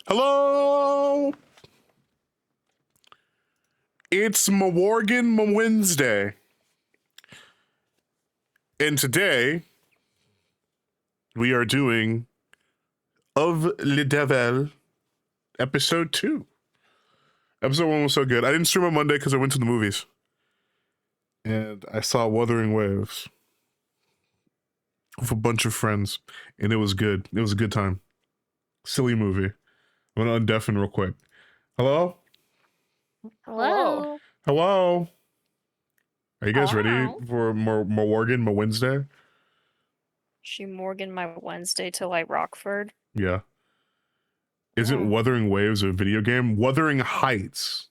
Hello! It's Maworgan Wednesday. And today, we are doing Of Le Devil, episode 2. Episode 1 was so good. I didn't stream on Monday because I went to the movies. And I saw Wuthering Waves with a bunch of friends. And it was good. It was a good time. Silly movie. I'm gonna undeafen real quick. Hello? Hello. Hello? Are you guys ready for Maworgan Wednesday? She Morgan my Wednesday to like Rockford. Yeah. Isn't Wuthering Waves a video game? Wuthering Heights.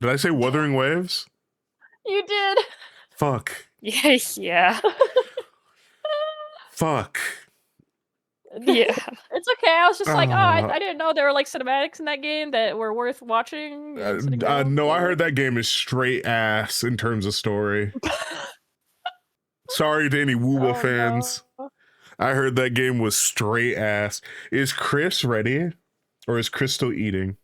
Did I say Wuthering Waves? You did. Fuck. Yeah. Fuck. Yeah. It's okay. I was just like, oh, I didn't know there were like cinematics in that game that were worth watching. No, I heard that game is straight ass in terms of story. Sorry to any Woowa fans. No. I heard that game was straight ass. Is Chris ready? Or is Chris still eating?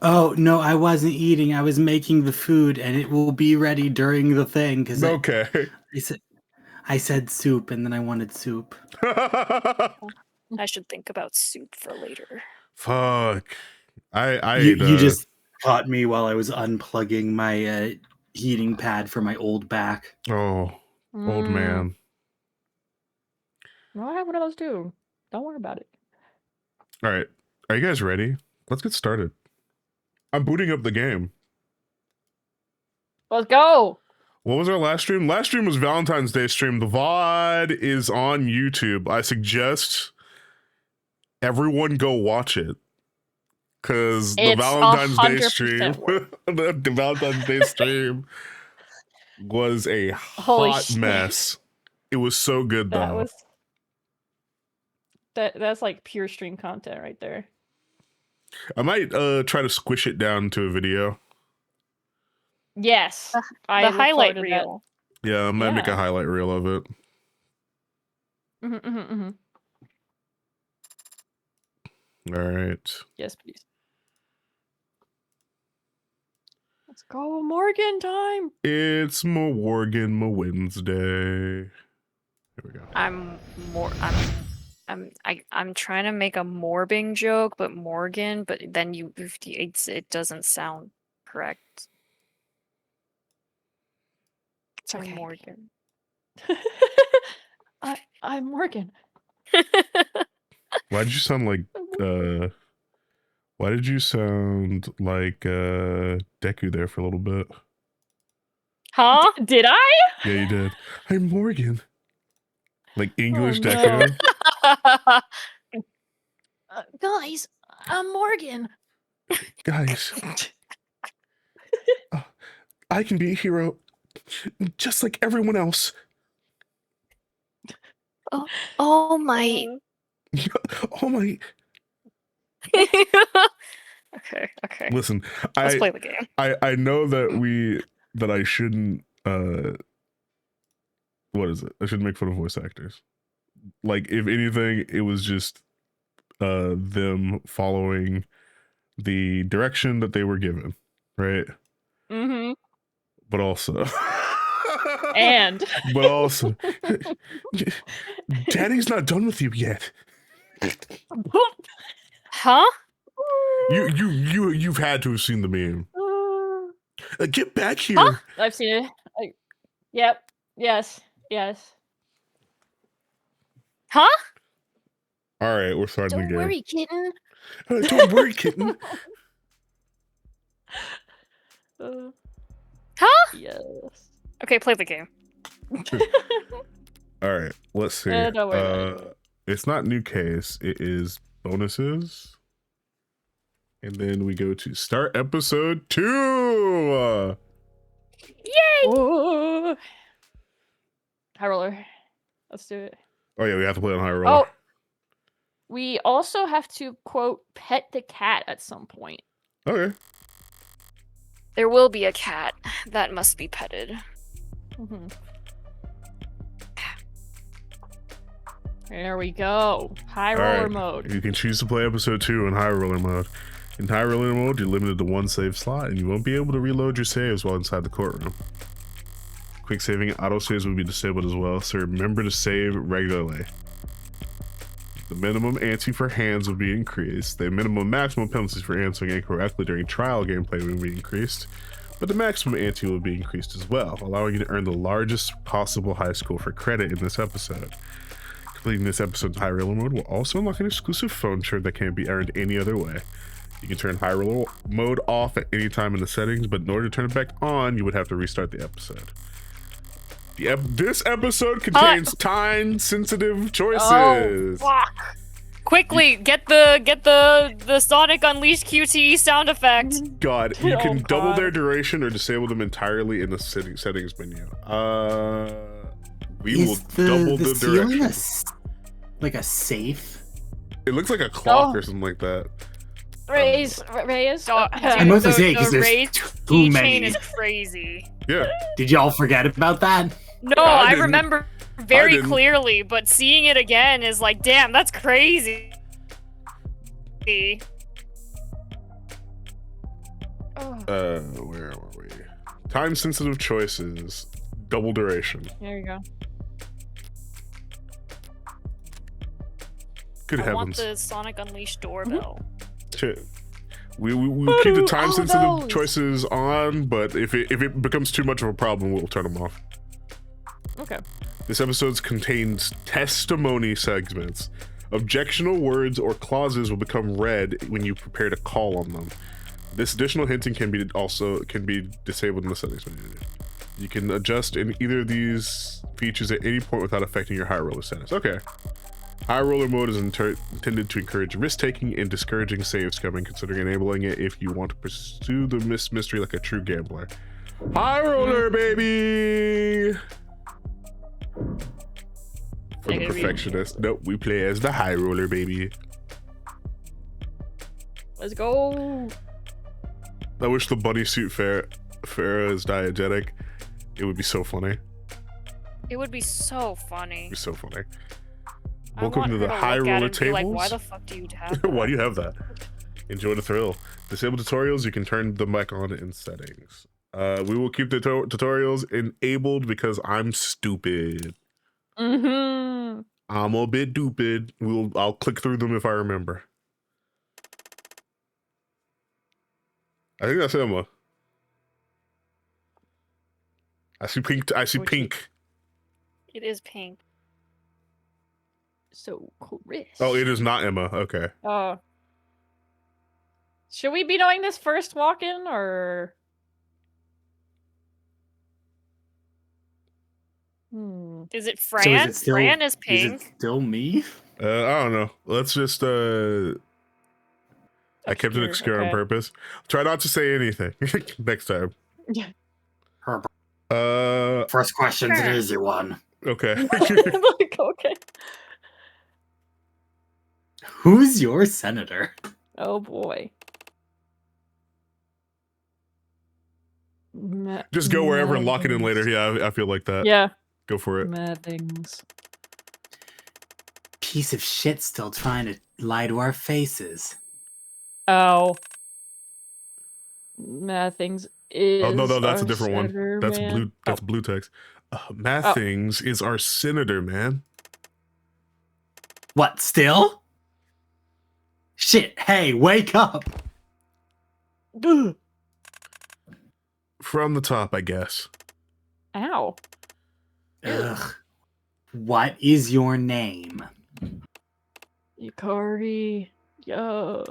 Oh, no, I wasn't eating. I was making the food, and it will be ready during the thing. Cause Okay. I said soup, and then I wanted soup. I should think about soup for later. Fuck. You just caught me while I was unplugging my heating pad for my old back. Oh, old man. No, I have one of those too. Don't worry about it. All right. Are you guys ready? Let's get started. I'm booting up the game. Let's go. What was our last stream? Last stream was Valentine's Day stream. The VOD is on YouTube. I suggest everyone go watch it. Because the Valentine's Day stream, the Valentine's Day stream was a hot mess. It was so good though. That's like pure stream content right there. I might try to squish it down to a video. Yes. The highlight reel. Yeah, I might make a highlight reel of it. All right. Yes, please. Let's go, Morgan time. It's Maworgan Wednesday. Here we go. I'm trying to make a morbing joke, but Morgan, but then it doesn't sound correct. It's okay. Morgan. I'm Morgan. Why did you sound like Deku there for a little bit? Huh? Did I? Yeah, you did. I'm Morgan. Like English Deku. Guys, I'm Morgan. Guys. I can be a hero just like everyone else. Oh my. Oh my. Okay. Listen, let's play the game. I know that I shouldn't what is it? I shouldn't make fun of voice actors. Like, if anything, it was just them following the direction that they were given, right? Mm-hmm. But also but also Daddy's not done with you yet. Huh? You've had to have seen the meme. Get back here. Huh? I've seen it. Yep. Yes. Huh? All right, we're starting the game. Don't worry, kitten. Don't worry, kitten. Huh? Yes. Okay, play the game. All right, let's see. Don't worry it's not new case. It is bonuses. And then we go to start episode 2. Yay! Ooh. High roller. Let's do it. Oh yeah, we have to play on high roller. Oh. We also have to, quote, pet the cat at some point. Okay. There will be a cat that must be petted. There we go. High roller Alright. mode. You can choose to play episode 2 in high roller mode. In high roller mode, you're limited to 1 save slot, and you won't be able to reload your saves while inside the courtroom. Quick saving and auto saves will be disabled as well, so remember to save regularly. The minimum ante for hands will be increased. The minimum maximum penalties for answering incorrectly during trial gameplay will be increased, but the maximum ante will be increased as well, allowing you to earn the largest possible high score for credit in this episode. Completing this episode's high roller mode will also unlock an exclusive phone shirt that can't be earned any other way. You can turn high roller mode off at any time in the settings, but in order to turn it back on, you would have to restart the episode. This episode contains time-sensitive choices. Fuck. Quickly, get the Sonic Unleashed QTE sound effect. God, you can Oh, double God. their duration or disable them entirely in the settings menu. We will Is double the ceiling duration. like a safe? It looks like a clock Oh. or something like that. Reyes. I mostly say because there's raised too keychain many. is crazy. Yeah. Did y'all forget about that? No, I I didn't. remember very didn't. clearly, but seeing it again is like, damn, that's crazy. Where were we? Time-sensitive choices. Double duration. There you go. Good I want heavens. the Sonic Unleashed doorbell. Shit. We keep the Ooh, time-sensitive all those. choices on, but if it becomes too much of a problem, we'll turn them off. Okay. This episode contains testimony segments. Objectionable words or clauses will become read when you prepare to call on them. This additional hinting can be disabled in the settings menu. You can adjust in either of these features at any point without affecting your high roller status. Okay. High roller mode is intended to encourage risk-taking and discouraging save scumming, considering enabling it if you want to pursue the mystery like a true gambler. High roller, baby! For the Baby. perfectionist. Nope, we play as the high roller, baby. Let's go. I wish the bunny suit Farrah is diegetic. It would be so funny. It would be so funny. It'd be so funny. I Welcome want to her the look high at it roller and be like, tables. why the fuck do you have that? Why do you have that? Enjoy the thrill. Disable tutorials, you can turn them back on in settings. We will keep the tutorials enabled because I'm stupid. Mm-hmm. I'm a bit stupid. I'll click through them if I remember. I think that's Emma. I see pink. I see Which- pink. It is pink. So Chris. Oh, it is not Emma. Okay. Should we be knowing this first walk-in or? Is it So is Fran? it still- Fran is Is pink. it still me? I don't know. Let's just. I kept it obscure on okay. purpose. Try not to say anything next time. Her Uh. first question's an easy one. Okay. Like, okay. Who's your senator? Oh boy. Just go wherever and lock it in later. Yeah, I feel like that. Yeah. Go for it. Mad things. Piece of shit still trying to lie to our faces. Oh. Mad things is. Oh no, that's a our different one. senator, That's man. blue. That's blue text. Math Oh. Things is our senator, man. What, still? Shit, hey, wake up! Ugh. From the top, I guess. Ow. Ugh. What is your name? Yukari. Yo.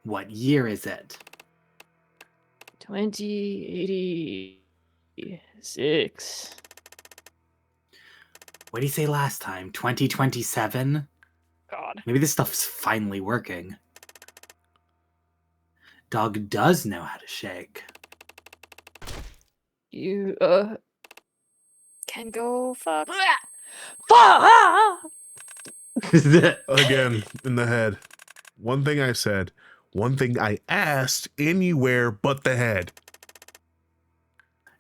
What year is it? 2086. What did he say last time? 2027? God. Maybe this stuff's finally working. Dog does know how to shake. You, Can go fuck. Again, in the head. One thing I said. One thing I asked. Anywhere but the head.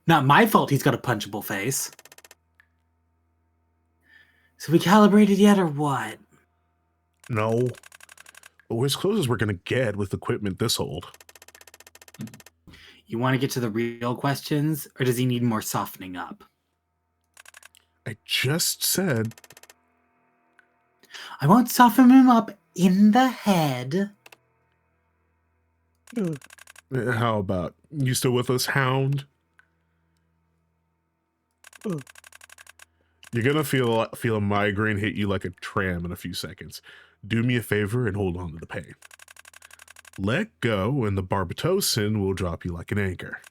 Not my fault he's got a punchable face. So we calibrated yet or what? No. But we're as close as we're going to get with equipment this old. You want to get to the real questions, or does he need more softening up? I just said... I won't soften him up in the head. How about, you still with us, Hound? You're gonna feel a migraine hit you like a tram in a few seconds. Do me a favor and hold on to the pain. Let go and the Barbitocin will drop you like an anchor.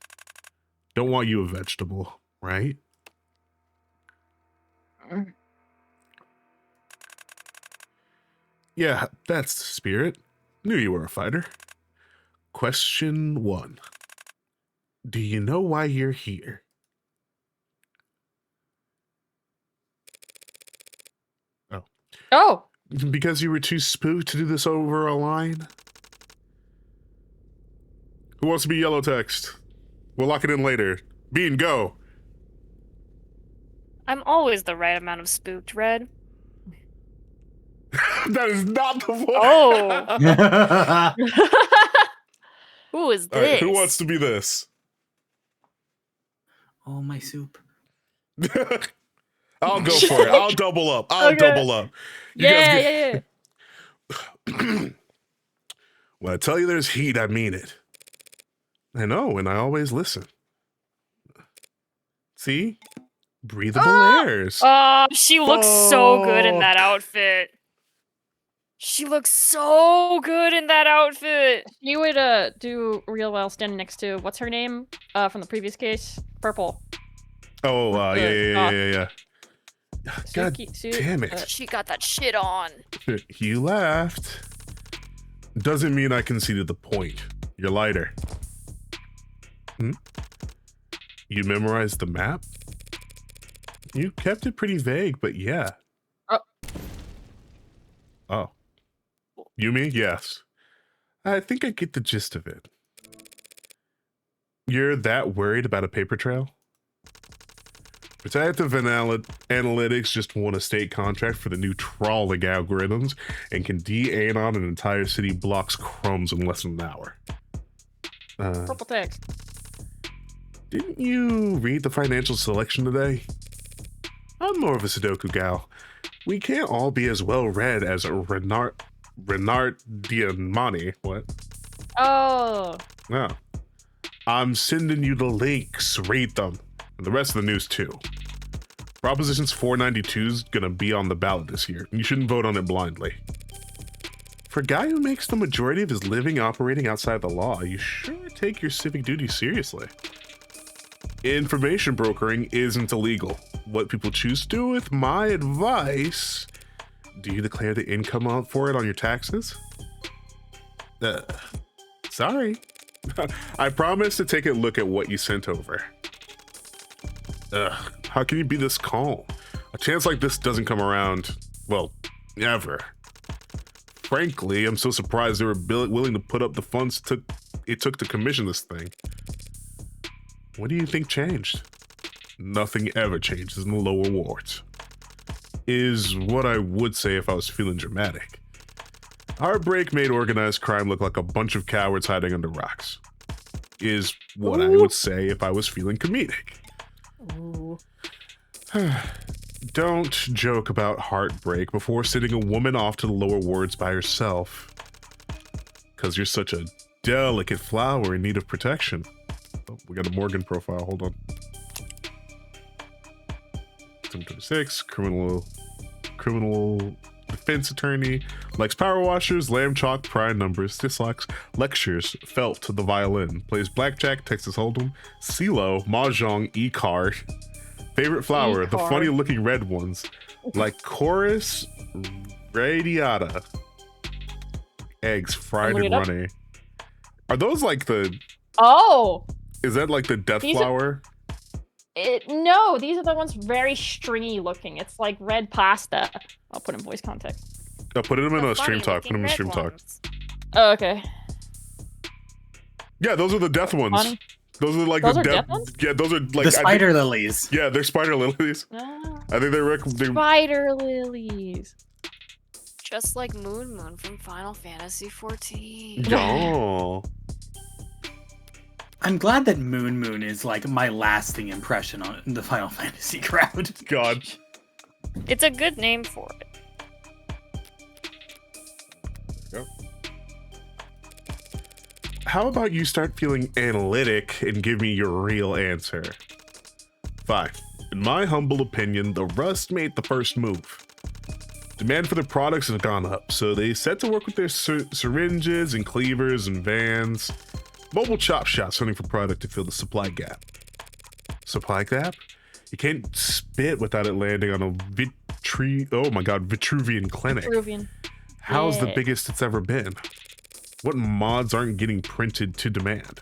Don't want you a vegetable, right? Yeah, that's the spirit. Knew you were a fighter. Question 1. Do you know why you're here? Oh, Because you were too spooked to do this over a line? Who wants to be yellow text? We'll lock it in later. Bean, go! I'm always the right amount of spooked, Red. That is not the voice! Oh! Who is this? All right, who wants to be this? Oh, my soup. I'll go for it. I'll double up. I'll double up. You guys get- When I tell you there's heat, I mean it. I know, and I always listen. See? Breathable airs. Oh, she looks so good in that outfit. She looks so good in that outfit. You would do real well standing next to what's her name from the previous case? Purple. Oh, yeah. God damn it. She got that shit on. You laughed. Doesn't mean I conceded the point. You're lighter. You memorized the map? You kept it pretty vague, but yeah. Oh. Yumi? Yes. I think I get the gist of it. You're that worried about a paper trail? Protective Analytics just won a state contract for the new trawling algorithms and can de-anon an entire city block's crumbs in less than an hour. Purple text. Didn't you read the financial selection today? I'm more of a Sudoku gal. We can't all be as well read as Renard Diamani. What? Oh. No. I'm sending you the links. Read them. And the rest of the news too. Propositions 492 is gonna be on the ballot this year. You shouldn't vote on it blindly. For a guy who makes the majority of his living operating outside the law, you sure take your civic duty seriously. Information brokering isn't illegal. What people choose to do with my advice, do you declare the income out for it on your taxes? Sorry. I promise to take a look at what you sent over. How can you be this calm? A chance like this doesn't come around, well, ever. Frankly, I'm so surprised they were willing to put up the funds it took to commission this thing. What do you think changed? Nothing ever changes in the lower wards. Is what I would say if I was feeling dramatic. Our break made organized crime look like a bunch of cowards hiding under rocks. Is what I would say if I was feeling comedic. Ooh. Don't joke about heartbreak before sending a woman off to the lower wards by herself. Because you're such a delicate flower in need of protection. Oh, we got a Morgan profile, hold on. 726, criminal defense attorney, likes power washers, lamb chalk, prime numbers, dislikes lectures, felt to the violin, plays blackjack, Texas Hold'em, CeeLo, mahjong, e-card, favorite flower, the funny looking red ones, like chorus radiata, eggs fried and runny. Are those like the... Oh! Is that like the death flower? No, these are the ones very stringy looking. It's like red pasta. I'll put in voice context. I'll put them in a stream talk. Put them in stream talk. Oh, okay. Yeah, those are the death ones. Funny. Those are like those the are death ones? Yeah, those are like the spider lilies. Yeah, they're spider lilies. I think they're Spider lilies. Just like Moon from Final Fantasy XIV. Oh. I'm glad that Moon is like my lasting impression on the Final Fantasy crowd. God. It's a good name for it. Yep. How about you start feeling analytic and give me your real answer? Fine. In my humble opinion, the Rust made the first move. Demand for their products has gone up, so they set to work with their syringes and cleavers and vans. Mobile chop shops hunting for product to fill the supply gap. Supply gap? You can't spit without it landing on a Vitruvian clinic. Vitruvian. How's the Yeah. biggest it's ever been? What mods aren't getting printed to demand?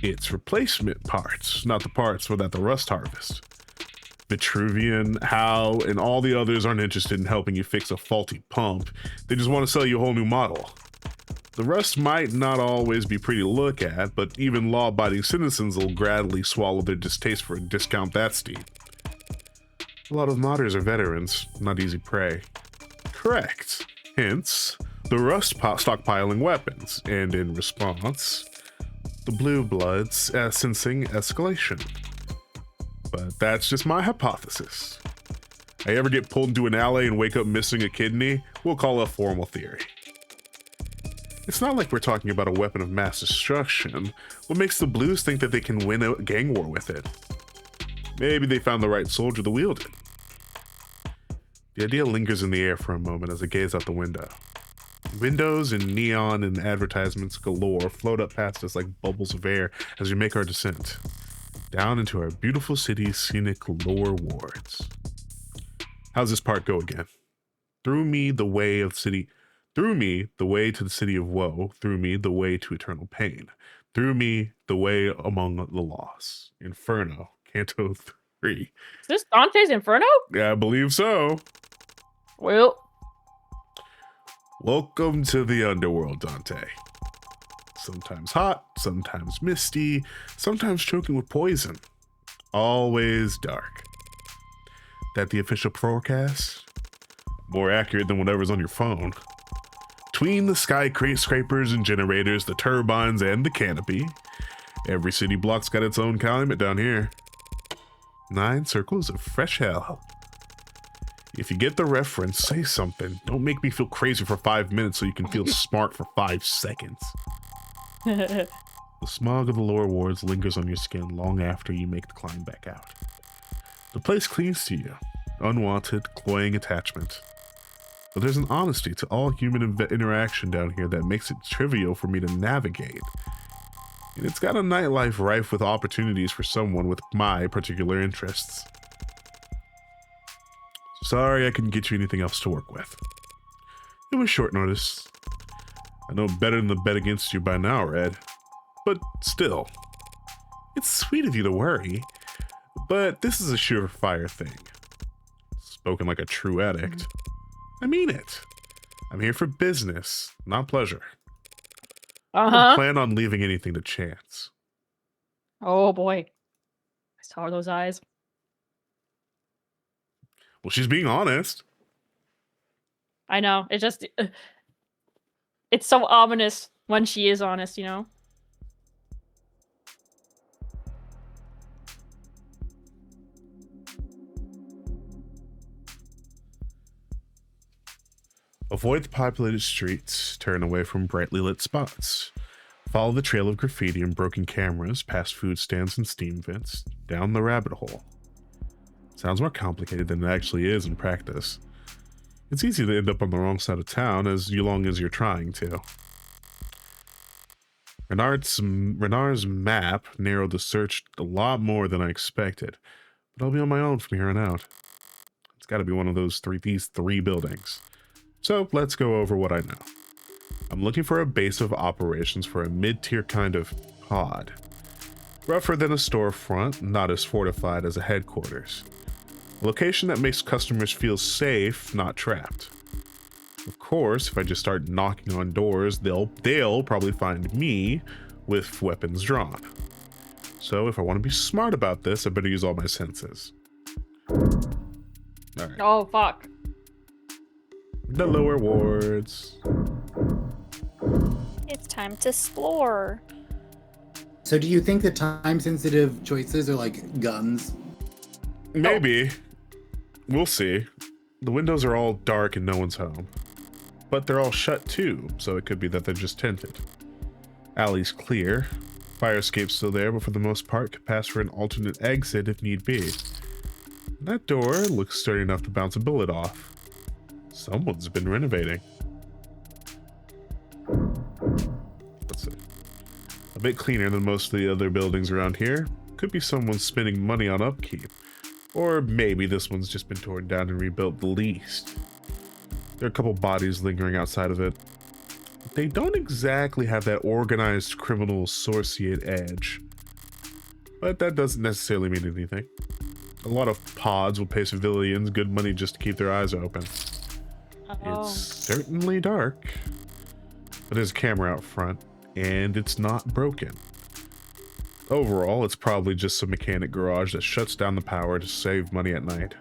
It's replacement parts, not the parts without the Rust harvest. Vitruvian, HAL, and all the others aren't interested in helping you fix a faulty pump. They just want to sell you a whole new model. The Rust might not always be pretty to look at, but even law-abiding citizens will gradually swallow their distaste for a discount that steep. A lot of modders are veterans, not easy prey. Correct. Hence, the Rust stockpiling weapons, and in response, the Blue Bloods sensing escalation. But that's just my hypothesis. I ever get pulled into an alley and wake up missing a kidney, we'll call it a formal theory. It's not like we're talking about a weapon of mass destruction. What makes the Blues think that they can win a gang war with it? Maybe they found the right soldier to wield it. The idea lingers in the air for a moment as I gaze out the window. Windows and neon and advertisements galore float up past us like bubbles of air as we make our descent down into our beautiful city's scenic lower wards. How's this part go again? Through me the way to the city of woe, through me the way to eternal pain, through me the way among the lost. Inferno, Canto 3. Is this Dante's Inferno? Yeah, I believe so. Well, Welcome to the underworld, Dante. Sometimes hot, sometimes misty, sometimes choking with poison. Always dark. That the official forecast? More accurate than whatever's on your phone. Between the skyscrapers and generators, the turbines and the canopy, every city block's got its own climate down here. 9 circles of fresh hell. If you get the reference, say something. Don't make me feel crazy for 5 minutes so you can feel smart for 5 seconds. The smog of the lower wards lingers on your skin long after you make the climb back out. The place clings to you, unwanted, cloying attachment. But there's an honesty to all human interaction down here that makes it trivial for me to navigate. And it's got a nightlife rife with opportunities for someone with my particular interests. Sorry I couldn't get you anything else to work with. It was short notice. I know better than the bet against you by now, Red. But still, it's sweet of you to worry. But this is a surefire thing. Spoken like a true addict. I mean it. I'm here for business, not pleasure. I don't plan on leaving anything to chance. Oh boy. I saw those eyes. Well, she's being honest. I know. It just it's so ominous when she is honest, you know? Avoid the populated streets, turn away from brightly lit spots. Follow the trail of graffiti and broken cameras past food stands and steam vents, down the rabbit hole. Sounds more complicated than it actually is in practice. It's easy to end up on the wrong side of town as long as you're trying to. Renard's map narrowed the search a lot more than I expected, but I'll be on my own from here on out. It's got to be one of these three buildings. So let's go over what I know. I'm looking for a base of operations for a mid-tier kind of pod. Rougher than a storefront, not as fortified as a headquarters. A location that makes customers feel safe, not trapped. Of course, if I just start knocking on doors, they'll probably find me with weapons drawn. So if I want to be smart about this, I better use all my senses. All right. Oh fuck. The lower wards. It's time to explore. So do you think the time-sensitive choices are like guns? Maybe. We'll see. The windows are all dark and no one's home. But they're all shut too, so it could be that they're just tinted. Alley's clear. Fire escape's still there, but for the most part could pass for an alternate exit if need be. That door looks sturdy enough to bounce a bullet off. Someone's been renovating. Let's see. A bit cleaner than most of the other buildings around here. Could be someone spending money on upkeep. Or maybe this one's just been torn down and rebuilt the least. There are a couple bodies lingering outside of it. They don't exactly have that organized criminal sorciate edge. But that doesn't necessarily mean anything. A lot of pods will pay civilians good money just to keep their eyes open. Oh. It's certainly dark. But there's a camera out front, and it's not broken. Overall, it's probably just some mechanic garage that shuts down the power to save money at night.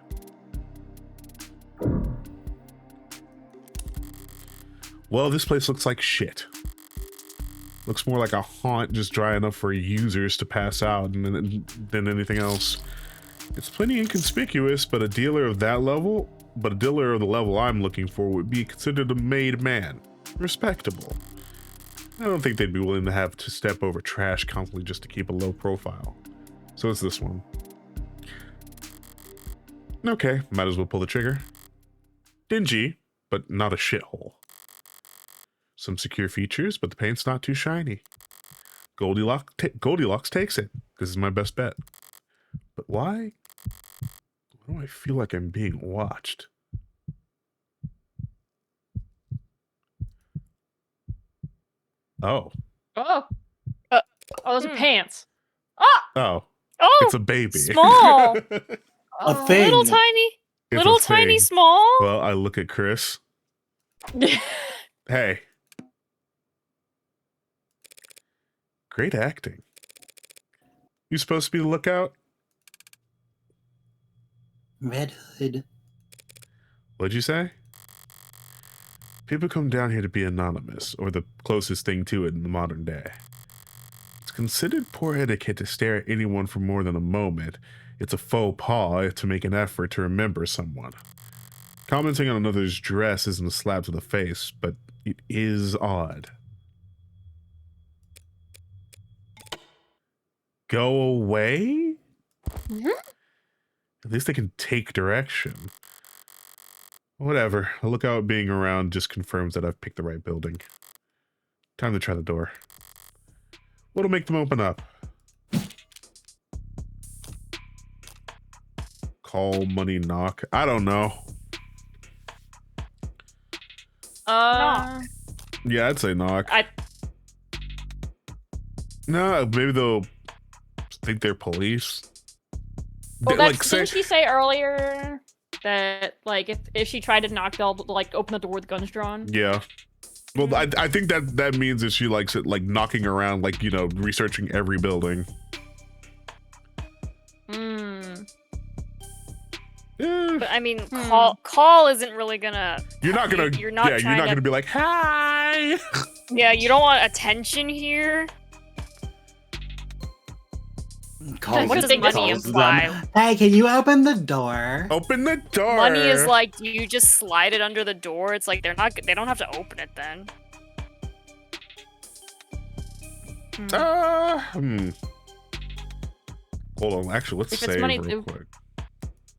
Well, this place looks like shit. Looks more like a haunt just dry enough for users to pass out than anything else. It's plenty inconspicuous, but a dealer of the level I'm looking for would be considered a made man. Respectable. I don't think they'd be willing to have to step over trash constantly just to keep a low profile. So it's this one. Okay, might as well pull the trigger. Dingy, but not a shithole. Some secure features, but the paint's not too shiny. Goldilocks takes it. This is my best bet. But why? Why do I feel like I'm being watched? Oh. Oh. Those are Hmm. pants. Ah! Oh. Oh, It's a baby. small. A thing. Little tiny, It's little a tiny thing. small. Well, I look at Chris. Hey. Great acting. You supposed to be the lookout? Red Hood. What'd you say? People come down here to be anonymous, or the closest thing to it in the modern day. It's considered poor etiquette to stare at anyone for more than a moment. It's a faux pas to make an effort to remember someone. Commenting on another's dress isn't a slap to the face, but it is odd. Go away? Mhm. At least they can take direction. Whatever. A lookout being around just confirms that I've picked the right building. Time to try the door. What'll make them open up? Call, money, knock. I don't know. Yeah, I'd say knock. No, maybe they'll think they're police. Well, Like, didn't she say earlier that like if she tried to knock, they'll like open the door with guns drawn? Yeah. Well, I think that means that she likes it, like knocking around, like, you know, researching every building. But I mean, call isn't really gonna. You're not gonna. You're not. Yeah, you're not gonna be like, hi. Yeah, you don't want attention here. Calls What does them, money calls imply? them. Hey, can you open the door? Open the door. Money is like you just slide it under the door. It's like they don't have to open it then. Hold on. Actually, let's If it's save money- real quick.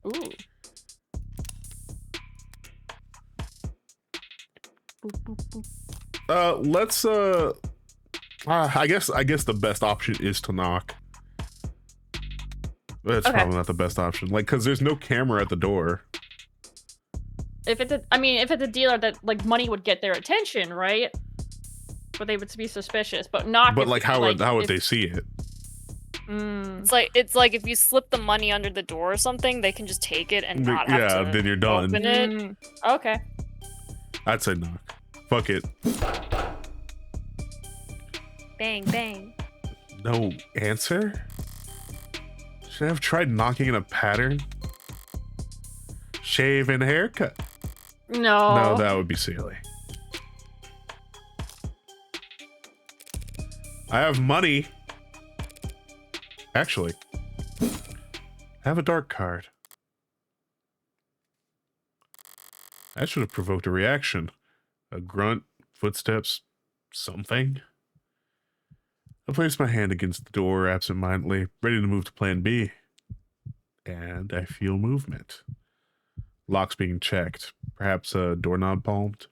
Ooh. Let's I guess the best option is to knock. That's Okay. probably not the best option. Like, cause there's no camera at the door. If it's a dealer that like money would get their attention, right? But they would be suspicious. But not. But if, like, how would if- they see it? It's like if you slip the money under the door or something, they can just take it and not have Yeah, to then you're done. open it. Okay. I'd say knock. Fuck it. Bang bang. No answer? Should I have tried knocking in a pattern? shave and haircut. No. No, that would be silly. I have money. Actually, I have a dark card. That should have provoked a reaction. A grunt, footsteps, something. I place my hand against the door absentmindedly, ready to move to plan B. And I feel movement. Locks being checked. Perhaps a doorknob palmed.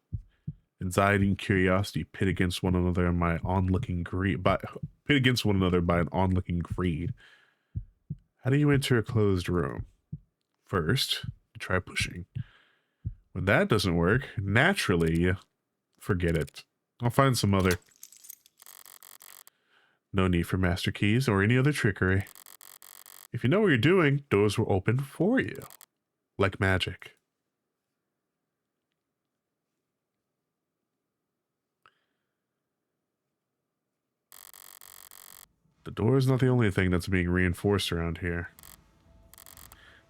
Anxiety and curiosity pit against one another in my onlooking greed. Pit against one another by an onlooking greed. How do you enter a closed room? First, you try pushing. When that doesn't work, naturally, forget it. I'll find some other. No need for master keys or any other trickery. If you know what you're doing, doors will open for you. Like magic. The door is not the only thing that's being reinforced around here.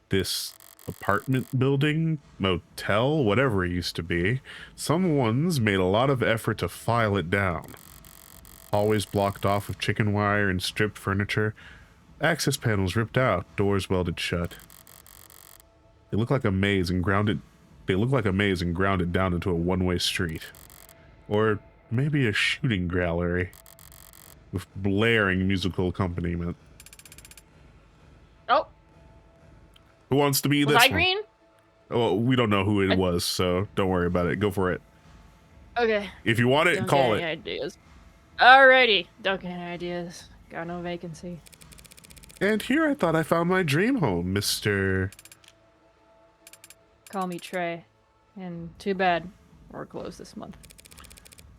This apartment building, motel, whatever it used to be, someone's made a lot of effort to file it down. Hallways blocked off with chicken wire and stripped furniture, access panels ripped out, doors welded shut. They look like a maze and grounded down into a one-way street. Or maybe a shooting gallery with blaring musical accompaniment. Oh. Who wants to be Was this I one? green? Oh, we don't know who it was, so don't worry about it. Go for it. Okay. If you want it, Don't call get it. any ideas. Alrighty. Don't get any ideas. Got no vacancy. And here I thought I found my dream home, Mr. Call me Trey. And too bad. We're closed this month.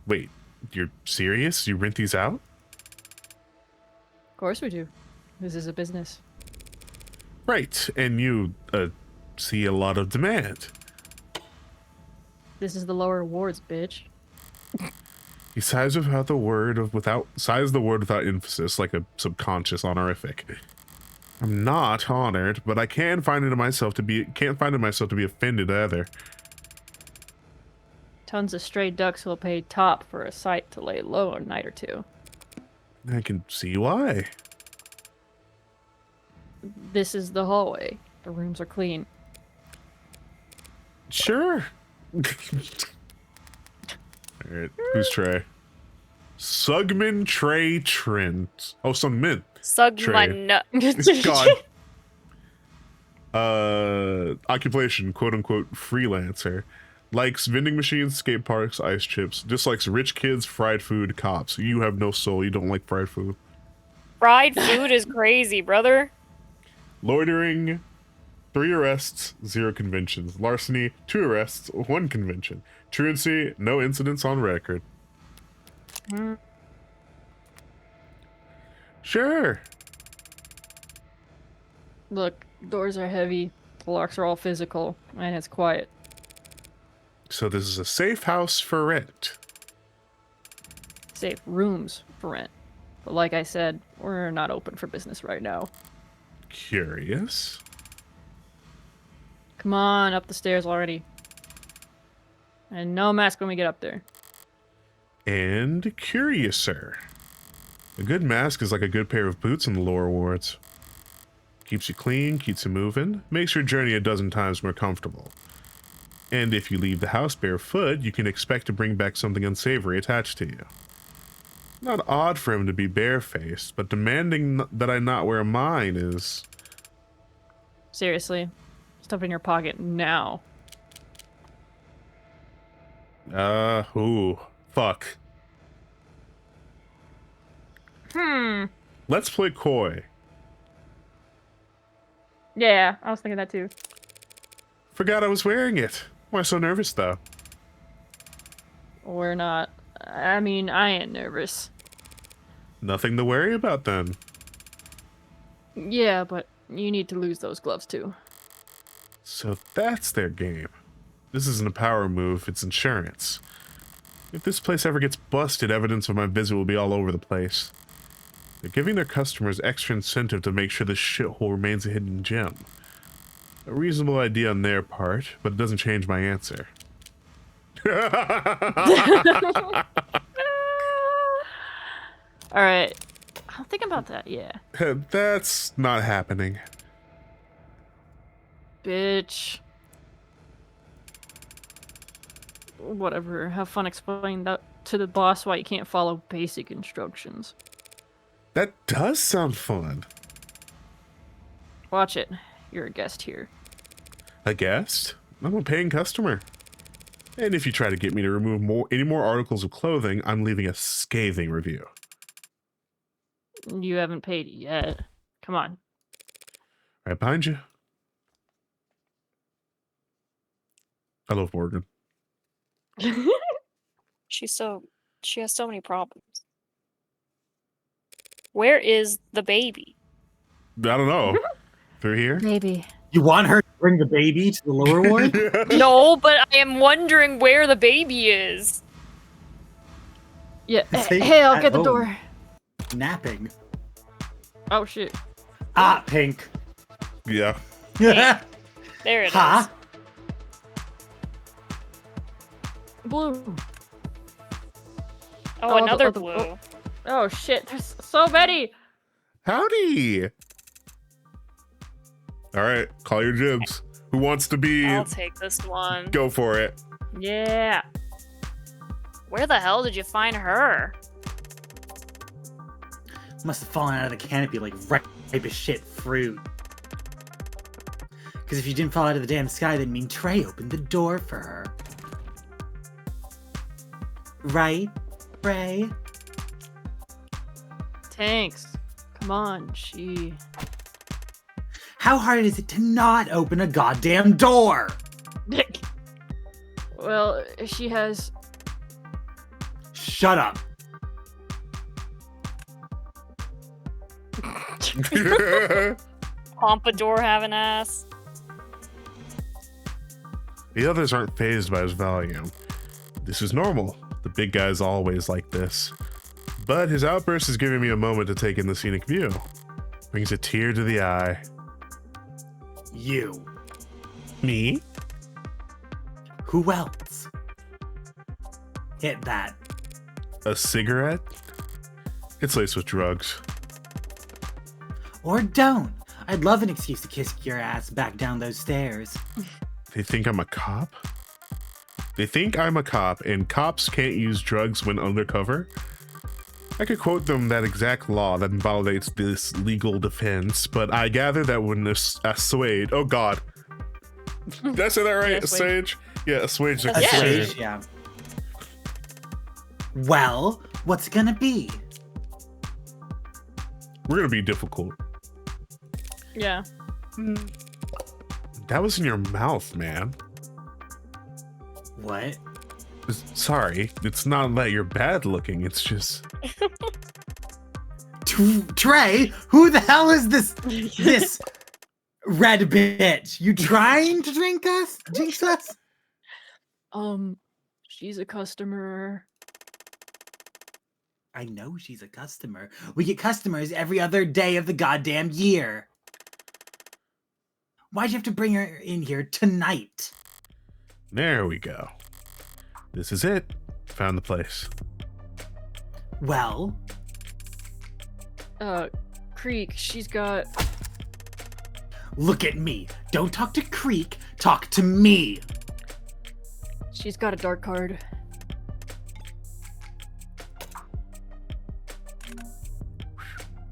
Wait, you're serious? You rent these out? Of course we do. This is a business. Right, and you, see a lot of demand. This is the lower wards, bitch. He sighs without the word without emphasis, like a subconscious honorific. I'm not honored, but I can't find it in myself to be offended either. Tons of stray ducks will pay top for a site to lay low a night or two. I can see why. This is the hallway. The rooms are clean. Sure. Alright, who's Trey? Sugman Trey Trent. Oh, Sugmin. Sugman. God. Occupation, quote unquote, freelancer. Likes vending machines, skate parks, ice chips. Dislikes rich kids, fried food, cops. You have no soul. You don't like fried food. Fried food is crazy, brother. Loitering, 3 arrests, 0 conventions. Larceny, 2 arrests, 1 convention. Truancy, no incidents on record. Sure. Look, doors are heavy, the locks are all physical, and it's quiet. So this is a safe house for rent. Safe rooms for rent. But like I said, we're not open for business right now. Curious. Come on, up the stairs already. And no mask when we get up there. And curiouser. A good mask is like a good pair of boots in the lower wards. Keeps you clean, keeps you moving, makes your journey a dozen times more comfortable. And if you leave the house barefoot, you can expect to bring back something unsavory attached to you. Not odd for him to be barefaced, but demanding that I not wear mine is... Seriously. Stuff in your pocket now. Ooh, fuck. Let's play coy. Yeah, I was thinking that too. Forgot I was wearing it. Why so nervous, though? We're not. I mean, I ain't nervous. Nothing to worry about, then. Yeah, but you need to lose those gloves too. So that's their game. This isn't a power move, it's insurance. If this place ever gets busted, evidence of my visit will be all over the place. They're giving their customers extra incentive to make sure this shithole remains a hidden gem. A reasonable idea on their part, but it doesn't change my answer. All right. I'll think about that. Yeah. That's not happening. Bitch. Whatever. Have fun explaining that to the boss why you can't follow basic instructions. That does sound fun. Watch it. You're a guest here. A guest? I'm a paying customer. And if you try to get me to remove any more articles of clothing, I'm leaving a scathing review. You haven't paid yet. Come on. Right behind you. I love Morgan. She has so many problems. Where is the baby? I don't know. Through here? Maybe. You want her to bring the baby to the lower ward? No, but I am wondering where the baby is. Yeah. Say Hey, I'll at get the home. door. Napping. Oh shit. Ah, pink. Yeah. Ha! There it is. Blue. Oh, another the- blue. Oh shit. There's so many. Howdy. All right, call your jibs. Who wants to be? I'll take this one. Go for it. Yeah. Where the hell did you find her? Must have fallen out of the canopy like ripe as shit fruit. Because if you didn't fall out of the damn sky, that'd mean Trey opened the door for her. Right, Trey? Tanks. Come on, she. How hard is it to not open a goddamn door? Well, she has. Shut up. Pompadour having ass. The others aren't fazed by his volume. This is normal. The big guy's always like this. But his outburst is giving me a moment to take in the scenic view. Brings a tear to the eye. You. Me? Who else? Hit that. A cigarette? It's laced with drugs. Or don't. I'd love an excuse to kiss your ass back down those stairs. They think I'm a cop? They think I'm a cop and cops can't use drugs when undercover? I could quote them that exact law that invalidates this legal defense, but I gather that when assuage, oh god. Did I say that right? Yeah, Assuage? Yeah, assuage. Yeah. Assuage. Yeah. Well, what's it gonna be? We're gonna be difficult. Yeah. That was in your mouth, man. What? Sorry, it's not that you're bad looking, it's just... Trey, who the hell is this red bitch? You trying to jinx us? She's a customer. I know she's a customer. We get customers every other day of the goddamn year. Why'd you have to bring her in here tonight? There we go. This is it. Found the place. Well, Creek, she's got. look at me. Don't talk to Creek, talk to me. She's got a dark card.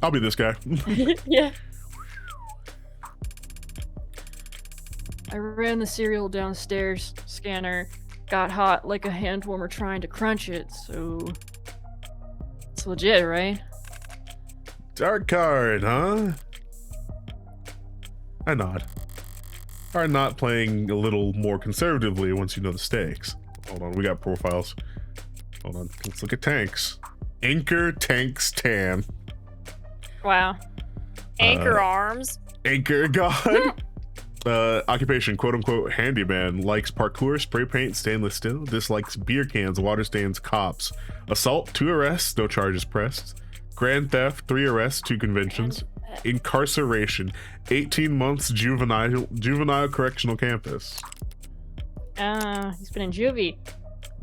I'll be this guy. Yeah. I ran the cereal downstairs, scanner got hot like a hand warmer trying to crunch it, so it's legit, right? Dark card, huh? I nod. Are not playing a little more conservatively once you know the stakes. Hold on, we got profiles. Hold on, let's look at tanks. Anchor Tanks Tan. Wow. Anchor arms. Anchor God. Occupation, quote unquote, handyman. Likes parkour, spray paint, stainless steel. Dislikes beer cans, water stands, cops. Assault, 2 arrests, no charges pressed. Grand theft, 3 arrests, 2 convictions. incarceration, 18 months juvenile correctional campus. He's been in juvie.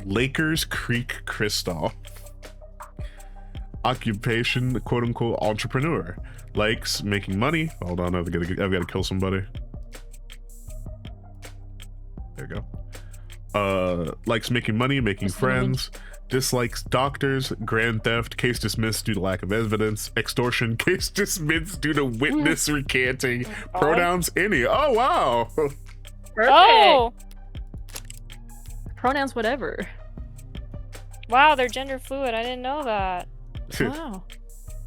Lakers Creek Crystal. Occupation, quote unquote, entrepreneur. Likes making money. Hold on, I've got to kill somebody. There you go. Likes making money, making What's the name? friends. Dislikes doctors. Grand theft, case dismissed due to lack of evidence. Extortion, case dismissed due to witness recanting. Pronouns any. Oh wow. Perfect. Oh, Pronouns whatever. wow, they're gender fluid. I didn't know that. Wow.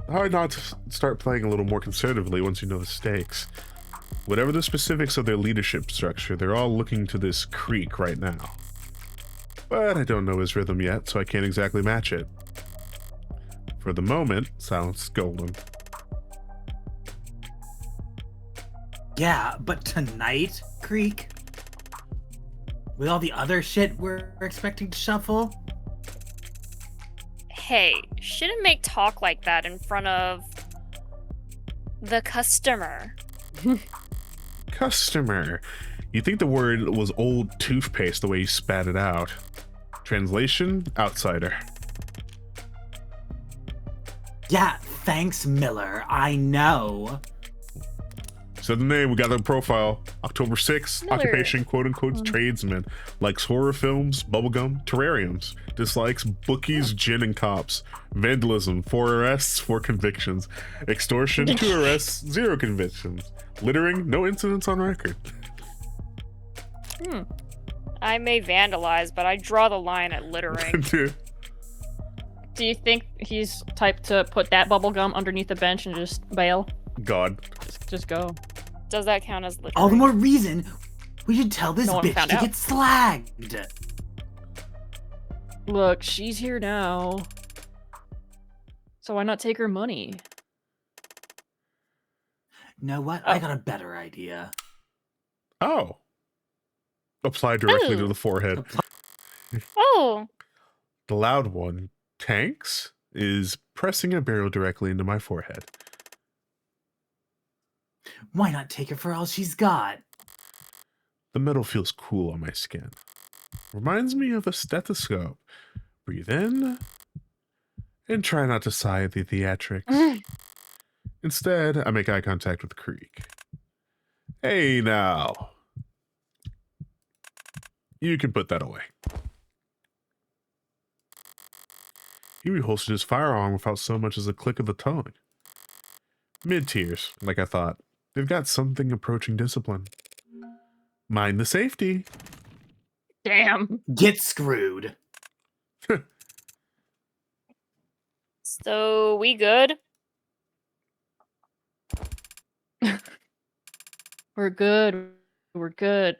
Hard not to start playing a little more conservatively once you know the stakes. Whatever the specifics of their leadership structure, they're all looking to this Creek right now. But I don't know his rhythm yet, so I can't exactly match it. For the moment, sounds golden. Yeah, but tonight, Creek? With all the other shit we're expecting to shuffle? Hey, shouldn't make talk like that in front of the customer. Customer. You think the word was old toothpaste the way you spat it out. Translation, outsider. Yeah, thanks, Miller. I know. Said the name, we got the profile. October 6th, Miller. occupation, quote unquote, tradesman. Likes horror films, bubblegum, terrariums. Dislikes bookies, gin, and cops. Vandalism, 4 arrests, 4 convictions. Extortion, 2 arrests, 0 convictions. Littering, no incidents on record. I may vandalize, but I draw the line at littering. Do you think he's type to put that bubble gum underneath the bench and just bail? God. Just go. Does that count as littering? All the more reason we should tell this No one bitch found to out. get slagged. Look, she's here now. So why not take her money? Know what? I got a better idea. Oh. Apply directly to Ooh. the forehead. Oh, The loud one, Tanks, is pressing a barrel directly into my forehead. Why not take her for all she's got? The metal feels cool on my skin. Reminds me of a stethoscope. Breathe in and try not to sigh at the theatrics. Instead, I make eye contact with Creek. Hey now. You can put that away. He reholstered his firearm without so much as a click of the tongue. Mid-tiers, like I thought. They've got something approaching discipline. Mind the safety. Damn. Get screwed. so we good? We're good. We're good.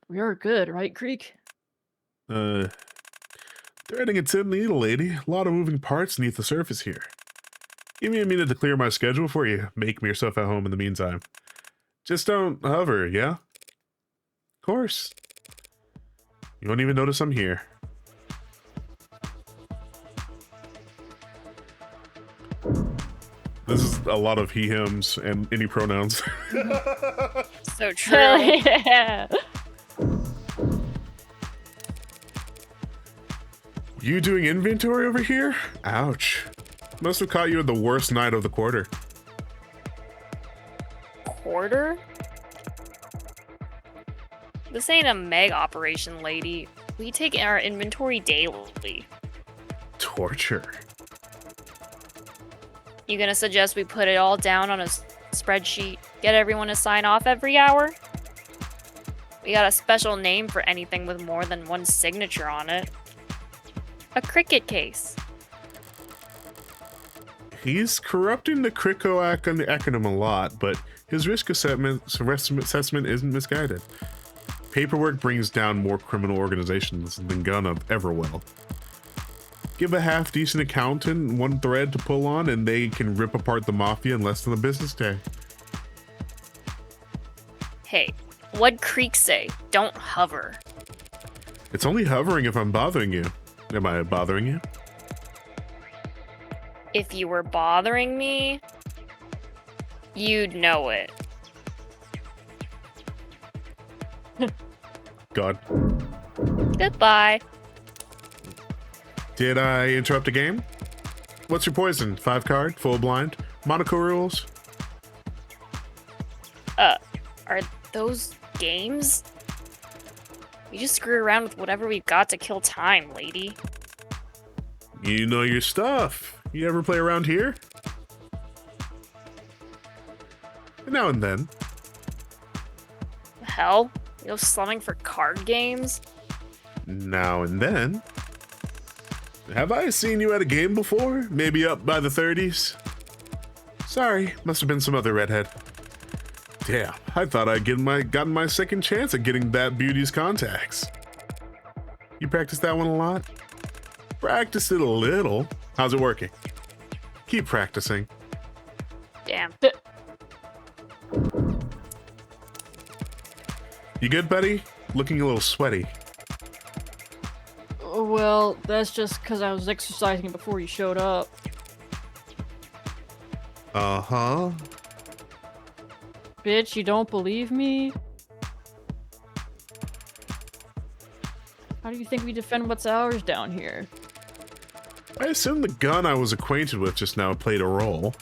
We are good, right, Creek? Threading a tin needle, lady. A lot of moving parts beneath the surface here. Give me a minute to clear my schedule for you. Make me yourself at home in the meantime. Just don't hover, yeah? Of course. You won't even notice I'm here. This is a lot of he, hims, and any pronouns. So true. yeah. You doing inventory over here? Ouch. Must have caught you at the worst night of the quarter. Quarter? This ain't a meg operation, lady. We take our inventory daily. Torture. You gonna suggest we put it all down on a spreadsheet, get everyone to sign off every hour? We got a special name for anything with more than one signature on it. A cricket case. He's corrupting the Cricko acronym a lot, but his risk assessment isn't misguided. Paperwork brings down more criminal organizations than Gunna ever will. Give a half-decent accountant one thread to pull on and they can rip apart the mafia in less than a business day. Hey, what'd Creek say? Don't hover. It's only hovering if I'm bothering you. Am I bothering you? If you were bothering me, You'd know it. God. Goodbye. Did I interrupt a game? What's your poison? 5 card, full blind, Monaco rules? Are those games? We just screw around with whatever we've got to kill time, lady. You know your stuff. You ever play around here? Now and then. Hell? You go slumming for card games? Now and then. Have I seen you at a game before? Maybe up by the 30s? Sorry, must have been some other redhead. Damn, I thought I'd gotten my second chance at getting that beauty's contacts. You practice that one a lot? Practice it a little. How's it working? Keep practicing. Damn. You good, buddy? Looking a little sweaty. Well, that's just because I was exercising before you showed up. Uh-huh. Bitch, you don't believe me? How do you think we defend what's ours down here? I assume the gun I was acquainted with just now played a role.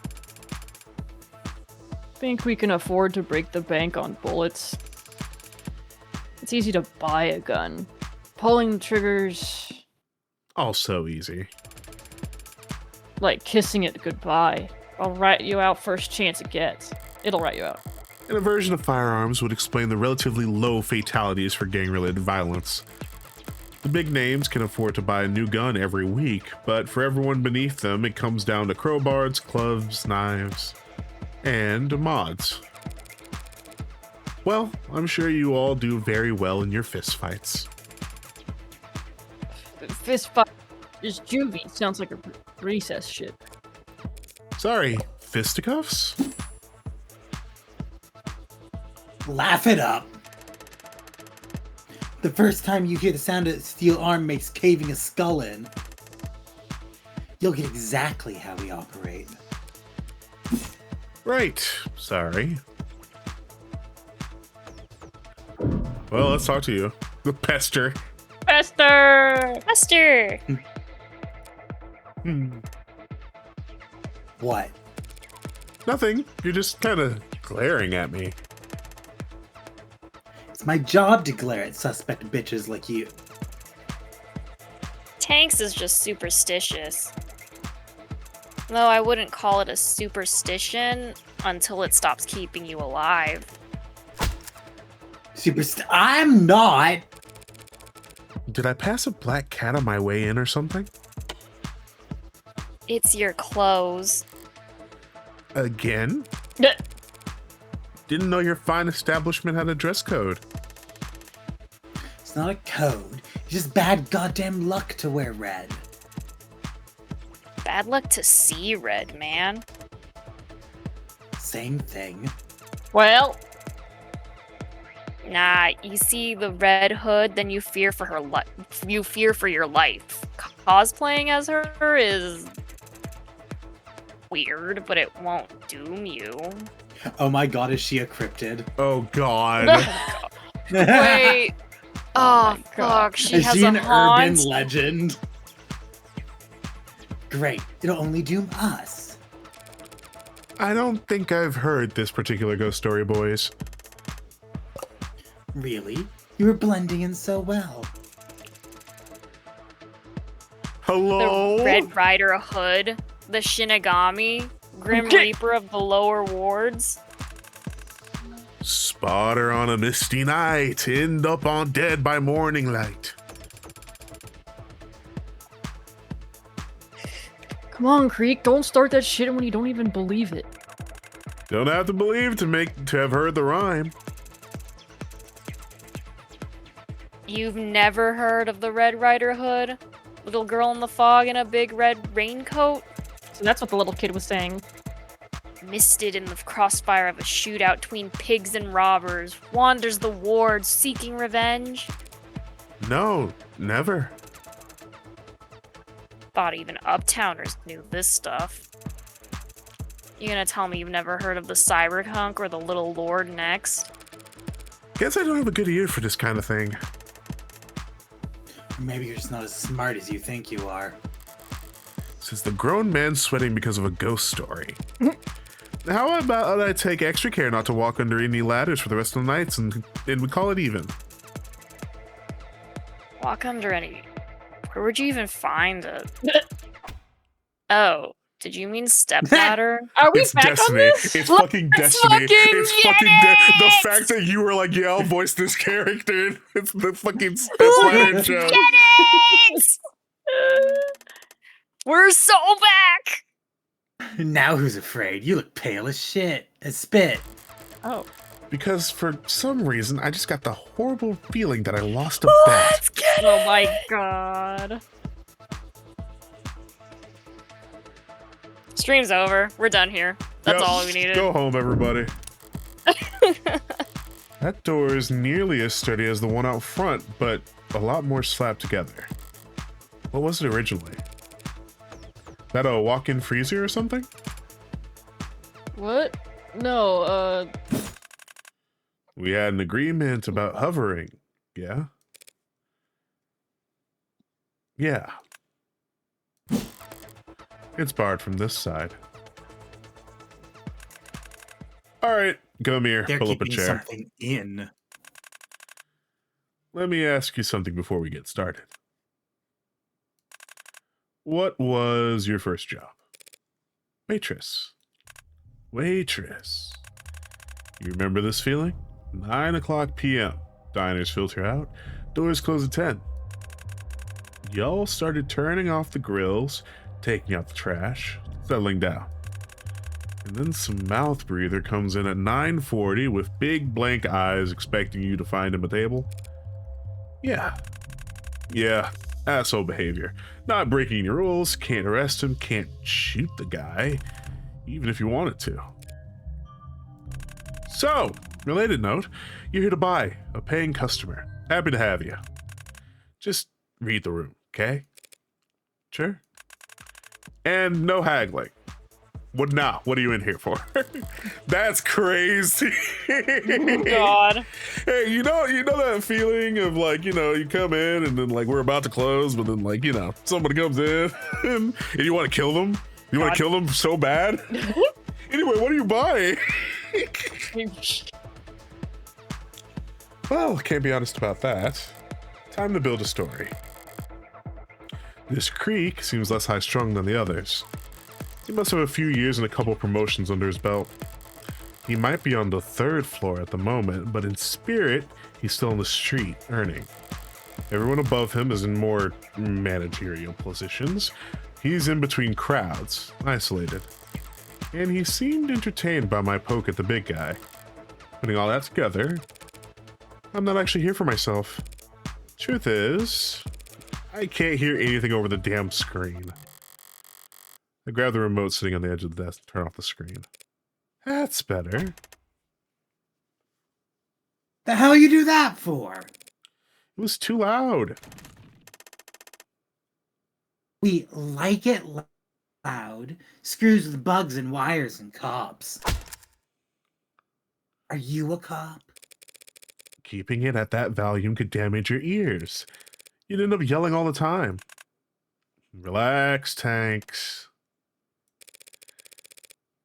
Think we can afford to break the bank on bullets? It's easy to buy a gun. Pulling the triggers, All so easy. like kissing it goodbye. I'll rat you out first chance it gets. It'll rat you out. And a version of firearms would explain the relatively low fatalities for gang-related violence. The big names can afford to buy a new gun every week, but for everyone beneath them, it comes down to crowbars, clubs, knives, and mods. Well, I'm sure you all do very well in your fistfights. Fist fight is juvie. Sounds like a recess shit. Sorry, fisticuffs? Laugh it up. The first time you hear the sound a steel arm makes caving a skull in, you'll get exactly how we operate. Right, sorry. Well, let's talk to you. The pester. Esther! Esther! What? Nothing. You're just kind of glaring at me. It's my job to glare at suspect bitches like you. Tanks is just superstitious. Though I wouldn't call it a superstition until it stops keeping you alive. I'm not! Did I pass a black cat on my way in or something? It's your clothes. Again? Yeah. Didn't know your fine establishment had a dress code. It's not a code. It's just bad goddamn luck to wear red. Bad luck to see red, man. Same thing. Well, Nah, you see the red hood, then you fear for her life. You fear for your life. Cosplaying as her is weird, but it won't doom you. Oh my god, is she a cryptid? Oh god. Wait. Oh, my God. fuck. She Is has she a an haunt. urban legend? Great. It'll only doom us. I don't think I've heard this particular ghost story, boys. Really? You were blending in so well. Hello? The Red Rider Hood, the Shinigami, Grim Okay. Reaper of the lower wards. Spot her on a misty night, end up on dead by morning light. come on, Creek. Don't start that shit when you don't even believe it. Don't have to believe to have heard the rhyme. You've never heard of the Red Rider Hood? Little girl in the fog in a big red raincoat? So that's what the little kid was saying. Misted in the crossfire of a shootout between pigs and robbers, wanders the wards seeking revenge. No, never. Thought even uptowners knew this stuff. You gonna tell me you've never heard of the Cyberhunk or the Little Lord next? Guess I don't have a good ear for this kind of thing. Maybe you're just not as smart as you think you are. Says the grown man sweating because of a ghost story. How about I take extra care not to walk under any ladders for the rest of the nights and we call it even? Walk under any. Where would you even find it? Oh, did you mean stepladder? Are we It's back destiny. on this? It's fucking destiny. fucking It's get fucking the it! fact that you were like, yeah, I'll voice this character. It's the fucking stepladder intro. Get it! We're so back! Now who's afraid? You look pale as shit. As spit. Oh. Because for some reason, I just got the horrible feeling that I lost a bet. Let's get it! Oh my god. Stream's over. We're done here. That's Yep. all we needed. Go home, everybody. That door is nearly as sturdy as the one out front, but a lot more slapped together. What was it originally? That a walk-in freezer or something? What? No, We had an agreement about hovering, yeah? Yeah. It's barred from this side. Alright, come here, They're pull up a keeping chair. something in. Let me ask you something before we get started. What was your first job? Waitress. Waitress. You remember this feeling? 9 o'clock p.m. Diners filter out. Doors close at 10. Y'all started turning off the grills, taking out the trash, settling down. And then some mouth breather comes in at 9:40 with big blank eyes expecting you to find him a table. Yeah. Yeah, asshole behavior. Not breaking any rules, can't arrest him, can't shoot the guy, even if you wanted to. So, related note, you're here to buy, a paying customer. Happy to have you. Just read the room, okay? Sure. And no haggling. What now? What are you in here for? That's crazy. Oh god. Hey, you know that feeling of like, you come in and then like we're about to close, but then like, somebody comes in and you want to kill them? You want God. to kill them so bad? Anyway, what are you buying? Well, can't be honest about that. Time to build a story. This Creek seems less high-strung than the others. He must have a few years and a couple promotions under his belt. He might be on the 3rd floor at the moment, but in spirit, he's still on the street, earning. Everyone above him is in more managerial positions. He's in between crowds, isolated. And he seemed entertained by my poke at the big guy. Putting all that together, I'm not actually here for myself. Truth is, I can't hear anything over the damn screen. I grab the remote sitting on the edge of the desk and turn off the screen. That's better. The hell you do that for? It was too loud. We like it loud. Screws with bugs and wires and cops. Are you a cop? Keeping it at that volume could damage your ears. You'd end up yelling all the time. Relax, Tanks.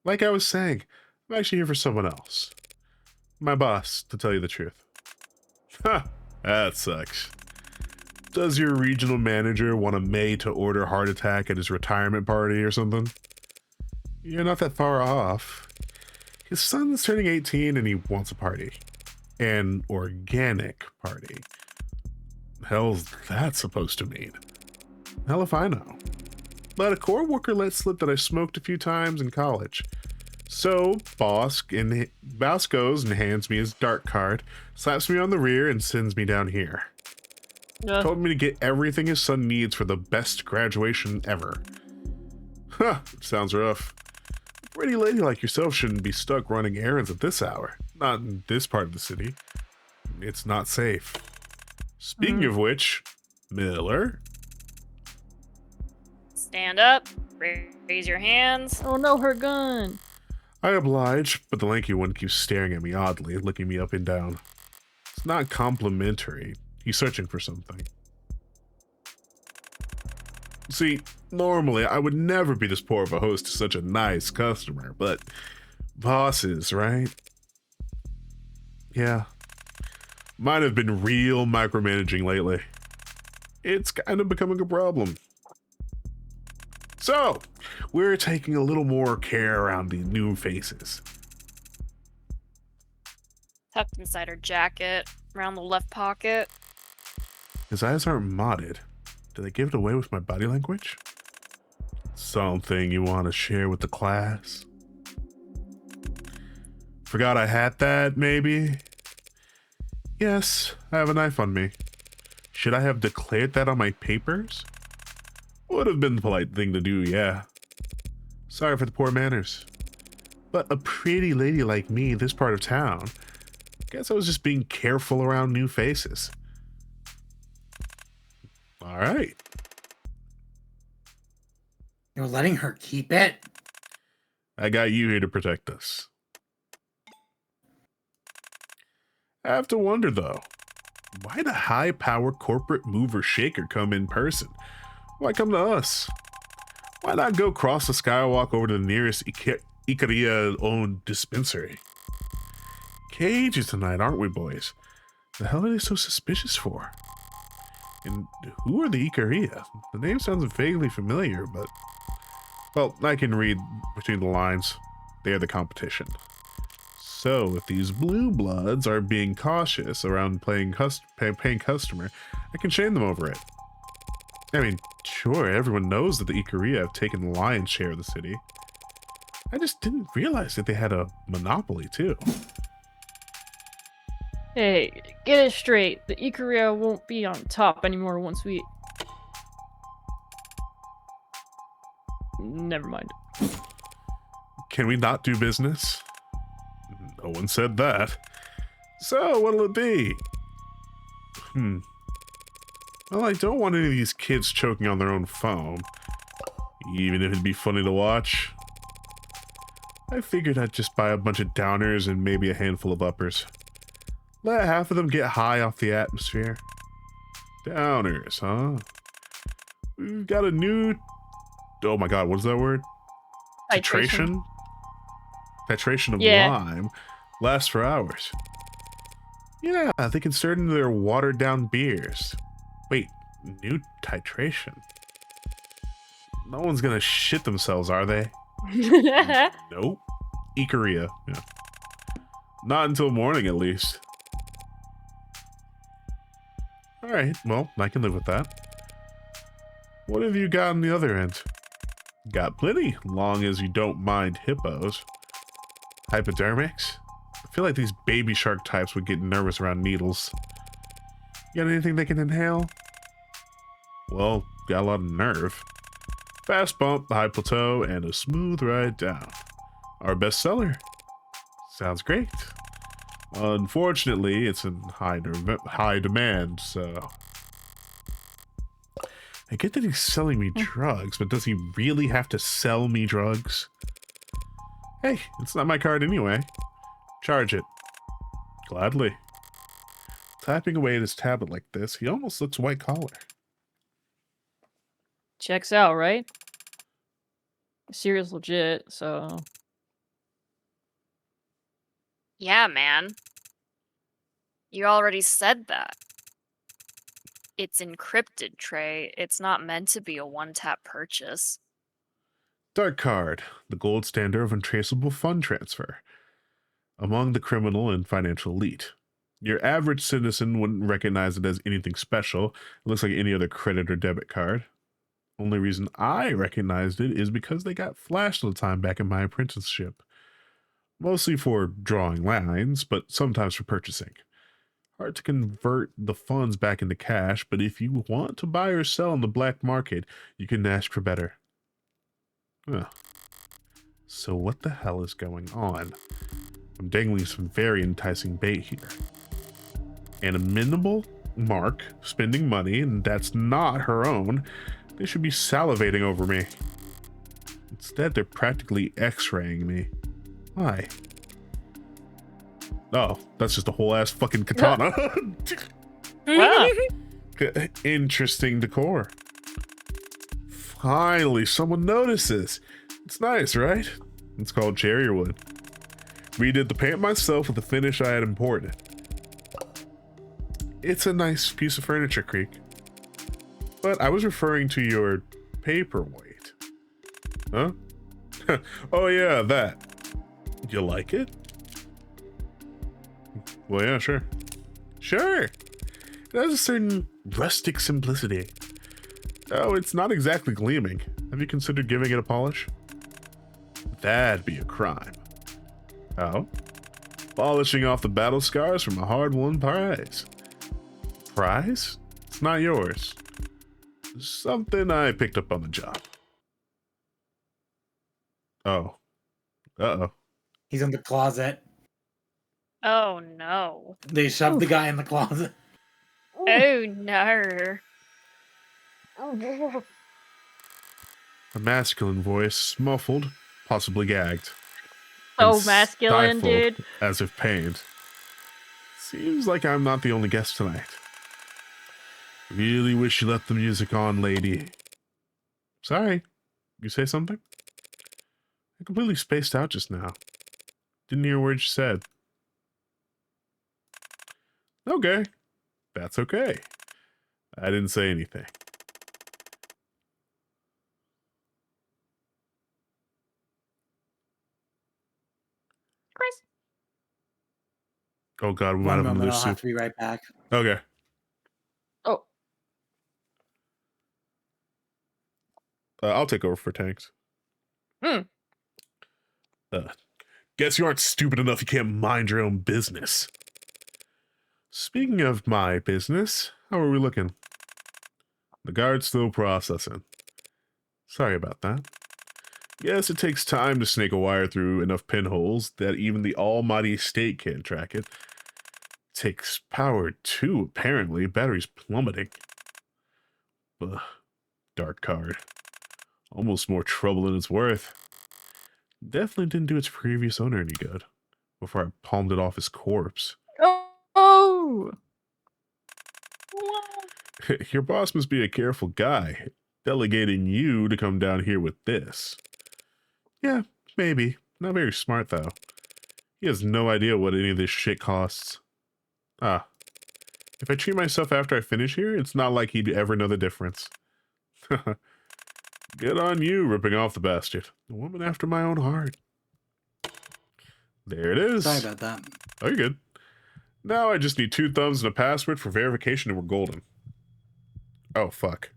Like I was saying, I'm actually here for someone else. My boss, to tell you the truth. Ha! That sucks. Does your regional manager want a maid to order heart attack at his retirement party or something? You're not that far off. His son's turning 18 and he wants a party. An organic party. Hell's that supposed to mean? Hell if I know. But a coworker let slip that I smoked a few times in college. So, boss goes and hands me his dart card, slaps me on the rear, and sends me down here. Told me to get everything his son needs for the best graduation ever. Huh, sounds rough. A pretty lady like yourself shouldn't be stuck running errands at this hour. Not in this part of the city. It's not safe. Speaking of which, Miller? Stand up. Raise your hands. Oh no, her gun. I oblige, but the lanky one keeps staring at me oddly, looking me up and down. It's not complimentary. He's searching for something. See, normally I would never be this poor of a host to such a nice customer, but bosses, right? Yeah. Might have been real micromanaging lately. It's kind of becoming a problem. So, we're taking a little more care around the new faces. Tucked inside her jacket, around the left pocket. His eyes aren't modded. Did I give it away with my body language? Something you want to share with the class? Forgot I had that, maybe? Yes, I have a knife on me. Should I have declared that on my papers? Would have been the polite thing to do, yeah. Sorry for the poor manners. But a pretty lady like me, this part of town, guess I was just being careful around new faces. All right. You're letting her keep it? I got you here to protect us. I have to wonder, though, why the high-power corporate mover shaker come in person? Why come to us? Why not go cross the skywalk over to the nearest Ikaria-owned dispensary? Cages tonight, aren't we, boys? The hell are they so suspicious for? And who are the Ikaria? The name sounds vaguely familiar, but... Well, I can read between the lines. They're the competition. So, if these blue bloods are being cautious around paying customer, I can shame them over it. I mean, sure, everyone knows that the Ikaria have taken the lion's share of the city. I just didn't realize that they had a monopoly, too. Hey, get it straight. The Ikaria won't be on top anymore once we... Never mind. Can we not do business? No one said that. So, what'll it be? Well, I don't want any of these kids choking on their own foam, even if it'd be funny to watch. I figured I'd just buy a bunch of downers and maybe a handful of uppers. Let half of them get high off the atmosphere. Downers, huh? We've got a new... Oh my god, what is that word? Titration? Titration of lime. Lasts for hours. Yeah, they can stir it into their watered down beers. Wait, new titration? No one's gonna shit themselves, are they? Nope. Ikaria, yeah. Not until morning, at least. Alright, well, I can live with that. What have you got on the other end? Got plenty, long as you don't mind hippos. Hypodermics? I feel like these baby shark types would get nervous around needles. You got anything they can inhale? Well, got a lot of nerve. Fast bump, high plateau, and a smooth ride down. Our best seller. Sounds great. Unfortunately, it's in high demand, so... I get that he's selling me drugs, but does he really have to sell me drugs? Hey, it's not my card anyway. Charge it. Gladly. Tapping away at his tablet like this, he almost looks white collar. Checks out, right? Cereal's legit, so... Yeah, man. You already said that. It's encrypted, Trey. It's not meant to be a one-tap purchase. Dark Card, the gold standard of untraceable fund transfer among the criminal and financial elite. Your average citizen wouldn't recognize it as anything special. It looks like any other credit or debit card. Only reason I recognized it is because they got flashed all the time back in my apprenticeship. Mostly for drawing lines, but sometimes for purchasing. Hard to convert the funds back into cash, but if you want to buy or sell on the black market, you can ask for better. Huh. So what the hell is going on? I'm dangling some very enticing bait here. An amenable mark spending money, and that's not her own. They should be salivating over me. Instead, they're practically x-raying me. Why? Oh, that's just a whole ass fucking katana. Wow. Interesting decor. Finally, someone notices. It's nice, right? It's called cherry wood. Redid the paint myself with the finish I had imported. It's a nice piece of furniture, Creek. But I was referring to your paperweight. Huh? Oh yeah, that. You like it? Well, yeah, sure. Sure. It has a certain rustic simplicity. Oh, it's not exactly gleaming. Have you considered giving it a polish? That'd be a crime. Oh? Polishing off the battle scars from a hard-won prize. Prize? It's not yours. Something I picked up on the job. Oh. Uh-oh. He's in the closet. Oh no. They shoved the guy in the closet. Oh no. A masculine voice, muffled, possibly gagged. So and masculine, stifled dude. As if pained. Seems like I'm not the only guest tonight. Really wish you left the music on, lady. Sorry. You say something? I completely spaced out just now. Didn't hear a word you said. Okay. That's okay. I didn't say anything. Chris. Oh god, we might One have him moment, lose I'll have soup. to be right back. Okay. Oh, I'll take over for tanks. Hmm. Guess you aren't stupid enough you can't mind your own business. Speaking of my business, how are we looking? The guard's still processing. Sorry about that. Yes, it takes time to snake a wire through enough pinholes that even the almighty state can't track it. Takes power too, apparently. Battery's plummeting. Ugh. Dark card. Almost more trouble than it's worth. Definitely didn't do its previous owner any good before I palmed it off his corpse. oh, Your boss must be a careful guy, delegating you to come down here with this. Yeah, maybe. Not very smart, though. He has no idea what any of this shit costs. Ah. If I treat myself after I finish here, it's not like he'd ever know the difference. Good on you, ripping off the bastard. A woman after my own heart. There it is. Sorry about that. Oh, you're good. Now I just need 2 thumbs and a password for verification and we're golden. Oh, fuck.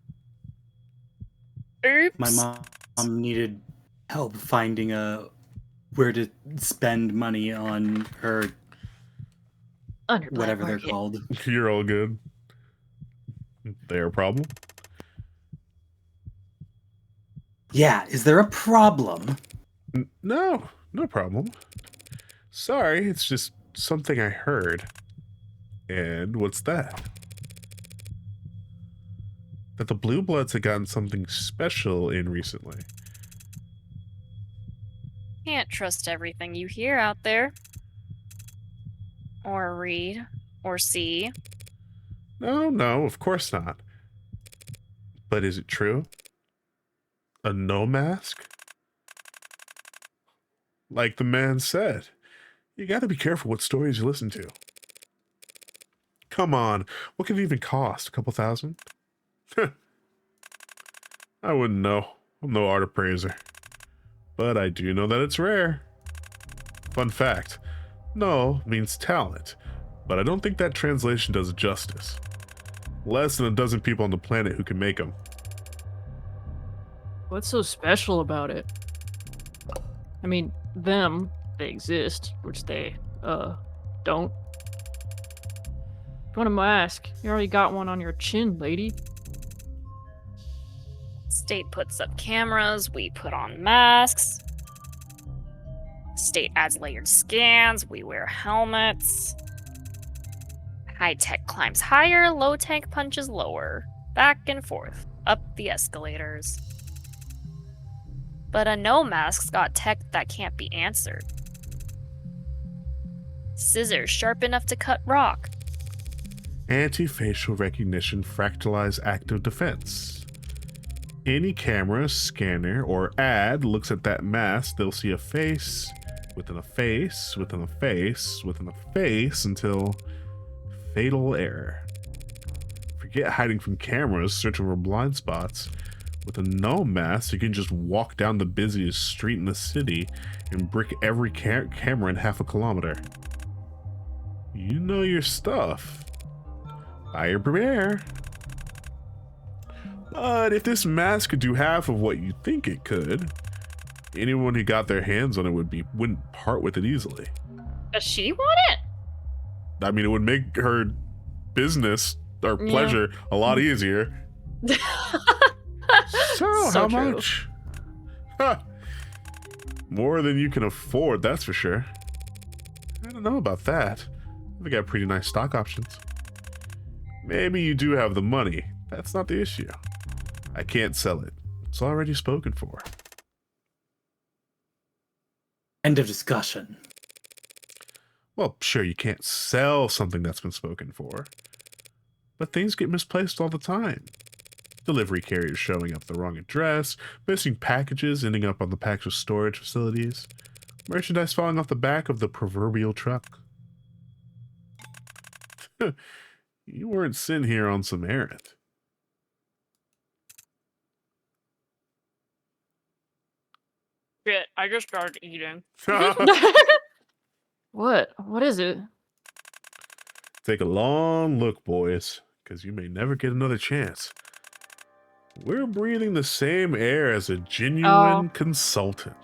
Oops. My mom needed help finding where to spend money on her on your black whatever they're market. called. You're all good. Their problem? Yeah, is there a problem? No, no problem. Sorry, it's just something I heard. And what's that? That the Blue Bloods had gotten something special in recently. Can't trust everything you hear out there. Or read. Or see. No, no, of course not. But is it true? A no mask? Like the man said, you gotta be careful what stories you listen to. Come on, what could it even cost? A couple thousand? I wouldn't know. I'm no art appraiser. But I do know that it's rare. Fun fact, no means talent, but I don't think that translation does it justice. Less than a dozen people on the planet who can make them. What's so special about it? I mean, they exist, which they, don't. If you want a mask, you already got one on your chin, lady. State puts up cameras, we put on masks. State adds layered scans, we wear helmets. High tech climbs higher, low tech punches lower. Back and forth, up the escalators. But a no mask's got tech that can't be answered. Scissors sharp enough to cut rock. Anti-facial recognition fractalized active defense. Any camera, scanner, or ad looks at that mask, they'll see a face, within a face, within a face, within a face, until fatal error. Forget hiding from cameras, searching for blind spots. With a gnome mask, you can just walk down the busiest street in the city and brick every camera in half a kilometer. You know your stuff. Buyer beware. But if this mask could do half of what you think it could, anyone who got their hands on it wouldn't part with it easily. Does she want it? I mean, it would make her business or pleasure a lot easier. So how true. much? Huh. More than you can afford, that's for sure. I don't know about that. We got pretty nice stock options. Maybe you do have the money. That's not the issue. I can't sell it. It's already spoken for. End of discussion. Well, sure, you can't sell something that's been spoken for. But things get misplaced all the time. Delivery carriers showing up at the wrong address, missing packages ending up on the package storage facilities, merchandise falling off the back of the proverbial truck. You weren't sent here on some errand. Shit, I just started eating. What? What is it? Take a long look, boys, because you may never get another chance. We're breathing the same air as a genuine consultant.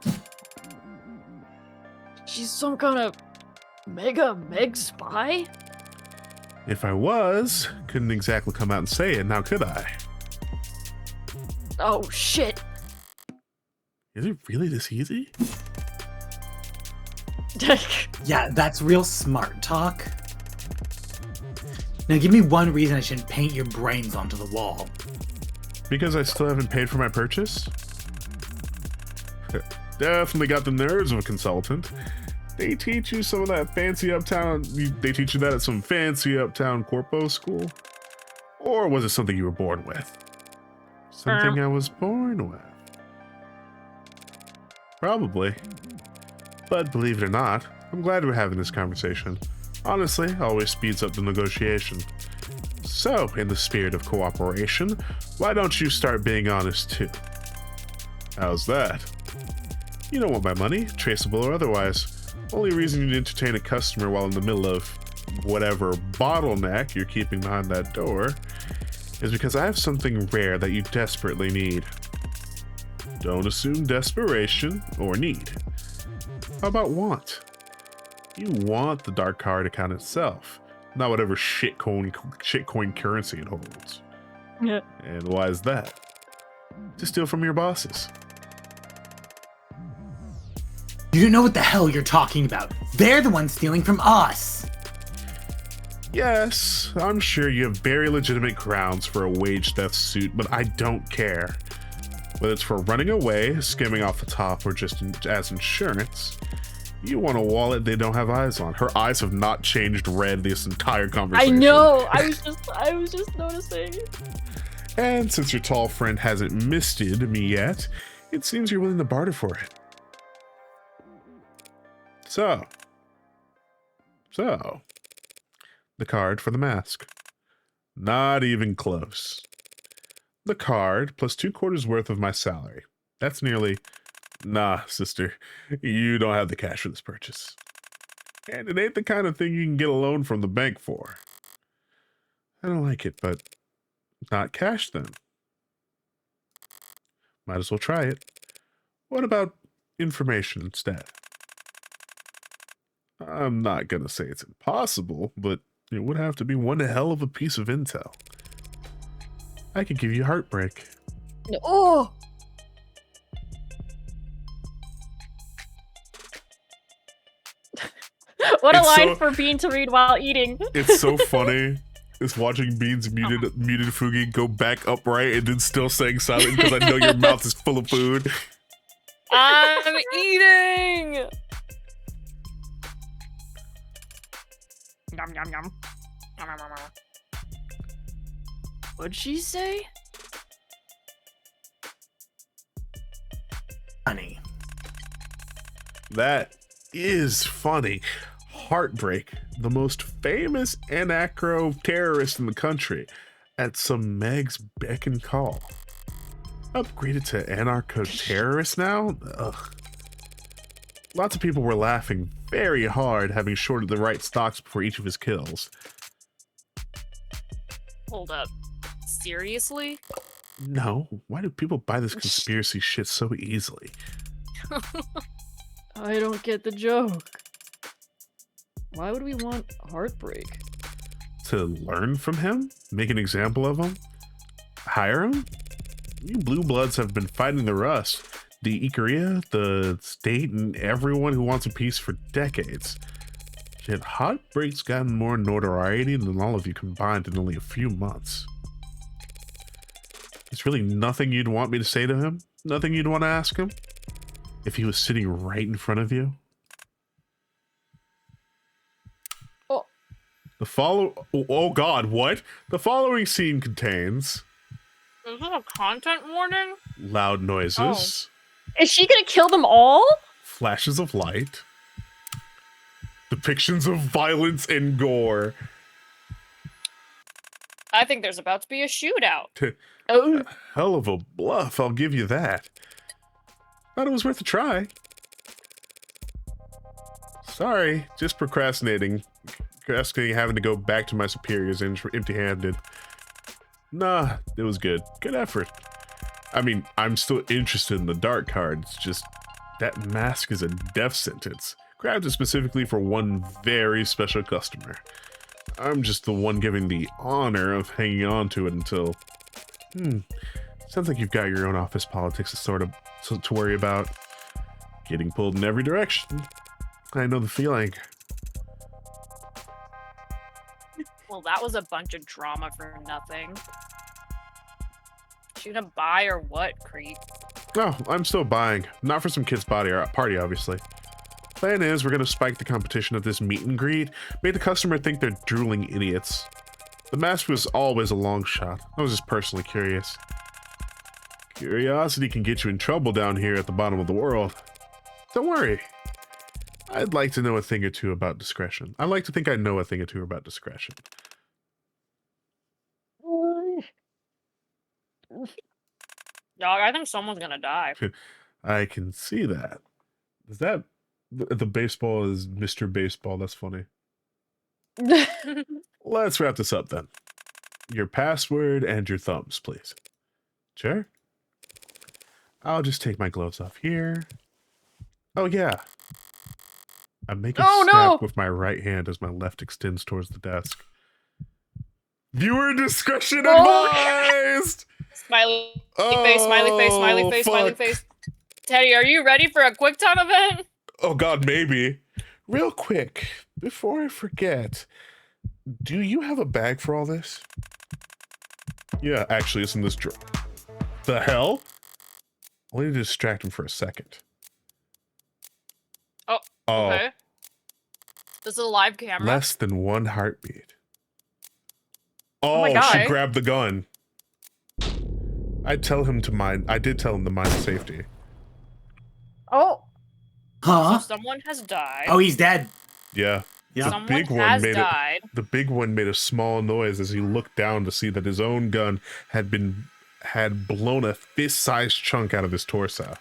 She's some kind of meg spy? If I was, couldn't exactly come out and say it, now could I? Oh, shit. Is it really this easy? Yeah, that's real smart talk. Now give me one reason I shouldn't paint your brains onto the wall. Because I still haven't paid for my purchase? Definitely got the nerves of a consultant. They teach you some of that fancy uptown... They teach you that at some fancy uptown corpo school? Or was it something you were born with? Something I was born with. Probably. But believe it or not, I'm glad we're having this conversation. Honestly, always speeds up the negotiation. So, in the spirit of cooperation, why don't you start being honest too? How's that? You don't want my money, traceable or otherwise. Only reason you'd entertain a customer while in the middle of whatever bottleneck you're keeping behind that door is because I have something rare that you desperately need. Don't assume desperation or need. How about want? You want the dark card account itself, not whatever shitcoin currency it holds. Yeah. And why is that? To steal from your bosses. You don't know what the hell you're talking about. They're the ones stealing from us. Yes, I'm sure you have very legitimate grounds for a wage theft suit, but I don't care. Whether it's for running away, skimming off the top, or just as insurance, you want a wallet they don't have eyes on. Her eyes have not changed red this entire I conversation. know. I was just noticing. And since your tall friend hasn't misted me yet, it seems you're willing to barter for it. So, the card for the mask. Not even close. The card plus 2/4 worth of my salary. That's nearly... Nah, sister, you don't have the cash for this purchase. And it ain't the kind of thing you can get a loan from the bank for. I don't like it, but not cash then. Might as well try it. What about information instead? I'm not gonna say it's impossible, but it would have to be one hell of a piece of intel. I could give you heartbreak. Oh. What a It's line so- for Bean to read while eating. It's so funny. It's watching Bean's muted Fugi go back upright and then still saying silent because I know your mouth is full of food. I'm eating. yum, yum, yum. Yum, yum, yum, yum. What'd she say? Honey. That is funny. Heartbreak, the most famous anacro terrorist in the country, at some Meg's beck and call. Upgraded to anarcho-terrorist now? Ugh. Lots of people were laughing very hard, having shorted the right stocks before each of his kills. Hold up. Seriously? No, why do people buy this conspiracy shit so easily? I don't get the joke. Why would we want heartbreak? To learn from him? Make an example of him? Hire him? You blue bloods have been fighting the Rust, the Ikaria, the state, and everyone who wants a piece for decades. Yet Heartbreak's gotten more notoriety than all of you combined in only a few months. There's really nothing you'd want me to say to him? Nothing you'd want to ask him? If he was sitting right in front of you? Oh. Oh god, what? The following scene contains Is this a content warning? loud noises, Is she gonna kill them all? flashes of light, depictions of violence and gore. I think there's about to be a shootout. Oh, Hell of a bluff, I'll give you that. Thought it was worth a try. Sorry, just procrastinating having to go back to my superiors empty-handed. Nah, it was good. Good effort. I mean, I'm still interested in the dark cards, just that mask is a death sentence. Grabbed it specifically for one very special customer. I'm just the one giving the honor of hanging on to it until... Sounds like you've got your own office politics to worry about. Getting pulled in every direction. I know the feeling. well, that was a bunch of drama for nothing. She gonna buy or what, creep? Oh, I'm still buying. Not for some kid's party, obviously. Plan is, we're gonna spike the competition at this meet and greet, make the customer think they're drooling idiots. The mask was always a long shot. I was just personally curious. Curiosity can get you in trouble down here at the bottom of the world. Don't worry. I'd like to know a thing or two about discretion. I like to think I know a thing or two about discretion. Dog, I think someone's gonna die. I can see that. Is that the baseball is Mr. Baseball? That's funny. Let's wrap this up then. Your password and your thumbs, please. Sure. I'll just take my gloves off here. Oh yeah. I'm making Oh, snap no! with my right hand as my left extends towards the desk. Viewer discretion Oh! advised! Smiley face, smiley face, smiley face, smiley fuck. face. Teddy, are you ready for a quick time event? Oh god, maybe. Real quick, before I forget, do you have a bag for all this? Yeah, actually, it's in this drawer. The hell? I need to distract him for a second. Oh, okay. This is a live camera. Less than one heartbeat. Oh my Oh, God. she grabbed the gun. I did tell him to mind safety. Oh, Huh? so someone has died. Oh, he's dead. Yeah. Yeah. Someone big one has made it- died. The big one made a small noise as he looked down to see that his own gun had blown a fist-sized chunk out of his torso.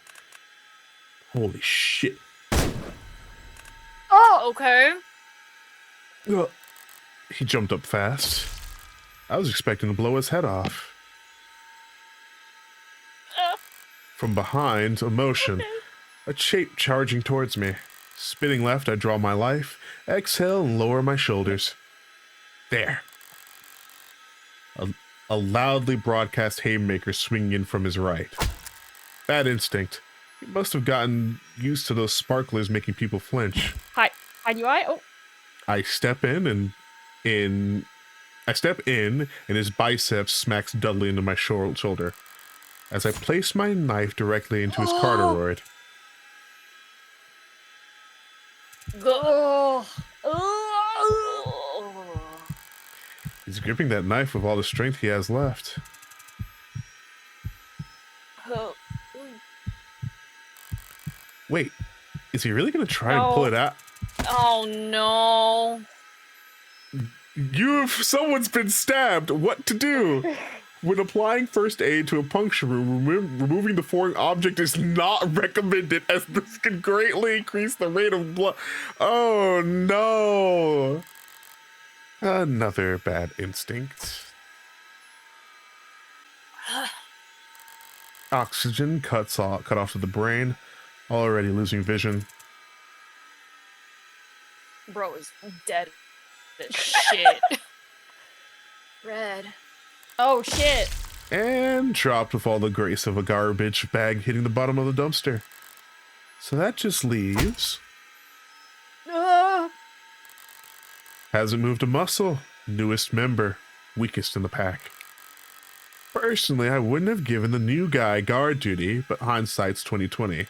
Holy shit. Oh, okay. Ugh. He jumped up fast. I was expecting to blow his head off. From behind, a motion. A shape charging towards me. Spinning left, I draw my life. Exhale and lower my shoulders. There. A loudly broadcast haymaker swinging in from his right. Bad instinct. He must have gotten used to those sparklers making people flinch. Hi, you eye? Oh, I step in and his biceps smacks Dudley into my shoulder. As I place my knife directly into his carotid. go. Oh. He's gripping that knife with all the strength he has left. Oh. Wait, is he really gonna try and pull No. it out? Oh no. Someone's been stabbed. What to do? When applying first aid to a puncture wound, removing the foreign object is not recommended, as this can greatly increase the rate of blood. Oh no! Another bad instinct. Oxygen cut off to the brain, already losing vision. Bro is dead as shit. Red. Oh shit! And dropped with all the grace of a garbage bag hitting the bottom of the dumpster. So that just leaves... Hasn't moved a muscle. Newest member. Weakest in the pack. Personally, I wouldn't have given the new guy guard duty, but hindsight's 2020.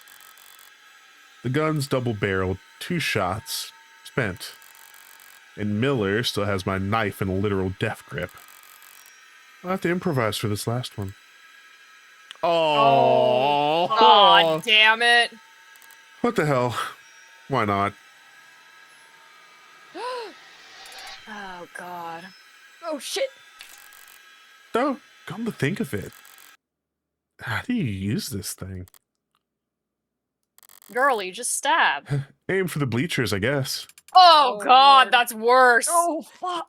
The gun's double-barreled, 2 shots, spent. And Miller still has my knife in a literal death grip. I'll have to improvise for this last one. Oh, God damn it. What the hell? Why not? Oh god. Oh shit! Oh, come to think of it. How do you use this thing? Girl, you just stabbed. Aim for the bleachers, I guess. Oh, Oh, god, Lord. that's worse. Oh fuck!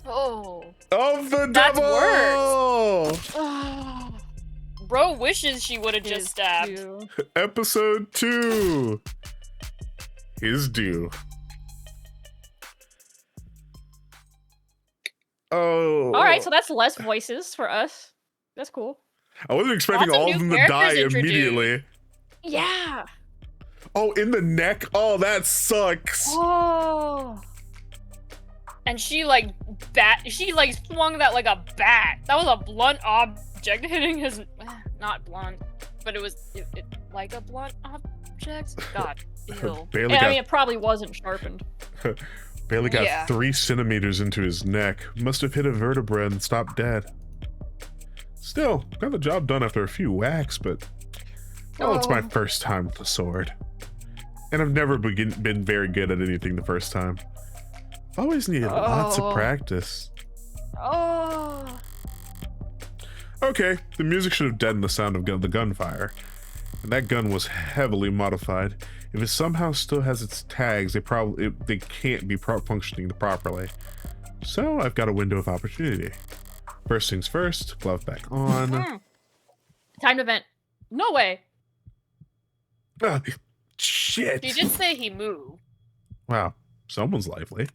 Oh. Of the That's devil! Oh, Bro wishes she would have just stabbed. Ew. Episode 2 is due. Oh. All right, so that's less voices for us. That's cool. I wasn't expecting Lots of all of new them to die characters introduced. immediately. Yeah. Oh, in the neck? Oh, that sucks. Oh. And she like swung that like a bat. That was a blunt object hitting his not blunt, but it was like a blunt object. God, ew. Barely Yeah, got, I mean, it probably wasn't sharpened. barely got Yeah. 3 centimeters into his neck. Must have hit a vertebra and stopped dead. Still, got the job done after a few whacks, but... Well, it's my Oh. first time with the sword. And I've never been very good at anything the first time. I've always needed lots of Oh. practice. Oh. Okay, the music should have deadened the sound of the gunfire. And that gun was heavily modified. If it somehow still has its tags, they can't be functioning properly. So I've got a window of opportunity. First things first, glove back on. Time to vent. No way. Ah, shit! She did say he moved. Wow, someone's lively.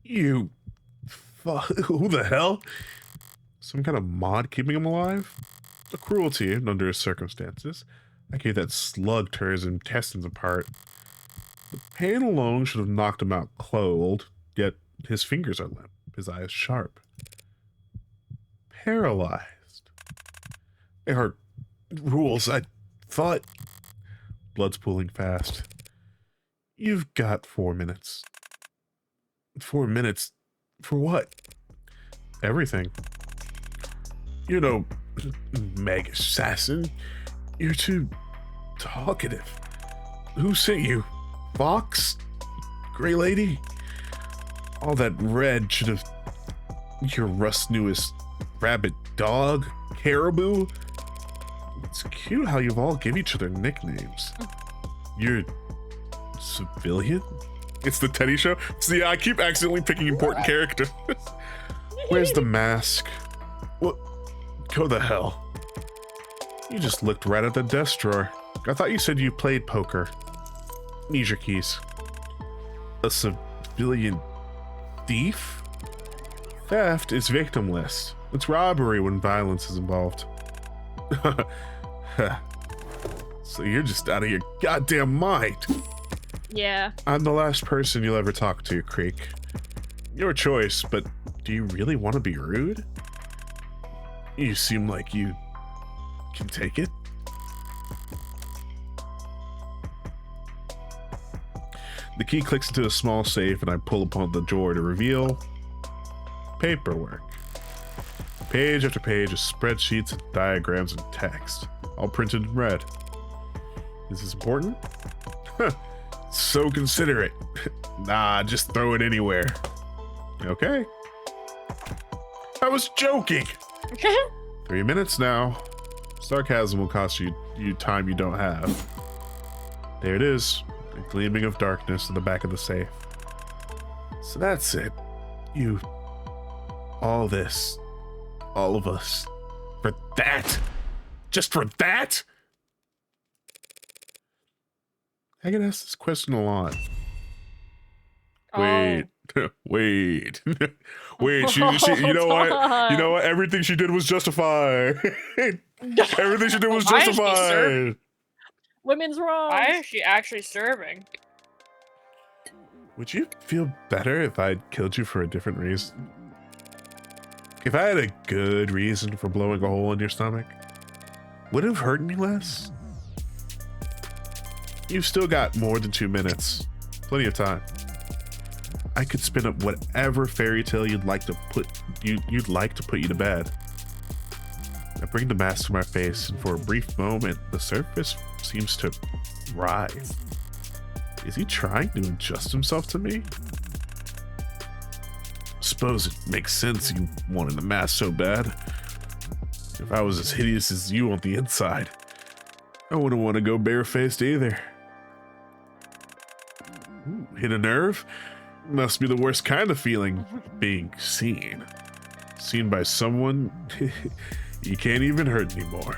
You... Who the hell? Some kind of mod keeping him alive? A cruelty under his circumstances. I gave that slug tear his intestines apart. The pain alone should have knocked him out cold, yet his fingers are limp, his eyes sharp. Paralyzed. There are rules, I thought. Blood's pooling fast. You've got 4 minutes. 4 minutes? For what? Everything. You know, Meg Assassin, you're too talkative. Who sent you? Fox? Grey Lady? All that red should have... Your Rust's newest rabbit dog? Caribou? It's cute how you've all give each other nicknames. You're... civilian? It's the Teddy show? See, I keep accidentally picking important characters. Where's the mask? What? Go the hell. You just looked right at the desk drawer. I thought you said you played poker. Need your keys. A civilian thief? Theft is victimless. It's robbery when violence is involved. So you're just out of your goddamn mind. Yeah. I'm the last person you'll ever talk to, Creek. Your choice, but do you really want to be rude? You seem like you can take it. The key clicks into a small safe and I pull upon the drawer to reveal paperwork. Page after page of spreadsheets, and diagrams, and text, all printed in red. Is this important? Huh. So considerate. Nah, just throw it anywhere. Okay. I was joking. 3 minutes now. Sarcasm will cost you time you don't have. There it is, a gleaming of darkness in the back of the safe. So that's it. You, all this, all of us, for that? Just for that? I get asked this question a lot. Wait, wait, wait. She, you know what? You know what? Everything she did was justified. Everything she did was Why is she justified. Women's wrong. Why is she actually serving? Would you feel better if I'd killed you for a different reason? If I had a good reason for blowing a hole in your stomach, would it have hurt me less? You've still got more than 2 minutes. Plenty of time. I could spin up whatever fairy tale you'd like to put you to bed. I bring the mask to my face, and for a brief moment, the surface seems to rise. Is he trying to adjust himself to me? Suppose it makes sense you wanted the mask so bad. If I was as hideous as you on the inside, I wouldn't want to go barefaced either. Ooh, hit a nerve? Must be the worst kind of feeling, being seen. Seen by someone you can't even hurt anymore.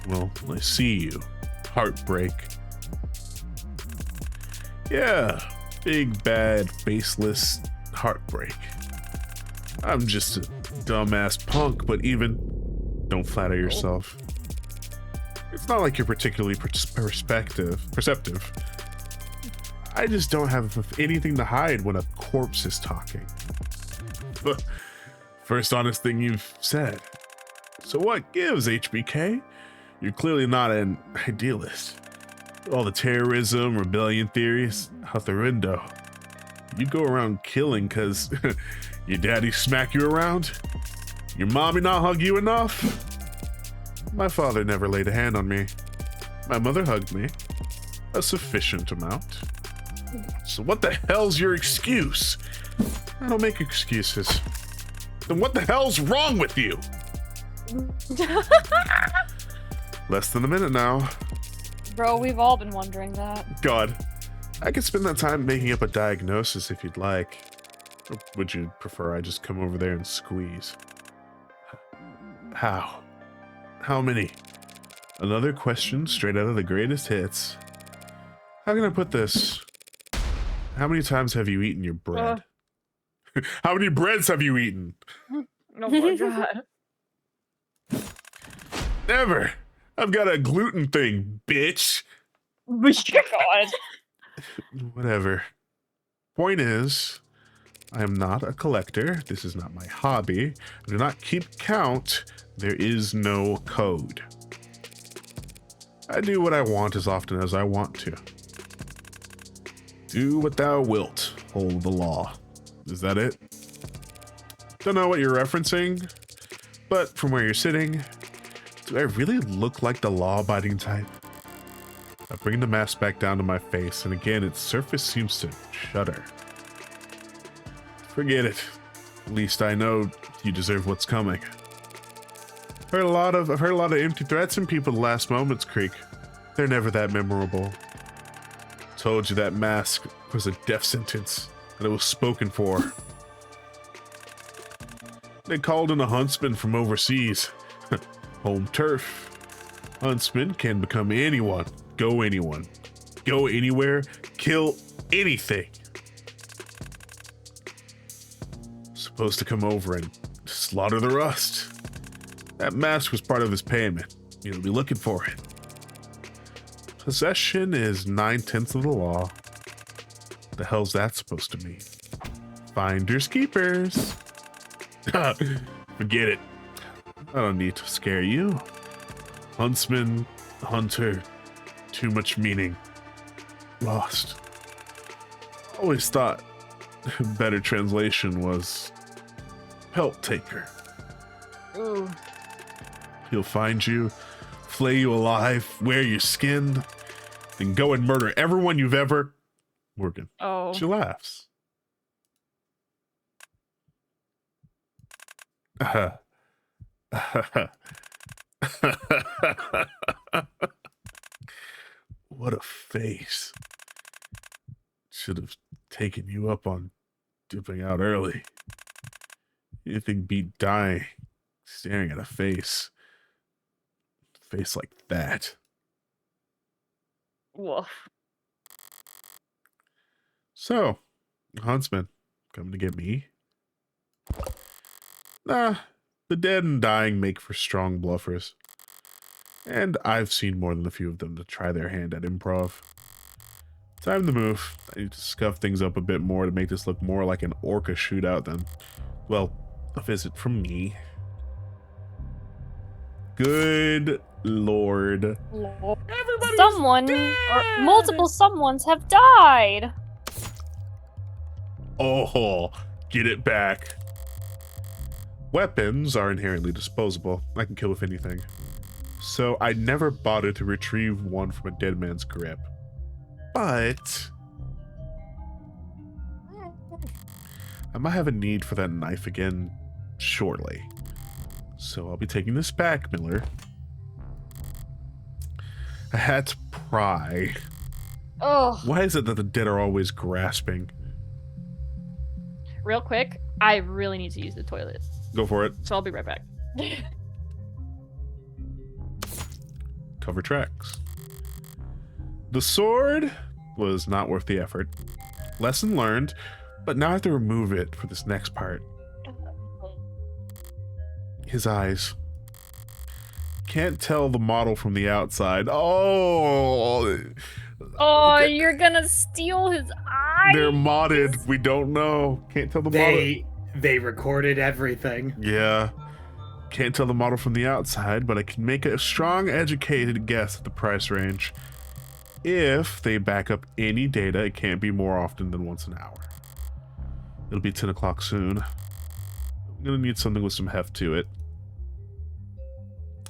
Well, I see you. Heartbreak. Yeah, big, bad, faceless heartbreak. I'm just a dumbass punk, but even don't flatter yourself. It's not like you're particularly perceptive. I just don't have anything to hide when a corpse is talking. First honest thing you've said. So what gives, HBK? You're clearly not an idealist. All the terrorism, rebellion theories, out the window. You go around killing because your daddy smack you around? Your mommy not hug you enough? My father never laid a hand on me. My mother hugged me. A sufficient amount. So what the hell's your excuse? I don't make excuses. Then what the hell's wrong with you? Less than a minute now. Bro, we've all been wondering that. God, I could spend that time making up a diagnosis if you'd like. Or would you prefer I just come over there and squeeze? How? How many? Another question straight out of the greatest hits. How can I put this? How many times have you eaten your bread? How many breads have you eaten? Oh my god. Never. I've got a gluten thing, bitch. God. Whatever. Point is, I am not a collector. This is not my hobby. I do not keep count. There is no code. I do what I want as often as I want to. Do what thou wilt, hold the law. Is that it? Don't know what you're referencing, but from where you're sitting, do I really look like the law-abiding type? I bring the mask back down to my face, and again, its surface seems to shudder. Forget it. At least I know you deserve what's coming. I've heard a lot of empty threats from people the last moments, Creek. They're never that memorable. Told you that mask was a death sentence, and it was spoken for. They called in a huntsman from overseas. Home turf. Huntsman can become anyone, go anywhere, kill anything. Supposed to come over and slaughter the rust. That mask was part of his payment. You'll be looking for it. Possession is 9/10 of the law. What the hell's that supposed to mean? Finders keepers. Forget it. I don't need to scare you. Huntsman, hunter, too much meaning. Lost. Always thought a better translation was pelt taker. Ooh. He'll find you, flay you alive, wear your skin, then go and murder everyone you've ever. Morgan. Oh. She laughs. What a face. Should have taken you up on dipping out early. Anything beat dying, staring at a face. Face like that. Woof. So, Huntsman, coming to get me? Nah, the dead and dying make for strong bluffers. And I've seen more than a few of them to try their hand at improv. Time to move. I need to scuff things up a bit more to make this look more like an orca shootout than, well, a visit from me. Good Lord. Someone or multiple someones have died. Oh, get it back. Weapons are inherently disposable. I can kill with anything. So I never bothered to retrieve one from a dead man's grip. But I might have a need for that knife again shortly. So I'll be taking this back, Miller. I had to pry. Oh, Why is it that the dead are always grasping? Real quick, I really need to use the toilet, Go for it. so I'll be right back. Cover tracks. The sword was not worth the effort. Lesson learned, but now I have to remove it for this next part. His eyes. Can't tell the model from the outside. Oh, oh, you're gonna steal his eye. they're modded. We don't know. Can't tell the model. They recorded everything. Yeah. Can't tell the model from the outside, but I can make a strong, educated guess at the price range. If they back up any data, it can't be more often than once an hour. It'll be 10 o'clock soon. I'm gonna need something with some heft to it.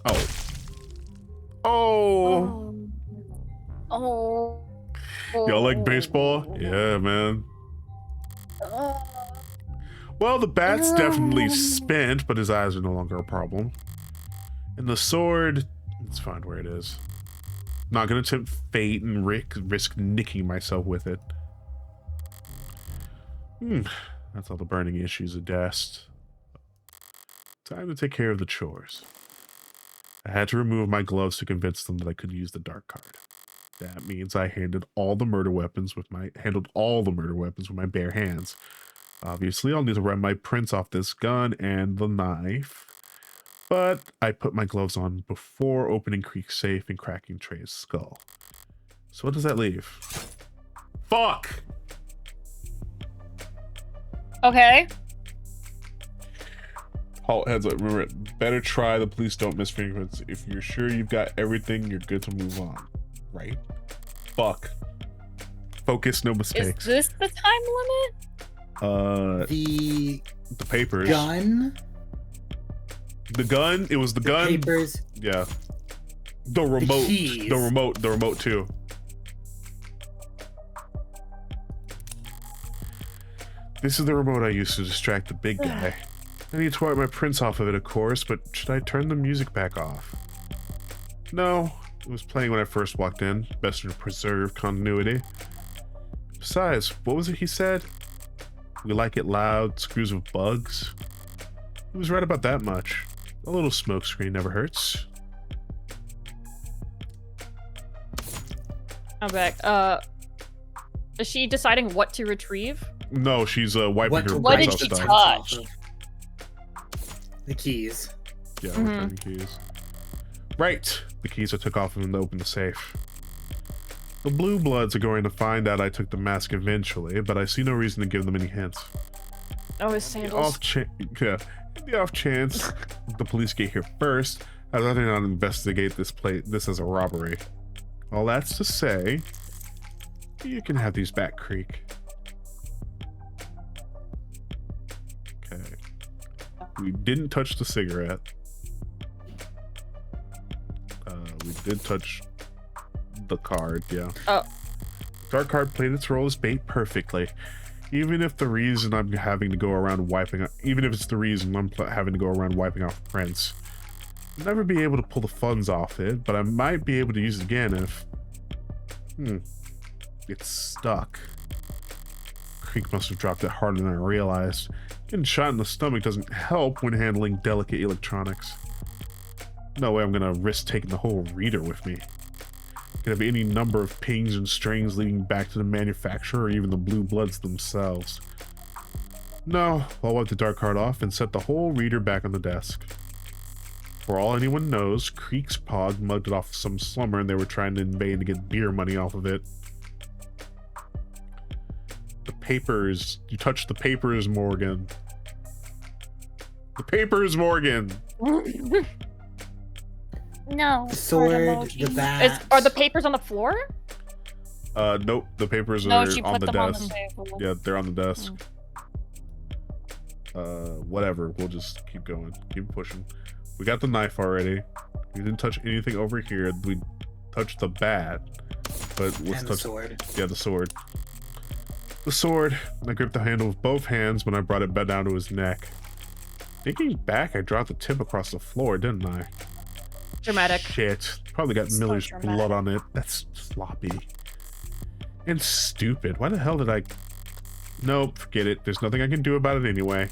Oh. Oh! Oh. Y'all like baseball? Yeah, man. Oh. Well, the bat's definitely spent, but his eyes are no longer a problem. And the sword, it's fine where it is. Not gonna tempt fate and risk nicking myself with it. That's all the burning issues addressed. Time to take care of the chores. I had to remove my gloves to convince them that I could use the dark card. That means I handled all the murder weapons with my bare hands. Obviously, I'll need to run my prints off this gun and the knife. But I put my gloves on before opening Creek's safe and cracking Trey's skull. So what does that leave? Fuck! Okay. Halt, heads up. Remember, better try. The police don't miss fingerprints. If you're sure you've got everything, you're good to move on. Right? Fuck. Focus, no mistakes. Is this the time limit? The The papers. gun, The gun. It was the gun. papers, Yeah. The remote. keys. The remote too. This is the remote I used to distract the big guy. I need to wipe my prints off of it, of course, but should I turn the music back off? No, it was playing when I first walked in. Best to preserve continuity. Besides, what was it he said? We like it loud, screws with bugs. He was right about that much. A little smoke screen never hurts. I'm back. Is she deciding what to retrieve? No, she's wiping What- her What prints did off she stuff. touch? the keys. Yeah, Mhm. returning keys. Right, the keys I took off of him to open the safe. The Blue Bloods are going to find out I took the mask eventually, but I see no reason to give them any hints. Oh, his The sandals. the off chance the police get here first, I'd rather not investigate this as a robbery. All that's to say, you can have these back, Creek. Okay. We didn't touch the cigarette. We did touch the card, yeah. Oh. Dark card played its role as bait perfectly. Even if the reason I'm having to go around wiping, even if it's the reason I'm having to go around wiping off prints, I'll never be able to pull the funds off it, but I might be able to use it again if, it's stuck. Creek must have dropped it harder than I realized. Getting shot in the stomach doesn't help when handling delicate electronics. No way I'm gonna risk taking the whole reader with me. Could have any number of pings and strings leading back to the manufacturer or even the Blue Bloods themselves. No, I'll wipe the dark card off and set the whole reader back on the desk. For all anyone knows, Creek's pod mugged it off some slumber and they were trying to invade to get beer money off of it. The papers. You touched the papers, Morgan. The papers, Morgan! No. The sword, heart the emoji. bat. Are the papers on the floor? Nope, the papers No, are she on put the them on desk. the table. Yeah, they're on the desk. Whatever, we'll just keep going. Keep pushing. We got the knife already. We didn't touch anything over here. We touched the bat. But let's And the touch sword. Yeah, the sword. The sword. I gripped the handle with both hands when I brought it back down to his neck. Thinking back, I dropped the tip across the floor, didn't I? Dramatic. Shit. Probably got So Miller's dramatic. blood on it. That's sloppy. And stupid. Why the hell did I... Nope, forget it. There's nothing I can do about it anyway.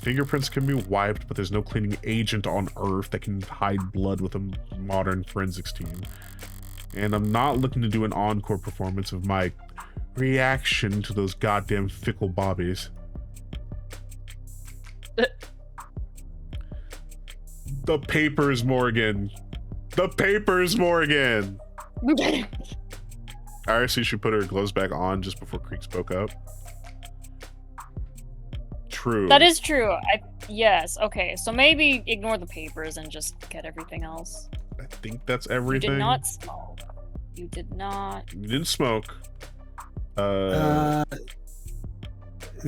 Fingerprints can be wiped, but there's no cleaning agent on Earth that can hide blood with a modern forensics team. And I'm not looking to do an encore performance of my reaction to those goddamn fickle bobbies. The papers, Morgan. The papers, Morgan. Iris, should put her gloves back on just before Creek spoke up. True. That is true. Yes. Okay. So maybe ignore the papers and just get everything else. I think that's You everything. did not smoke. You did not. You didn't smoke. The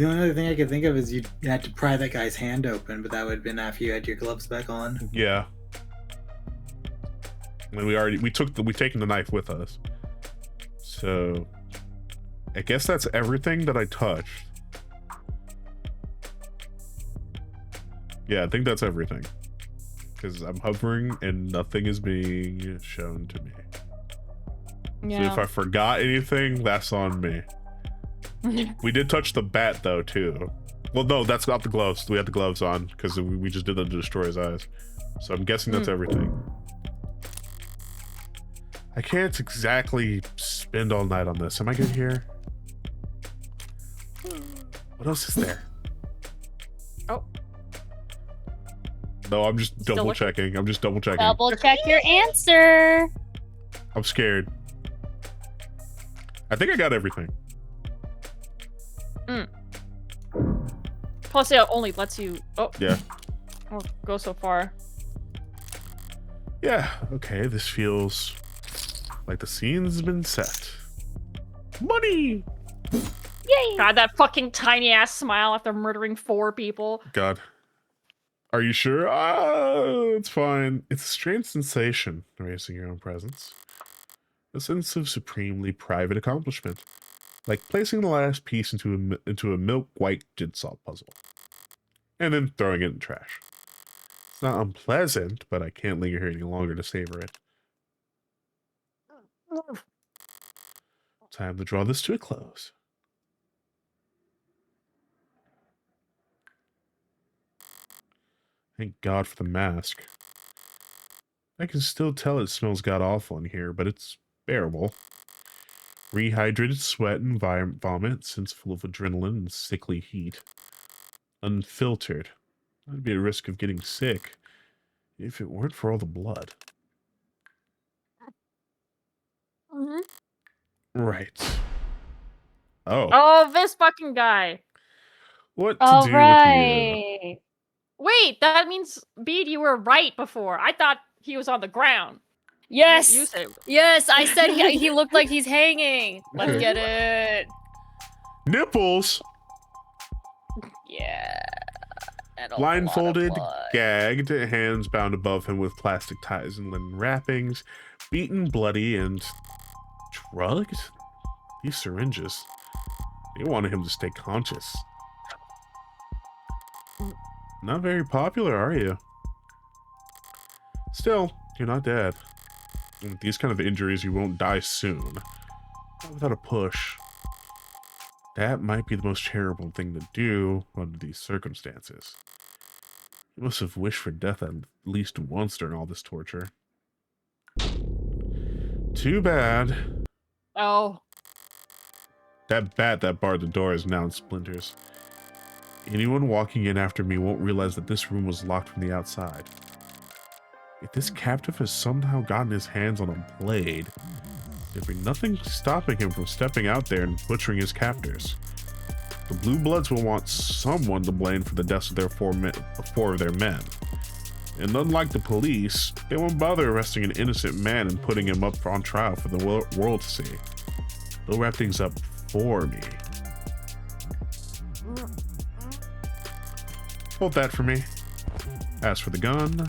only other thing I could think of is you had to pry that guy's hand open, but that would have been after you had your gloves back on. Yeah. And we've taken the knife with us. So I guess that's everything that I touched. Yeah, I think that's everything. Because I'm hovering and nothing is being shown to me. So if I forgot anything, that's on me. We did touch the bat though too. Well, no, that's not the gloves. We had the gloves on because we just did them to destroy his eyes. So I'm guessing that's everything. I can't exactly spend all night on this. Am I good here? What else is there? Oh. No, I'm just Still double looking? checking. I'm just double checking. Double check your answer. I'm scared. I think I got everything. Plus, it only lets you. Oh. Yeah. Oh, go so far. Yeah, okay, this feels like the scene's been set. Money! Yay! God, that fucking tiny ass smile after murdering 4 people. God. Are you sure? It's fine. It's a strange sensation, erasing your own presence. A sense of supremely private accomplishment. Like placing the last piece into a milk-white jigsaw puzzle. And then throwing it in trash. It's not unpleasant, but I can't linger here any longer to savor it. Time to draw this to a close. Thank God for the mask. I can still tell it smells god-awful in here, but it's bearable. Rehydrated sweat and vomit, since full of adrenaline and sickly heat. Unfiltered. I'd be at risk of getting sick if it weren't for all the blood. Right. Oh. Oh, this fucking guy. What to All do with you? right. Wait, that means, Bede, you were right before. I thought he was on the ground. Yes. You said. Yes, I said he looked like he's hanging. Let's get it. Nipples! Yeah. And a lot of Blindfolded, blood. gagged, hands bound above him with plastic ties and linen wrappings, beaten, bloody, and drugged? These syringes. They wanted him to stay conscious. Not very popular, are you? Still, you're not dead. And with these kind of injuries, you won't die soon. Not without a push. That might be the most terrible thing to do under these circumstances. You must have wished for death at least once during all this torture. Too bad. Oh. That bat that barred the door is now in splinters. Anyone walking in after me won't realize that this room was locked from the outside. If this captive has somehow gotten his hands on a blade, there'd be nothing stopping him from stepping out there and butchering his captors. The Blue Bloods will want someone to blame for the deaths of their four of their men. And unlike the police, they won't bother arresting an innocent man and putting him up on trial for the world to see. They'll wrap things up for me. Hold that for me. As for the gun,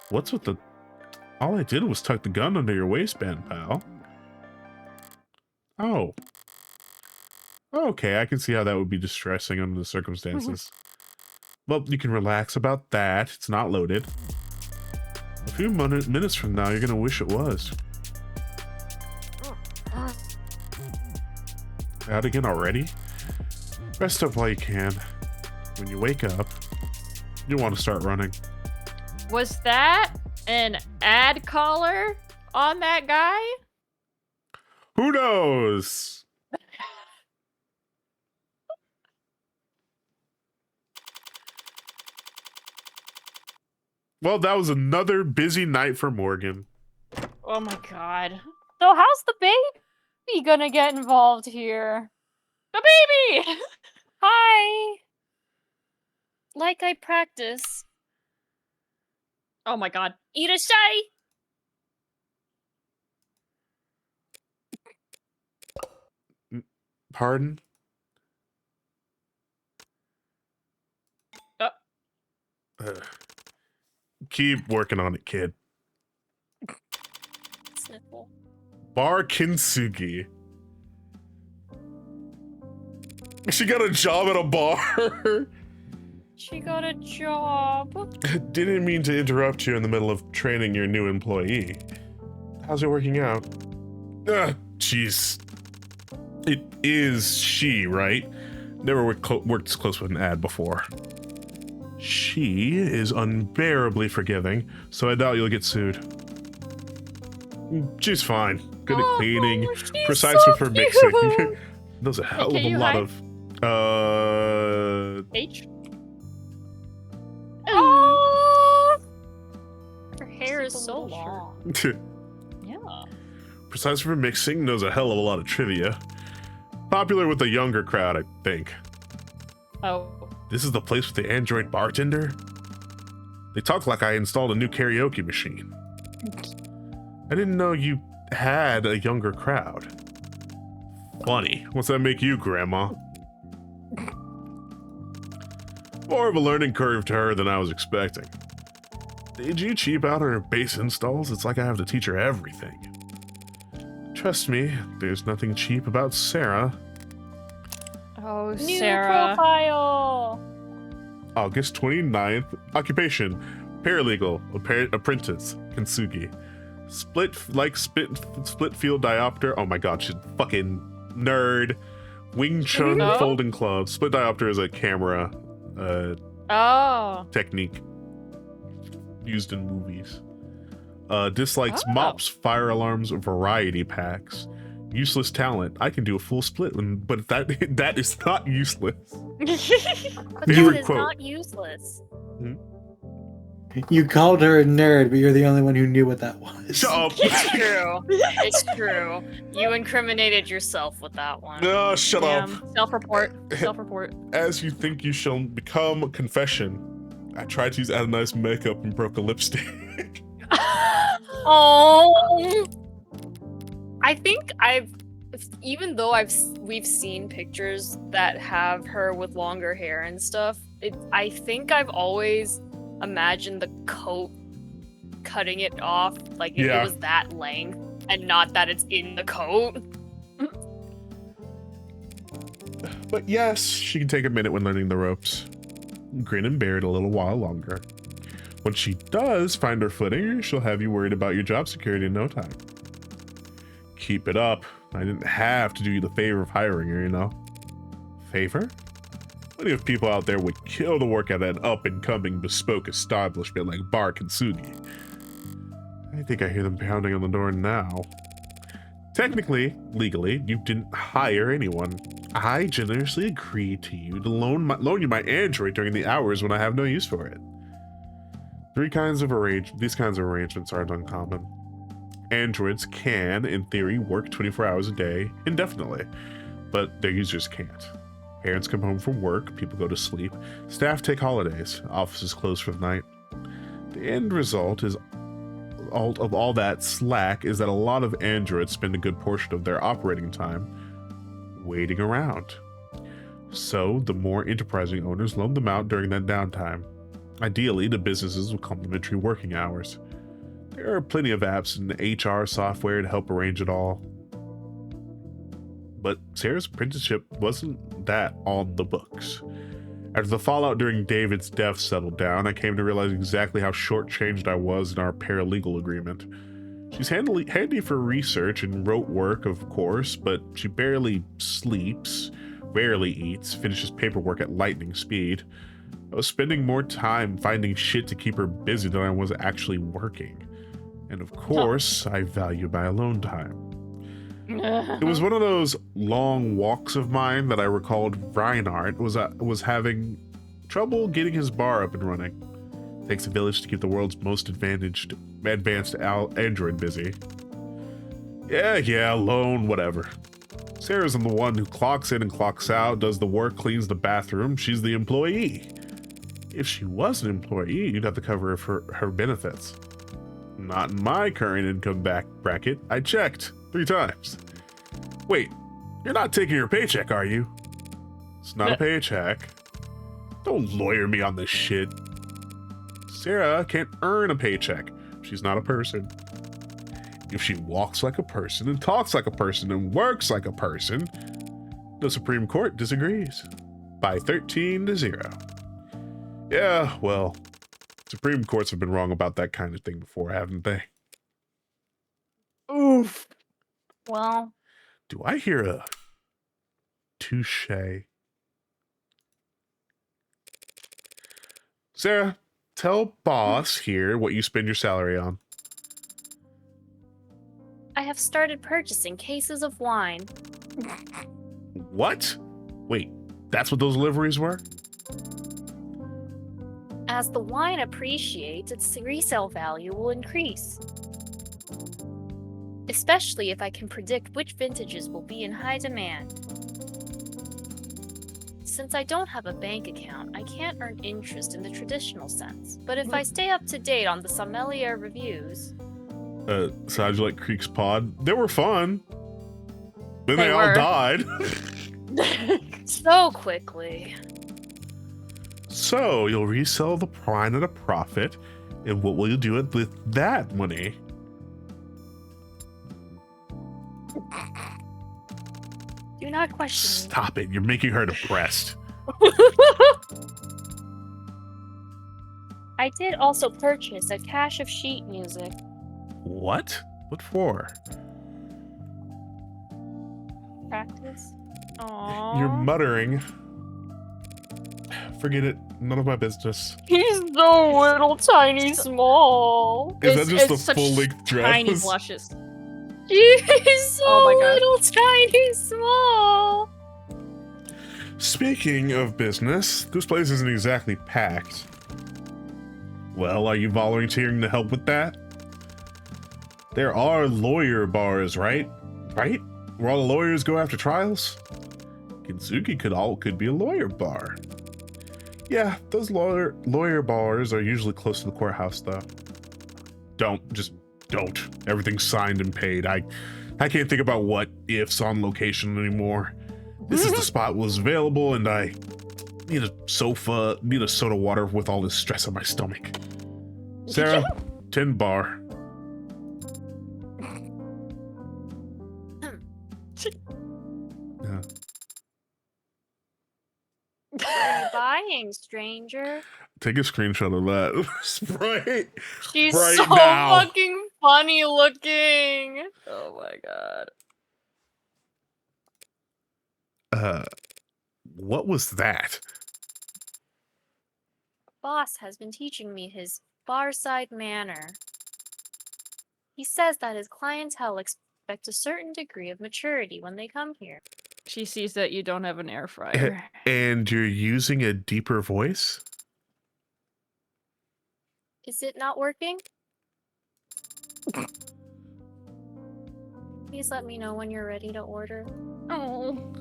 what's with the... All I did was tuck the gun under your waistband, pal. Oh. Okay, I can see how that would be distressing under the circumstances. Well, you can relax about that. It's not loaded. A few minutes from now, you're gonna wish it was. Out again already? Rest up while you can. When you wake up, you want to start running. Was that an ad caller on that guy? Who knows? Well, that was another busy night for Morgan. Oh my god. So how's the baby gonna get involved here? The baby! Hi. Like I practice. Oh my god. Eat a shay. Pardon? Keep working on it, kid. Sniffle. Bar Kintsugi. She got a job at a bar. She got a job. Didn't mean to interrupt you in the middle of training your new employee. How's it working out? Jeez. It is she, right? Never worked as close with an ad before. She is unbearably forgiving, so I doubt you'll get sued. She's fine. Good at cleaning, she's precise so with her cute. mixing. Knows a hell Can of a you lot hide? of H? Oh, her hair is Just a so little long. Yeah. precise with her mixing, knows a hell of a lot of trivia. Popular with the younger crowd, I think. Oh. This is the place with the android bartender? They talk like I installed a new karaoke machine. I didn't know you had a younger crowd. Funny. What's that make you, Grandma? More of a learning curve to her than I was expecting. Did you cheap out on her base installs? It's like I have to teach her everything. Trust me, there's nothing cheap about Sarah. Oh, New Sarah. profile. August 29th. Occupation: paralegal, apprentice, Kintsugi. Split field diopter. Oh my god, she's fucking nerd. Wing Chun Oh. folding club. Split diopter is a camera Oh. technique used in movies. Dislikes Oh. mops, fire alarms, variety packs. Useless talent. I can do a full split, but that is not useless. But Favorite that is quote. not useless. You called her a nerd, but you're the only one who knew what that was. Shut up. It's true. It's true. You incriminated yourself with that one. No, shut up. Damn. Self-report. Self-report. As you think you shall become, confession. I tried to use anodized makeup and broke a lipstick. Oh. I think I've even though we've seen pictures that have her with longer hair and stuff, I think I've always imagined the coat cutting it off, like if Yeah. it was that length, and not that it's in the coat. But yes, she can take a minute when learning the ropes. Grin and bear it a little while longer. When she does find her footing, she'll have you worried about your job security in no time. Keep it up. I didn't have to do you the favor of hiring her, you know. Favor? Plenty of people out there would kill to work at an up-and-coming bespoke establishment like Bar Kintsugi. I think I hear them pounding on the door now. Technically, legally, you didn't hire anyone. I generously agreed to you to loan you my android during the hours when I have no use for it. These kinds of arrangements aren't uncommon. Androids can, in theory, work 24 hours a day indefinitely, but their users can't. Parents come home from work, people go to sleep, staff take holidays, offices close for the night. The end result of all that slack is that a lot of androids spend a good portion of their operating time waiting around. So the more enterprising owners loan them out during that downtime. Ideally, the businesses with complimentary working hours. There are plenty of apps and HR software to help arrange it all. But Sarah's apprenticeship wasn't that on the books. After the fallout during David's death settled down, I came to realize exactly how shortchanged I was in our paralegal agreement. She's handy for research and rote work, of course, but she barely sleeps, rarely eats, finishes paperwork at lightning speed. I was spending more time finding shit to keep her busy than I was actually working. And of course, I value my alone time. It was one of those long walks of mine that I recalled Reinhardt was having trouble getting his bar up and running. Takes a village to keep the world's most advanced android busy. Yeah, alone, whatever. Sarah's the one who clocks in and clocks out, does the work, cleans the bathroom. She's the employee. If she was an employee, you'd have to cover her benefits. Not in my current income bracket. I checked 3 times. Wait, you're not taking your paycheck, are you? It's not a paycheck. Don't lawyer me on this shit. Sarah can't earn a paycheck. She's not a person. If she walks like a person and talks like a person and works like a person, the Supreme Court disagrees by 13-0. Yeah, well, Supreme Courts have been wrong about that kind of thing before, haven't they? Oof. Well, Do I hear a touche? Sarah, tell boss here what you spend your salary on. I have started purchasing cases of wine. What? Wait, that's what those liveries were? As the wine appreciates, its resale value will increase. Especially if I can predict which vintages will be in high demand. Since I don't have a bank account, I can't earn interest in the traditional sense. But if I stay up to date on the sommelier reviews... So how'd you like Creek's Pod? They were fun. Then they all were. died. so quickly. So you'll resell the wine at a profit, and what will you do with that money? Do not question me. Stop it, you're making her depressed. I did also purchase a cache of sheet music. What? What for? Practice? Aww. You're muttering. Forget it, none of my business. He's so little, tiny, small. Is that It's- just it's a such full-length dress? Tiny blushes. He's so Oh my God. little, tiny, small. Speaking of business, this place isn't exactly packed. Well, are you volunteering to help with that? There are lawyer bars, right? Right? Where all the lawyers go after trials? Kintsugi could be a lawyer bar. Yeah, those lawyer bars are usually close to the courthouse, though. Don't. Everything's signed and paid. I can't think about what ifs on location anymore. This is the spot was available, and I need a soda water with all this stress on my stomach. Sarah, 10 bar. Yeah. What are you buying, stranger? Take a screenshot of that. Sprite. She's Right so now. fucking funny looking. Oh my god. What was that? Boss has been teaching me his barside manner. He says that his clientele expect a certain degree of maturity when they come here. She sees that you don't have an air fryer. And you're using a deeper voice? Is it not working? Please let me know when you're ready to order. Oh.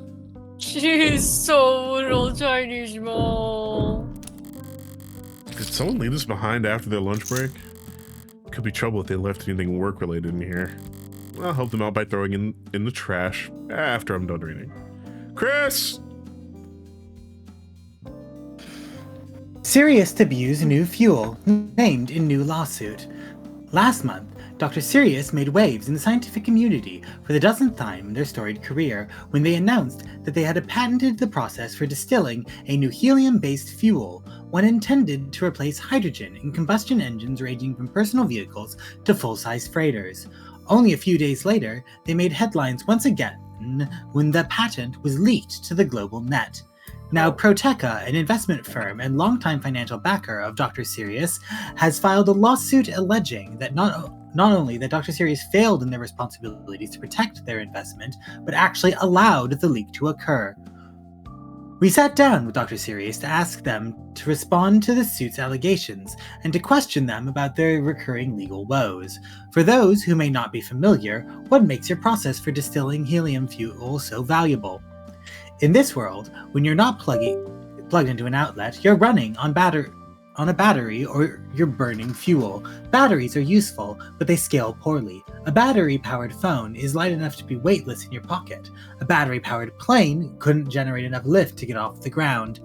She's so little tiny small. Did someone leave us behind after their lunch break? Could be trouble if they left anything work related in here. I'll help them out by throwing in the trash after I'm done reading. Chris! Sirius debuts new fuel, named in new lawsuit. Last month, Dr. Sirius made waves in the scientific community for the dozenth time in their storied career when they announced that they had patented the process for distilling a new helium-based fuel, one intended to replace hydrogen in combustion engines ranging from personal vehicles to full-size freighters. Only a few days later, they made headlines once again when the patent was leaked to the global net. Now, Proteca, an investment firm and longtime financial backer of Dr. Sirius, has filed a lawsuit alleging that not only that Dr. Sirius failed in their responsibilities to protect their investment, but actually allowed the leak to occur. We sat down with Dr. Sirius to ask them to respond to the suit's allegations and to question them about their recurring legal woes. For those who may not be familiar, what makes your process for distilling helium fuel so valuable? In this world, when you're not plugged into an outlet, you're running on a battery or you're burning fuel. Batteries are useful, but they scale poorly. A battery-powered phone is light enough to be weightless in your pocket. A battery-powered plane couldn't generate enough lift to get off the ground.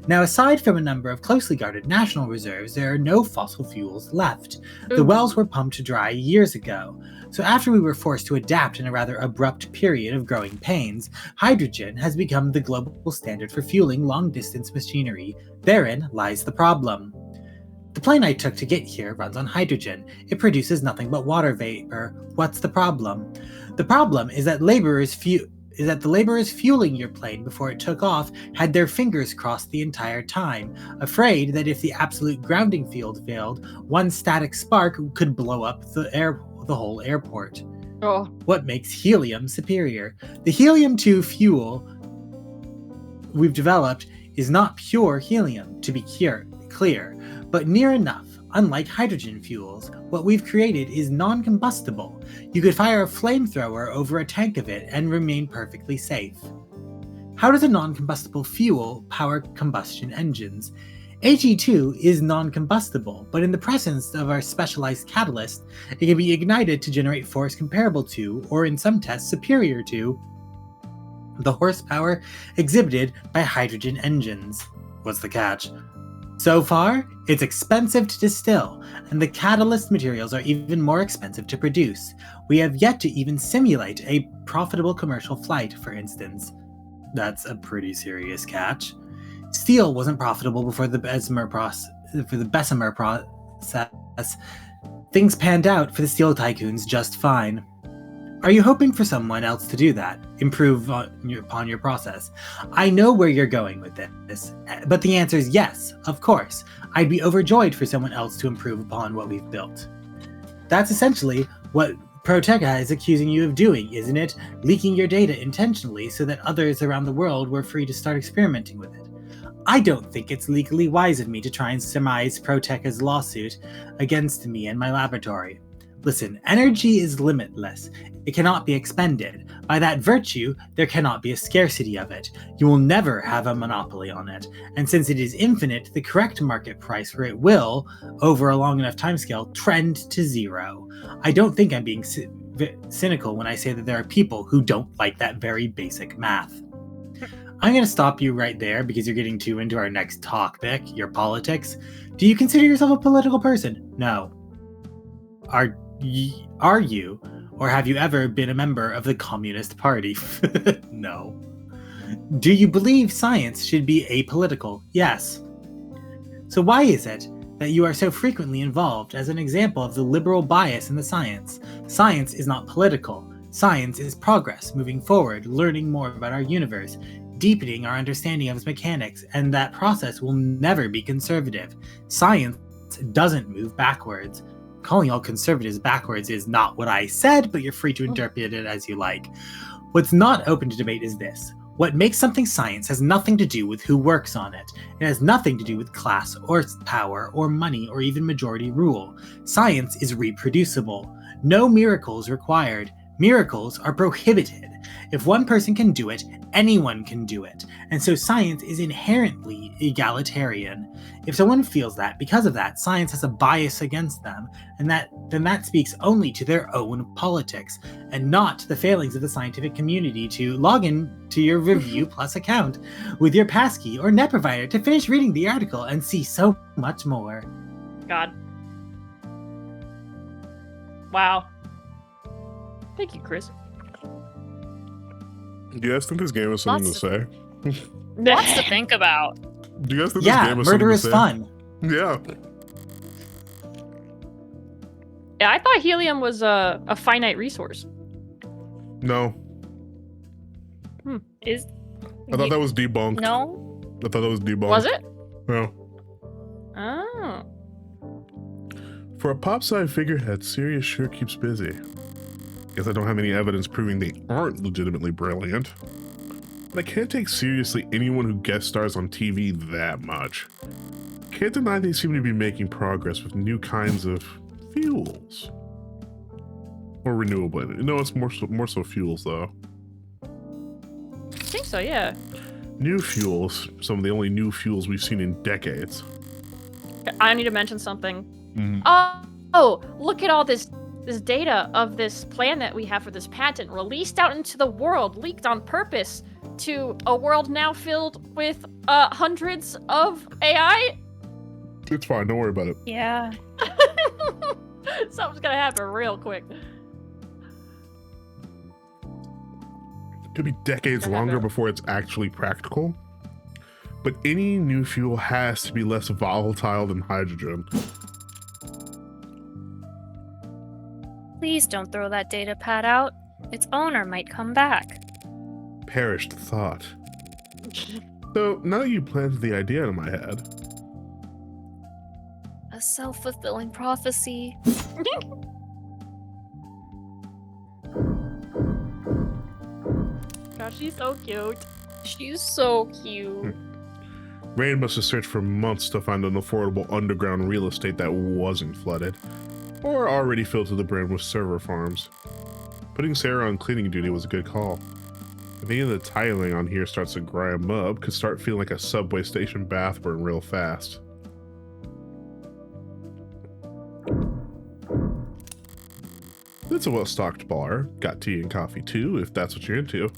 Now, aside from a number of closely guarded national reserves, there are no fossil fuels left. The wells were pumped dry years ago. So after we were forced to adapt in a rather abrupt period of growing pains, hydrogen has become the global standard for fueling long-distance machinery. Therein lies the problem. The plane I took to get here runs on hydrogen. It produces nothing but water vapor. What's the problem? The problem is that the laborers fueling your plane before it took off had their fingers crossed the entire time, afraid that if the absolute grounding field failed, one static spark could blow up the whole airport. Oh. What makes helium superior? The helium-2 fuel we've developed is not pure helium, to be clear, but near enough. Unlike hydrogen fuels, what we've created is non-combustible. You could fire a flamethrower over a tank of it and remain perfectly safe. How does a non-combustible fuel power combustion engines? He2 is non-combustible, but in the presence of our specialized catalyst, it can be ignited to generate force comparable to, or in some tests superior to, the horsepower exhibited by hydrogen engines. What's the catch? So far, it's expensive to distill, and the catalyst materials are even more expensive to produce. We have yet to even simulate a profitable commercial flight, for instance. That's a pretty serious catch. Steel wasn't profitable before the Bessemer process. Things panned out for the steel tycoons just fine. Are you hoping for someone else to do that? Improve upon your process? I know where you're going with this, but the answer is yes, of course. I'd be overjoyed for someone else to improve upon what we've built. That's essentially what Proteca is accusing you of doing, isn't it? Leaking your data intentionally so that others around the world were free to start experimenting with it. I don't think it's legally wise of me to try and surmise Proteca's lawsuit against me and my laboratory. Listen, energy is limitless. It cannot be expended. By that virtue, there cannot be a scarcity of it. You will never have a monopoly on it. And since it is infinite, the correct market price for it will, over a long enough timescale, trend to zero. I don't think I'm being cynical when I say that there are people who don't like that very basic math. I'm going to stop you right there because you're getting too into our next topic, your politics. Do you consider yourself a political person? No. Are you, or have you ever been a member of the Communist Party? No. Do you believe science should be apolitical? Yes. So why is it that you are so frequently involved as an example of the liberal bias in the science? Science is not political. Science is progress, moving forward, learning more about our universe, deepening our understanding of its mechanics, and that process will never be conservative. Science doesn't move backwards. Calling all conservatives backwards is not what I said, but you're free to interpret it as you like. What's not open to debate is this. What makes something science has nothing to do with who works on it. It has nothing to do with class or power or money or even majority rule. Science is reproducible. No miracles required. Miracles are prohibited. If one person can do it, anyone can do it. And so science is inherently egalitarian. If someone feels that, because of that, science has a bias against them, and then that speaks only to their own politics, and not to the failings of the scientific community to log in to your Review Plus account with your passkey or net provider to finish reading the article and see so much more. God. Wow. Thank you, Chris. Do you guys think this game has something to say? Lots to think about. Do you guys think Yeah, this game has murder is something to fun. say? Yeah. Yeah, I thought helium was a finite resource. No. Is I thought that was debunked. no? I thought that was debunked. Was it? No. Oh. For a pop sci figurehead, Sirius sure keeps busy. Guess I don't have any evidence proving they aren't legitimately brilliant. But I can't take seriously anyone who guest stars on TV that much. Can't deny they seem to be making progress with new kinds of fuels. Or renewable energy. No, it's more so fuels though. I think so, yeah. New fuels, some of the only new fuels we've seen in decades. I need to mention something. Mhm. Oh, look at all this data of this plan that we have for this patent released out into the world, leaked on purpose to a world now filled with hundreds of AI. It's fine, don't worry about it. Yeah. Something's gonna happen real quick. Could be decades longer before it's actually practical. But any new fuel has to be less volatile than hydrogen. Please don't throw that data pad out. Its owner might come back. Perished thought. So now that you planted the idea in my head, A self-fulfilling prophecy. Gosh, she's so cute. She's so cute. Rain must have searched for months to find an affordable underground real estate that wasn't flooded, or already filled to the brim with server farms. Putting Sarah on cleaning duty was a good call. If any of the tiling on here starts to grime up, could start feeling like a subway station bath burn real fast. It's a well-stocked bar. Got tea and coffee too, if that's what you're into.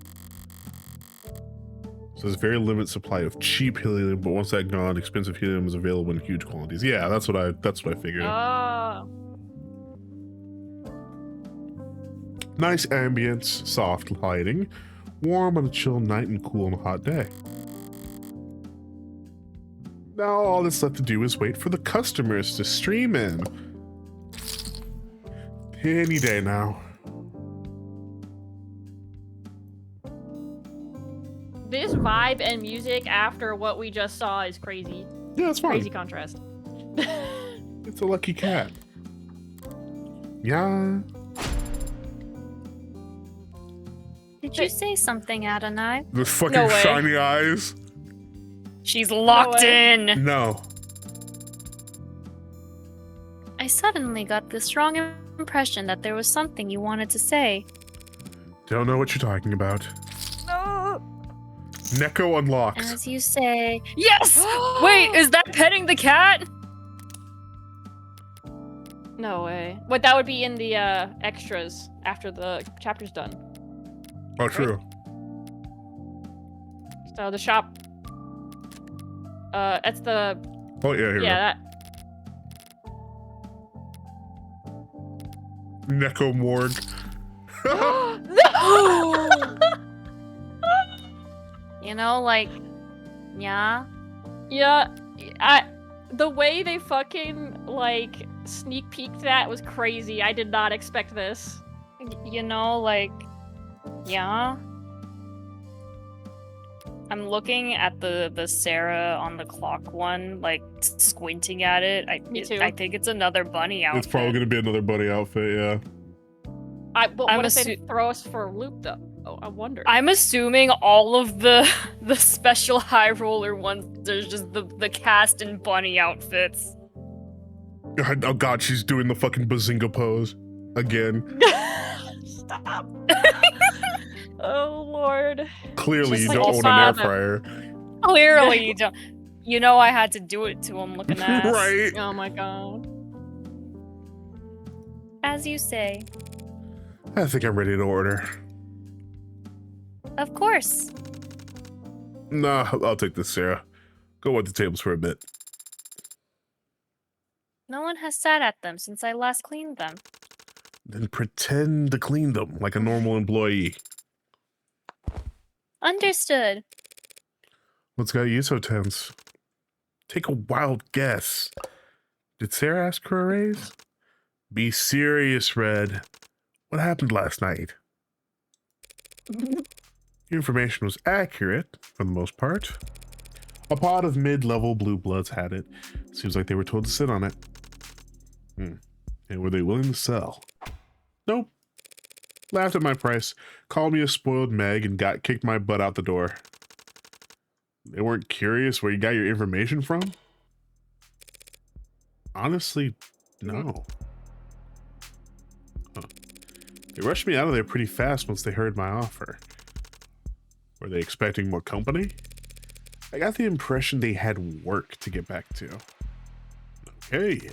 So there's a very limited supply of cheap helium, but once that's gone, expensive helium is available in huge quantities. Yeah, that's what I figured. Oh. Nice ambience, soft lighting, warm on a chill night and cool on a hot day. Now all that's left to do is wait for the customers to stream in. Any day now. This vibe and music after what we just saw is crazy. Yeah, it's fine. Crazy contrast. It's a lucky cat. Yeah. Did you say something, Adonai? The fucking No way. shiny eyes. She's locked way. in. No. I suddenly got the strong impression that there was something you wanted to say. Don't know what you're talking about. No. Neko unlocked. As you say. Yes! Wait, is that petting the cat? No way. But that would be in the extras after the chapter's done. Oh, true. So the shop. It's the Oh, yeah, here yeah. we go. Necomorg. That... You know, like, yeah. Yeah, the way they fucking like sneak peeked that was crazy. I did not expect this. You know, like, yeah. I'm looking at the Sarah on the clock one, like squinting at it. Me too. I think it's another bunny outfit. It's probably gonna be another bunny outfit, yeah. But I'm what if they throw us for a loop though? Oh, I wonder. I'm assuming all of the special high roller ones. There's just the cast in bunny outfits. Oh god, she's doing the fucking bazinga pose again. Stop. Oh lord. Clearly, Just you like don't all own an air father. fryer, Clearly, you don't. You know, I had to do it to him looking ass. right? Oh my god. As you say. I think I'm ready to order. Of course. Nah, I'll take this, Sarah. Go wipe the tables for a bit. No one has sat at them since I last cleaned them. Then pretend to clean them like a normal employee. Understood. What's got you so tense? Take a wild guess. Did Sarah ask for a raise? Be serious, Red. What happened last night? Your information was accurate, for the most part. A pod of mid-level blue bloods had it. Seems like they were told to sit on it. And were they willing to sell? Nope. Laughed at my price, called me a spoiled Meg, and kicked my butt out the door. They weren't curious where you got your information from? Honestly, no. Huh. They rushed me out of there pretty fast once they heard my offer. Were they expecting more company? I got the impression they had work to get back to. Okay.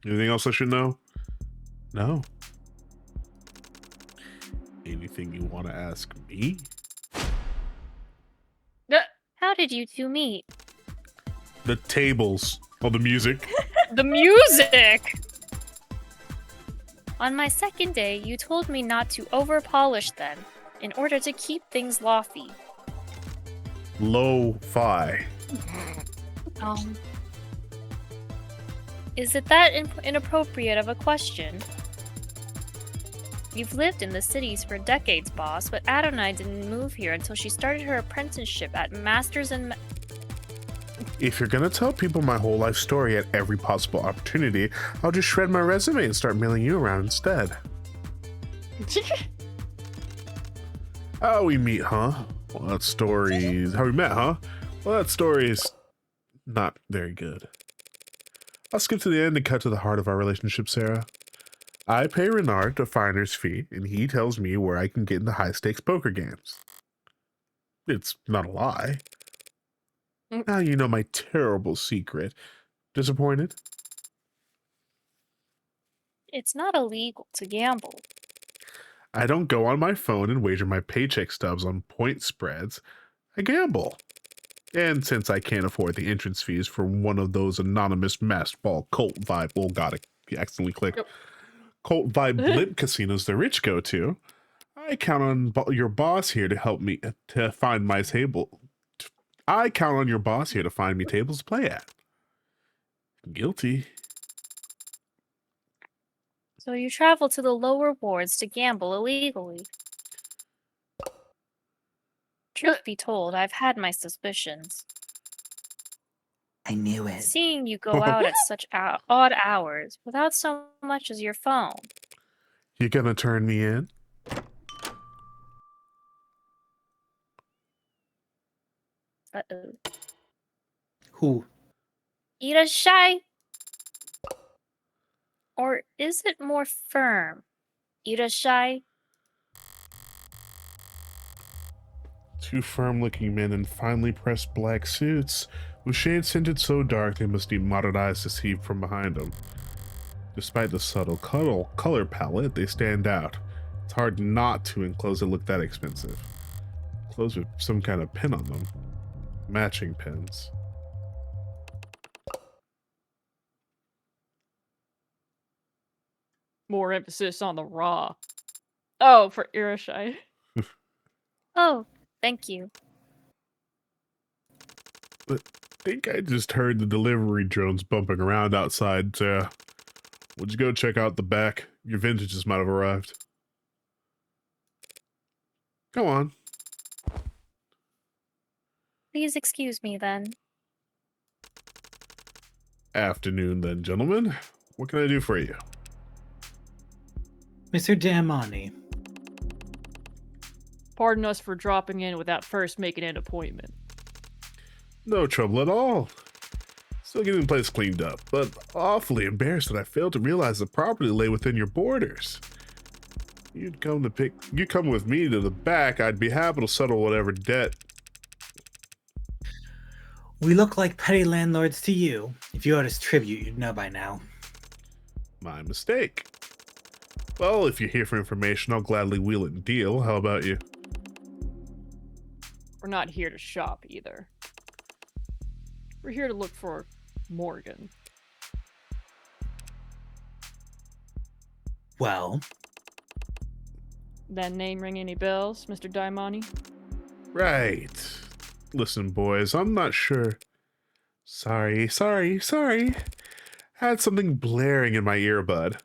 Anything else I should know? No. Anything you want to ask me? How did you two meet? The tables. Oh, the music. The music! On my second day, you told me not to over-polish them in order to keep things lofty. Lo-fi. Is it that inappropriate of a question? You've lived in the cities for decades, boss, but Adonai didn't move here until she started her apprenticeship at Masters and... If you're gonna tell people my whole life story at every possible opportunity, I'll just shred my resume and start mailing you around instead. How we meet, huh? Well, that story's... How we met, huh? Well, that story's not very good. I'll skip to the end and cut to the heart of our relationship, Sarah. I pay Renard a finder's fee, and he tells me where I can get into high-stakes poker games. It's not a lie. Now you know my terrible secret. Disappointed? It's not illegal to gamble. I don't go on my phone and wager my paycheck stubs on point spreads. I gamble. And since I can't afford the entrance fees for one of those anonymous masked ball cult vibe, oh god, I accidentally clicked. Yep. Cult vibe blimp casinos the rich go to, I count on your boss here to help me to find my table. I count on your boss here to find me tables to play at. Guilty. So you travel to the lower wards to gamble illegally. Truth be told, I've had my suspicions. I knew it. Seeing you go out at such odd hours without so much as your phone. You gonna turn me in? Uh-oh. Who? Irashai? Or is it more firm? Irashai? Two firm-looking men in finely pressed black suits, with shades tinted so dark they must be modernized to see from behind them. Despite the subtle color palette, they stand out. It's hard not to in clothes that look that expensive. Clothes with some kind of pin on them. Matching pins. More emphasis on the raw. Oh, for Irishai. Oh, thank you. I think I just heard the delivery drones bumping around outside. Would you go check out the back? Your vintages might have arrived. Go on. Please excuse me then. Afternoon then, gentlemen. What can I do for you? Mr. Damani, Pardon us for dropping in without first making an appointment. No trouble at all. Still getting the place cleaned up, but awfully embarrassed that I failed to realize the property lay within your borders. You come with me to the back, I'd be happy to settle whatever debt. we look like petty landlords to you. If you owed us tribute, you'd know by now. My mistake. Well, if you're here for information, I'll gladly wheel it and deal. How about you? We're not here to shop either. We're here to look for Morgan. Well, That name ring any bells, Mr. Daimani? Right. Listen, boys, I'm not sure. Sorry. Had something blaring in my earbud.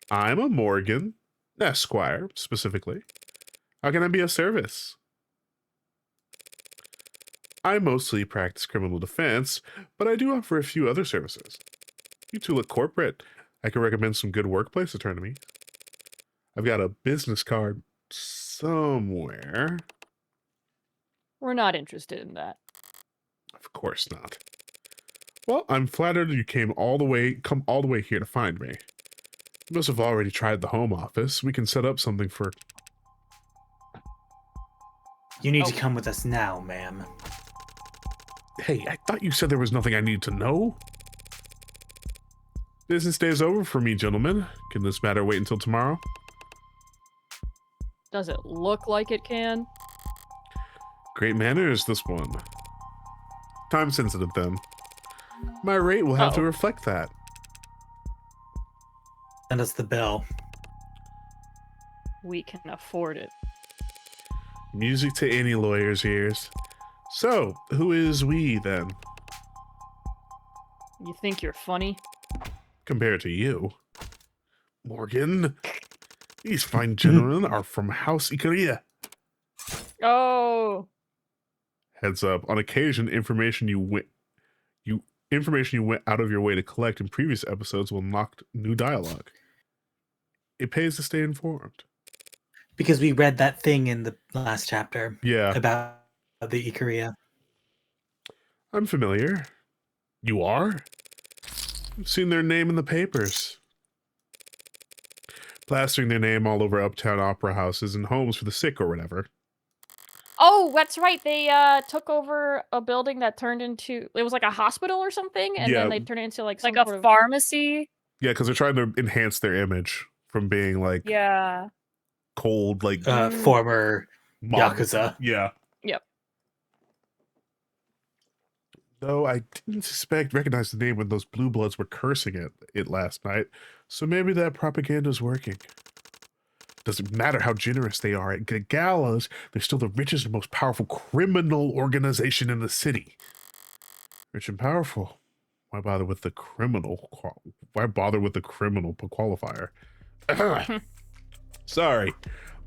I'm a Morgan, Esquire, specifically. How can I be of service? I mostly practice criminal defense, but I do offer a few other services. You two look corporate. I can recommend some good workplace attorney. I've got a business card somewhere. We're not interested in that. Of course not. Well, I'm flattered you come all the way here to find me. You must have already tried the home office. We can set up something for... you need to Oh. come with us now, ma'am. Hey, I thought you said there was nothing I need to know. Business day's over for me, gentlemen. Can this matter wait until tomorrow? Does it look like it can? Great manners, this one. Time sensitive, then. My rate will have to Uh-oh. reflect that. Send us the bill. We can afford it. Music to any lawyer's ears. So, who is we, then, You think you're funny? compared to you? Morgan, these fine gentlemen are from House Ikaria. Oh! Heads up, on occasion, information you went out of your way to collect in previous episodes will unlock new dialogue. It pays to stay informed. Because we read that thing in the last chapter Yeah, about the Ikaria. I'm familiar. You are? I've seen their name in the papers. Plastering their name all over uptown opera houses and homes for the sick or whatever. Oh, that's right. They took over a building that turned into it was like a hospital or something, and Yeah. then they turned it into like Like some a sort of pharmacy. Yeah, because they're trying to enhance their image from being like Yeah. cold, like Former mob. Yakuza. Yeah. Yep. Though I didn't recognize the name when those blue bloods were cursing it last night, so maybe that propaganda's working. Doesn't matter how generous they are at galas, they're still the richest and most powerful criminal organization in the city. Rich and powerful. Why bother with the criminal? Why bother with the criminal qualifier? Sorry.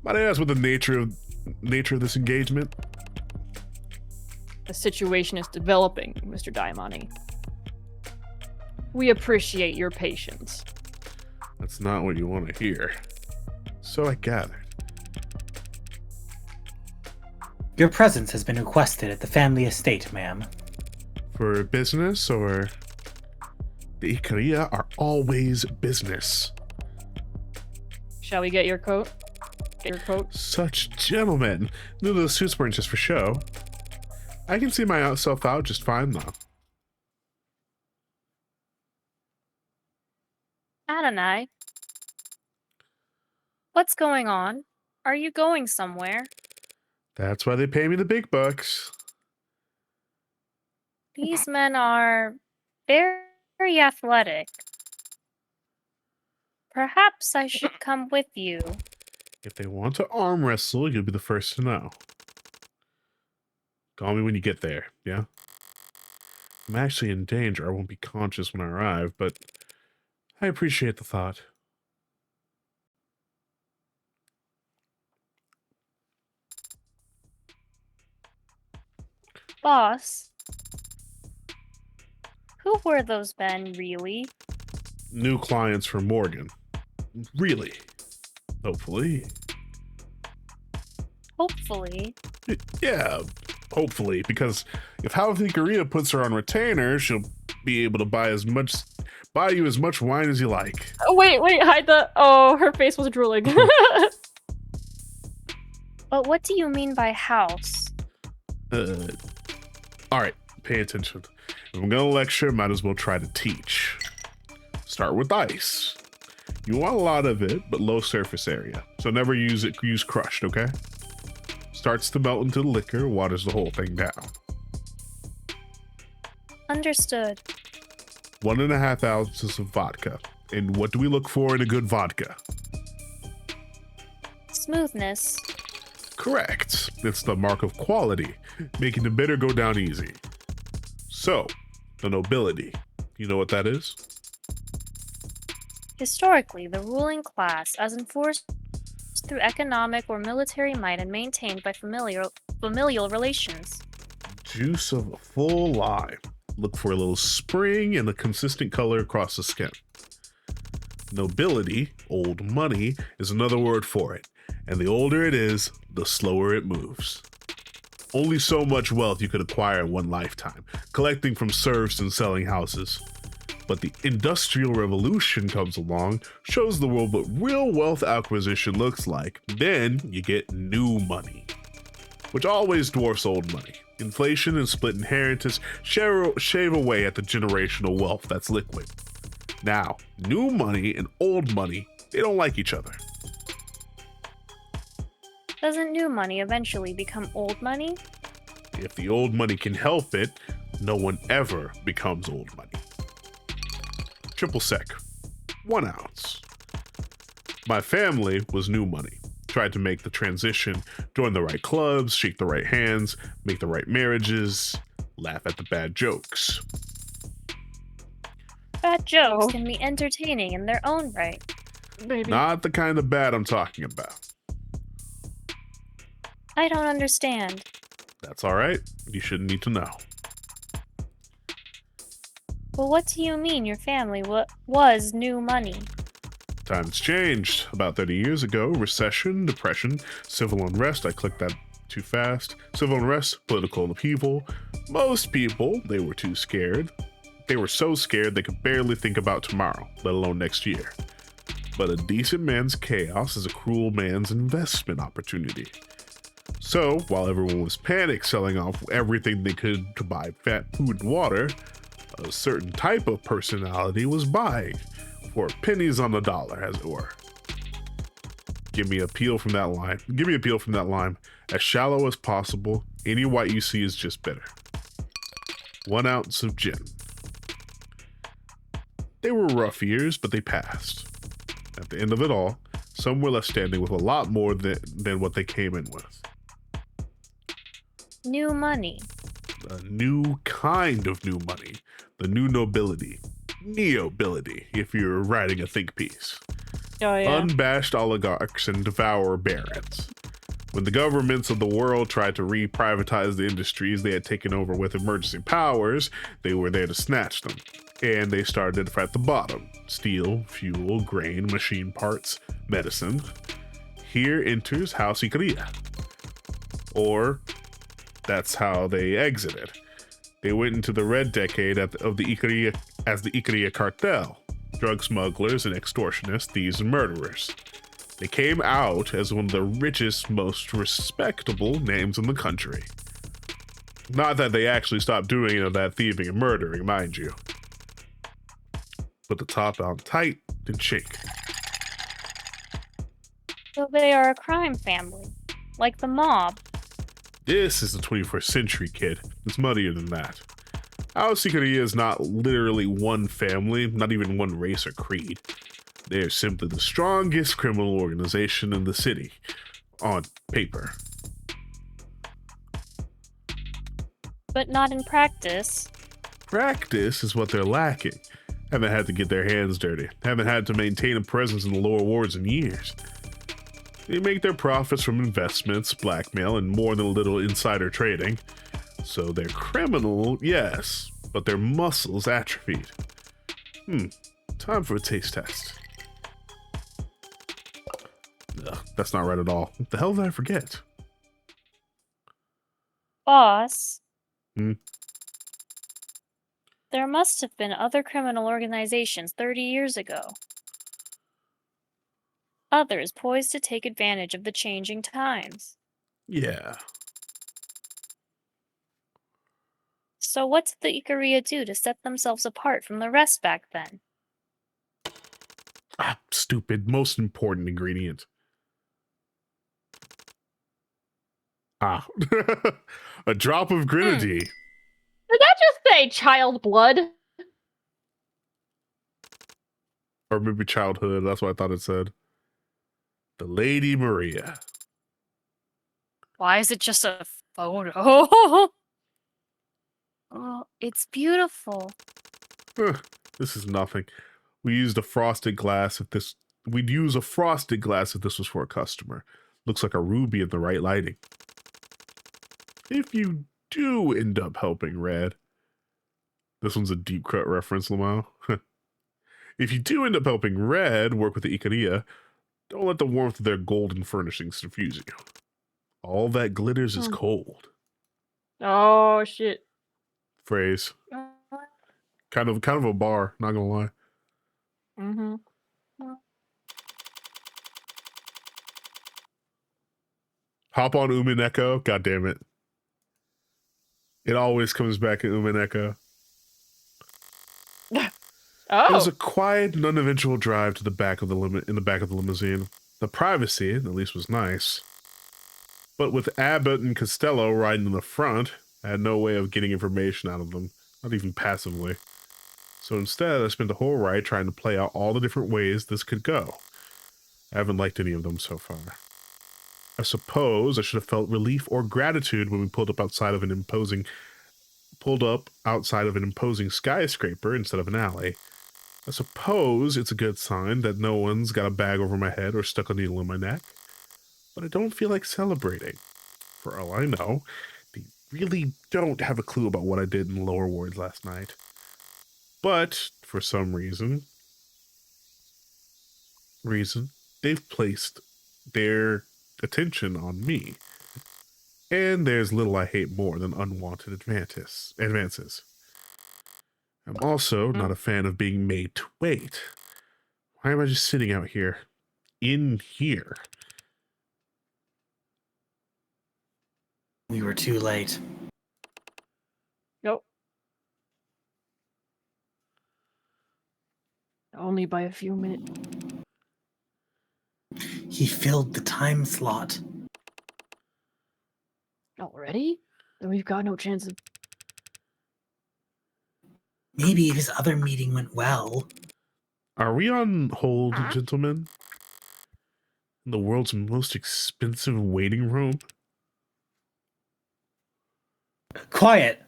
Might I ask what the nature of this engagement? the situation is developing, Mr. Daimani. We appreciate your patience. That's not what you want to hear. So I gathered. Your presence has been requested at the family estate, ma'am. For business or... The Ikaria are always business. Shall we get your coat? Get your coat? Such gentlemen. Knew those suits weren't just for show. I can see myself out just fine, though. Adonai. What's going on? Are you going somewhere? That's why they pay me the big bucks. These men are very athletic. Perhaps I should come with you. If they want to arm wrestle, you'll be the first to know. Call me when you get there, yeah? I'm actually in danger. I won't be conscious when I arrive, but I appreciate the thought. Boss, who were those men, really? New clients for Morgan. Really? Hopefully. Hopefully. Yeah, hopefully, because if Halvikaria puts her on retainer, she'll be able to buy you as much wine as you like. Oh, wait, hide the. Oh, her face was drooling. But what do you mean by house? Alright, pay attention. If I'm gonna lecture, might as well try to teach. Start with ice. You want a lot of it, but low surface area. So never use crushed, okay? Starts to melt into the liquor, waters the whole thing down. Understood. 1.5 ounces of vodka. And what do we look for in a good vodka? Smoothness. Correct. It's the mark of quality, making the bitter go down easy. So, the nobility. You know what that is? Historically, the ruling class, as enforced through economic or military might and maintained by familial relations. Juice of a full lime. Look for a little spring and a consistent color across the skin. Nobility, old money, is another word for it. And the older it is, the slower it moves. Only so much wealth you could acquire in one lifetime, collecting from serfs and selling houses. But the Industrial Revolution comes along, shows the world what real wealth acquisition looks like. Then you get new money, which always dwarfs old money. Inflation and split inheritance shave away at the generational wealth that's liquid. Now, new money and old money, they don't like each other. Doesn't new money eventually become old money? If the old money can help it, no one ever becomes old money. Triple sec, 1 ounce. My family was new money. Tried to make the transition, join the right clubs, shake the right hands, make the right marriages, laugh at the bad jokes. Bad jokes can be entertaining in their own right. Maybe. Not the kind of bad I'm talking about. I don't understand. That's all right. You shouldn't need to know. Well, what do you mean your family was new money? Times changed. About 30 years ago, recession, depression, civil unrest. I clicked that too fast. Civil unrest, political upheaval. Most people, they were too scared. They were so scared they could barely think about tomorrow, let alone next year. But a decent man's chaos is a cruel man's investment opportunity. So, while everyone was panic selling off everything they could to buy fat food and water, a certain type of personality was buying for pennies on the dollar, as it were. Give me a peel from that lime. As shallow as possible. Any white you see is just bitter. 1 ounce of gin. They were rough years, but they passed. At the end of it all, some were left standing with a lot more than what they came in with. New money. A new kind of new money. The new nobility. Neobility, if you're writing a think piece. Oh, yeah. Unbashed oligarchs and devourer barons. When the governments of the world tried to re-privatize the industries they had taken over with emergency powers, they were there to snatch them. And they started at the bottom. Steel, fuel, grain, machine parts, medicine. Here enters House Ikaria. Or, that's how they exited. They went into the red decade of the Ikaria as the Ikaria cartel. Drug smugglers and extortionists, thieves and murderers. They came out as one of the richest, most respectable names in the country. Not that they actually stopped doing any of that thieving and murdering, mind you. put the top on tight, then shake. So they are a crime family, like the mob. This is the 21st century, kid. It's muddier than that. Our Ikaria is not literally one family, not even one race or creed. They are simply the strongest criminal organization in the city, on paper. But not in practice. Practice is what they're lacking. Haven't had to get their hands dirty. Haven't had to maintain a presence in the lower wards in years. They make their profits from investments, blackmail, and more than a little insider trading. So they're criminal, yes, but their muscles atrophied. Time for a taste test. Ugh, that's not right at all. What the hell did I forget? Boss. Hmm? There must have been other criminal organizations 30 years ago. Others poised to take advantage of the changing times. Yeah. So what did the Ikaria do to set themselves apart from the rest back then? Stupid. Most important ingredient. A drop of grenadine. Did that just say child blood? Or maybe childhood. That's what I thought it said. The Lady Maria. Why is it just a photo? Oh, it's beautiful. This is nothing. We used a frosted glass if this... We'd use a frosted glass if this was for a customer. Looks like a ruby in the right lighting. If you do end up helping Red... This one's a deep cut reference, Lamau. If you do end up helping Red work with the Ikaria, don't let the warmth of their golden furnishings confuse you. All that glitters is cold. Oh shit. Phrase. Kind of a bar, not gonna lie. Mm-hmm. Hop on Umineko. God damn it. It always comes back in Umineko. It was Oh. a quiet and uneventful drive to the back of the limousine. The privacy, at least, was nice. But with Abbott and Costello riding in the front, I had no way of getting information out of them, not even passively. So instead, I spent the whole ride trying to play out all the different ways this could go. I haven't liked any of them so far. I suppose I should have felt relief or gratitude when we pulled up outside of an imposing skyscraper instead of an alley. I suppose it's a good sign that no one's got a bag over my head or stuck a needle in my neck. But I don't feel like celebrating. For all I know, they really don't have a clue about what I did in the lower wards last night. But, for some reason, they've placed their attention on me. And there's little I hate more than unwanted advances. I'm also not a fan of being made to wait. Why am I just sitting out here? In here? We were too late. Nope. Only by a few minutes. He filled the time slot. Already? Then we've got no chance of... Maybe if his other meeting went well. Are we on hold, gentlemen? In the world's most expensive waiting room? Quiet!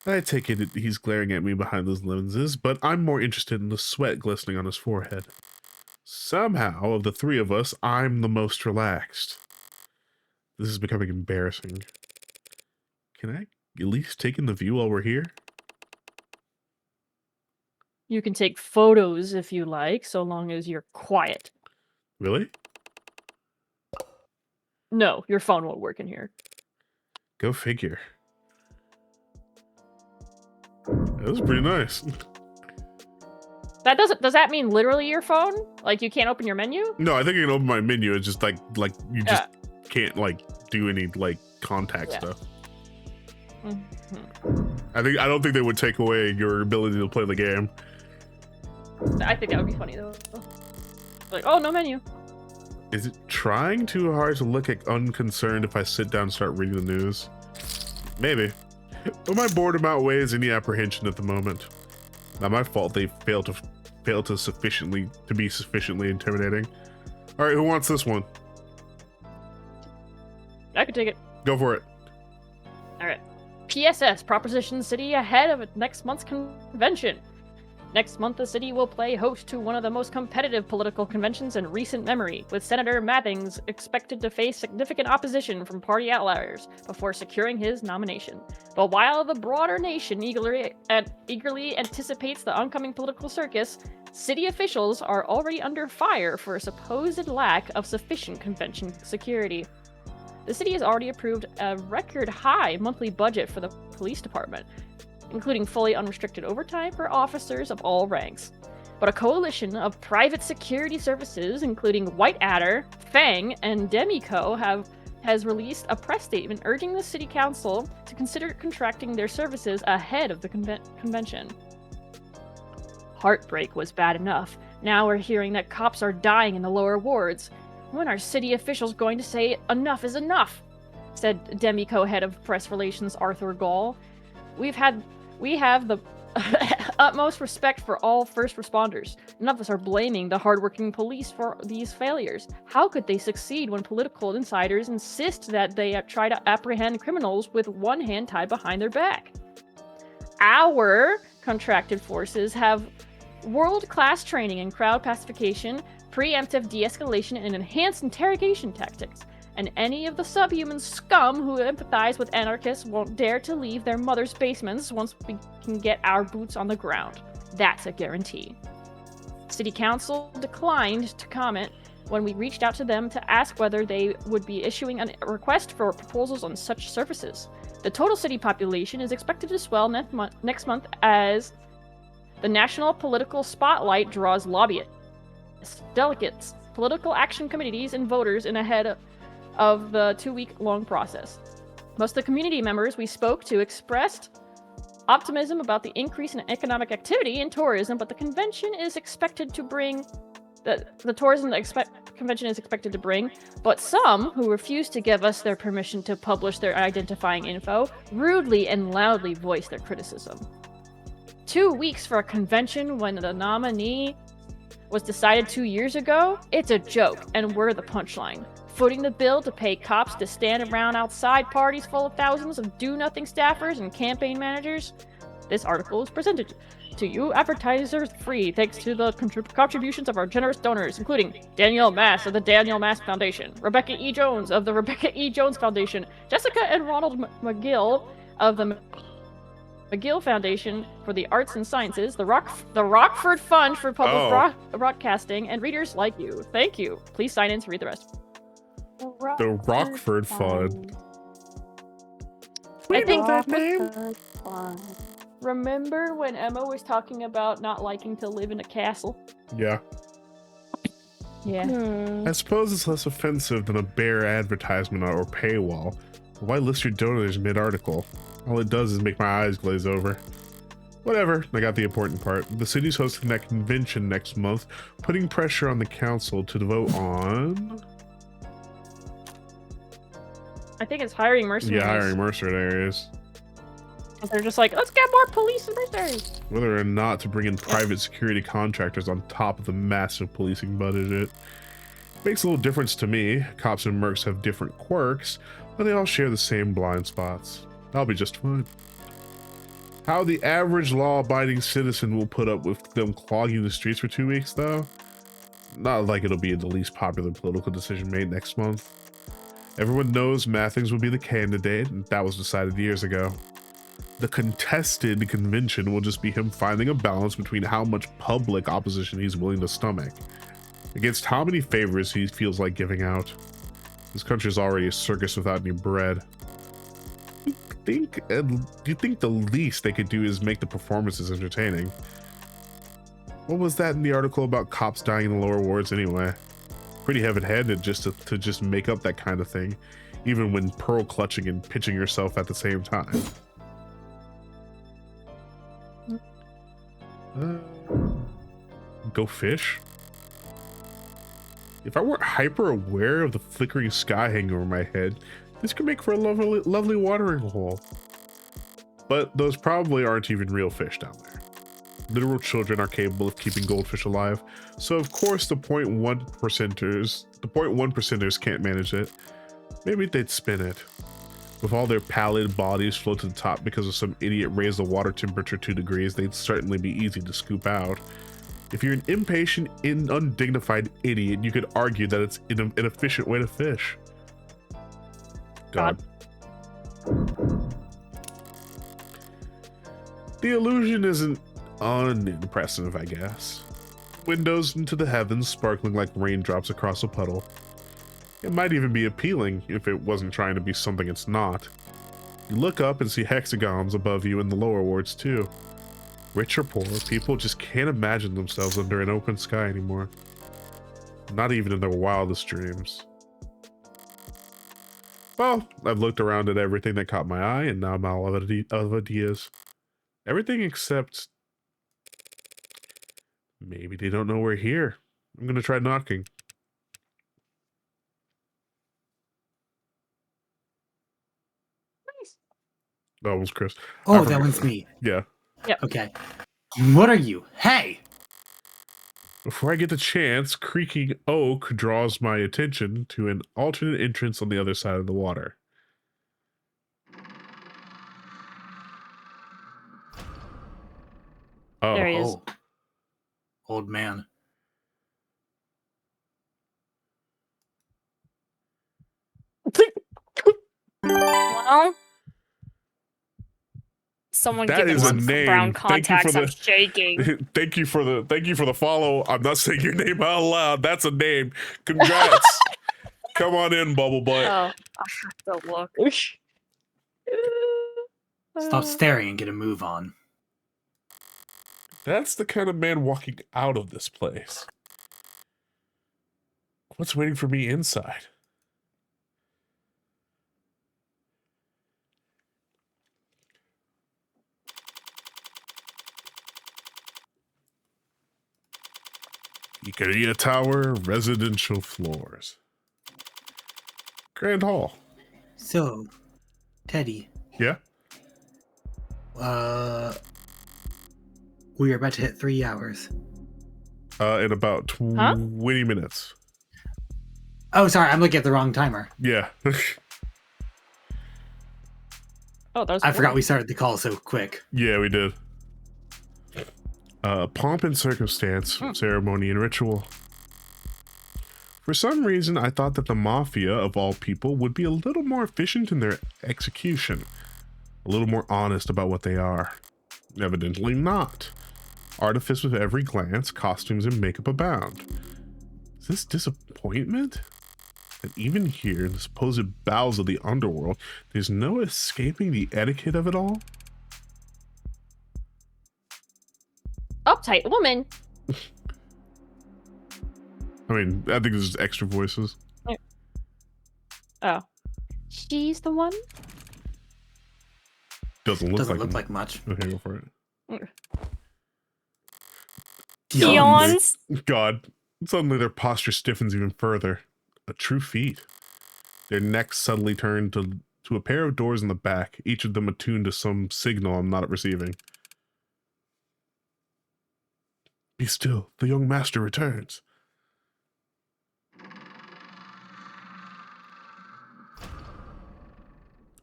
I take it he's glaring at me behind those lenses, but I'm more interested in the sweat glistening on his forehead. Somehow, of the three of us, I'm the most relaxed. This is becoming embarrassing. Can I at least take in the view while we're here? You can take photos if you like, so long as you're quiet. Really? No, your phone won't work in here. Go figure. That was pretty nice. That does that mean literally your phone? Like you can't open your menu? No, I think I can open my menu. It's just like you just can't do any contact stuff. Mm-hmm. I don't think they would take away your ability to play the game. I think that would be funny though. Like, oh, no menu. Is it trying too hard to look unconcerned if I sit down and start reading the news? Maybe. But my boredom outweighs any apprehension at the moment. Not my fault they failed to be sufficiently intimidating. All right, who wants this one? I could take it. Go for it. All right. PSS propositions city ahead of next month's convention. Next month, the city will play host to one of the most competitive political conventions in recent memory, with Senator Mathings expected to face significant opposition from party outliers before securing his nomination. But while the broader nation eagerly anticipates the oncoming political circus, city officials are already under fire for a supposed lack of sufficient convention security. The city has already approved a record high monthly budget for the police department, including fully unrestricted overtime for officers of all ranks. But a coalition of private security services, including White Adder, Fang, and Demico, has released a press statement urging the city council to consider contracting their services ahead of the convention. Heartbreak was bad enough. Now we're hearing that cops are dying in the lower wards. When are city officials going to say enough is enough? Said Demico head of press relations Arthur Gall. We have the utmost respect for all first responders. None of us are blaming the hardworking police for these failures. How could they succeed when political insiders insist that they try to apprehend criminals with one hand tied behind their back? Our contracted forces have world-class training in crowd pacification, preemptive de-escalation, and enhanced interrogation tactics. And any of the subhuman scum who empathize with anarchists won't dare to leave their mother's basements once we can get our boots on the ground. That's a guarantee. City Council declined to comment when we reached out to them to ask whether they would be issuing a request for proposals on such services. The total city population is expected to swell next month as the national political spotlight draws lobbyists, delegates, political action committees, and voters in ahead of the 2-week-long process. Most of the community members we spoke to expressed optimism about the increase in economic activity and tourism, but the convention is expected to bring convention is expected to bring, but some who refused to give us their permission to publish their identifying info rudely and loudly voiced their criticism. 2 weeks for a convention when the nominee was decided 2 years ago? It's a joke, and we're the punchline. Footing the bill to pay cops to stand around outside parties full of thousands of do-nothing staffers and campaign managers? This article is presented to you advertisers free thanks to the contributions of our generous donors, including Danielle Mass of the Danielle Mass Foundation, Rebecca E. Jones of the Rebecca E. Jones Foundation, Jessica and Ronald McGill of the McGill Foundation for the Arts and Sciences, the Rockford Fund for Public Broadcasting, and readers like you. Thank you. Please sign in to read the rest. The Rockford Fund. I think that name. Remember when Emma was talking about not liking to live in a castle? Yeah. Yeah. I suppose it's less offensive than a bare advertisement or paywall. Why list your donors mid-article? All it does is make my eyes glaze over. Whatever, I got the important part. The city's hosting that convention next month, putting pressure on the council to vote on... I think it's hiring mercenaries. Yeah, hiring mercenaries. They're just like, let's get more police and mercenaries. Whether or not to bring in private security contractors on top of the massive policing budget. Makes a little difference to me. Cops and mercs have different quirks, but they all share the same blind spots. I'll be just fine. How the average law-abiding citizen will put up with them clogging the streets for 2 weeks, though? Not like it'll be the least popular political decision made next month. Everyone knows Mathings will be the candidate, and that was decided years ago. The contested convention will just be him finding a balance between how much public opposition he's willing to stomach, against how many favors he feels like giving out. This country's already a circus without any bread. Do you think the least they could do is make the performances entertaining? What was that in the article about cops dying in the lower wards anyway? Pretty heavy-handed just to just make up that kind of thing, even when pearl clutching and pitching yourself at the same time. go fish? If I weren't hyper aware of the flickering sky hanging over my head, this could make for a lovely watering hole. But those probably aren't even real fish down there. Literal children are capable of keeping goldfish alive, so of course the 0.1%ers can't manage it. Maybe they'd spin it. With all their pallid bodies float to the top because of some idiot raised the water temperature 2 degrees, they'd certainly be easy to scoop out. If you're an impatient, undignified idiot, you could argue that it's an inefficient way to fish. God. The illusion isn't unimpressive, I guess. Windows into the heavens sparkling like raindrops across a puddle. It might even be appealing if it wasn't trying to be something it's not. You look up and see hexagons above you in the lower wards too. Rich or poor, people just can't imagine themselves under an open sky anymore. Not even in their wildest dreams. Well, I've looked around at everything that caught my eye, and now I'm all out of ideas. Everything except... maybe they don't know we're here. I'm gonna try knocking. Nice. That was Chris. Oh, that one's me. Yeah. Okay. What are you? Hey! Before I get the chance, creaking oak draws my attention to an alternate entrance on the other side of the water. Oh, There he is. Oh. Old man. Well, someone That give me is a some name. brown Thank you for contacts. I'm the- shaking. thank you for the follow. I'm not saying your name out loud. That's a name. Congrats. Come on in, Bubble Butt. Oh, I have to look. Stop staring and get a move on. That's the kind of man walking out of this place. What's waiting for me inside? Ikaria Tower, residential floors. Grand Hall. So, Teddy, Yeah? we are about to hit 3 hours. In about 20 minutes. Oh, sorry, I'm looking at the wrong timer. Yeah. Oh, that was. I forgot we started the call so quick. Yeah, we did. Pomp and circumstance, ceremony and ritual. For some reason, I thought that the Mafia, of all people, would be a little more efficient in their execution. A little more honest about what they are. Evidently not. Artifice with every glance, costumes and makeup abound. Is this disappointment? And even here, in the supposed bowels of the underworld, there's no escaping the etiquette of it all? Uptight woman. I mean, I think there's extra voices. Oh, she's the one. Doesn't Doesn't look look like like much. Okay, go for it. Peons. God, suddenly their posture stiffens even further. A true feat. Their necks suddenly turn to a pair of doors in the back, each of them attuned to some signal I'm not receiving. Be still, the young master returns.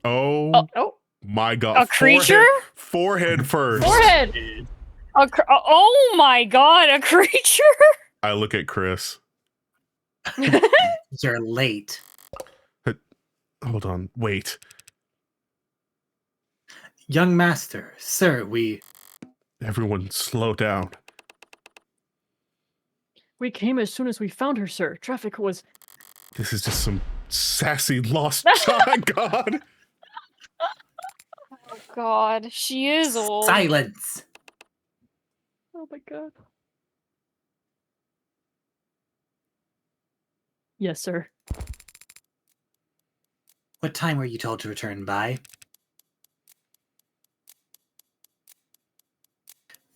Oh, Oh, my God. a creature? Forehead first. Forehead. Oh my god, a creature? I look at Chris. You're late. Hold on, wait. Young master, sir, Everyone slow down. We came as soon as we found her, sir. Traffic was. This is just some sassy lost child. God. Oh god, she is old. silence. Oh my god. Yes, sir. What time were you told to return by?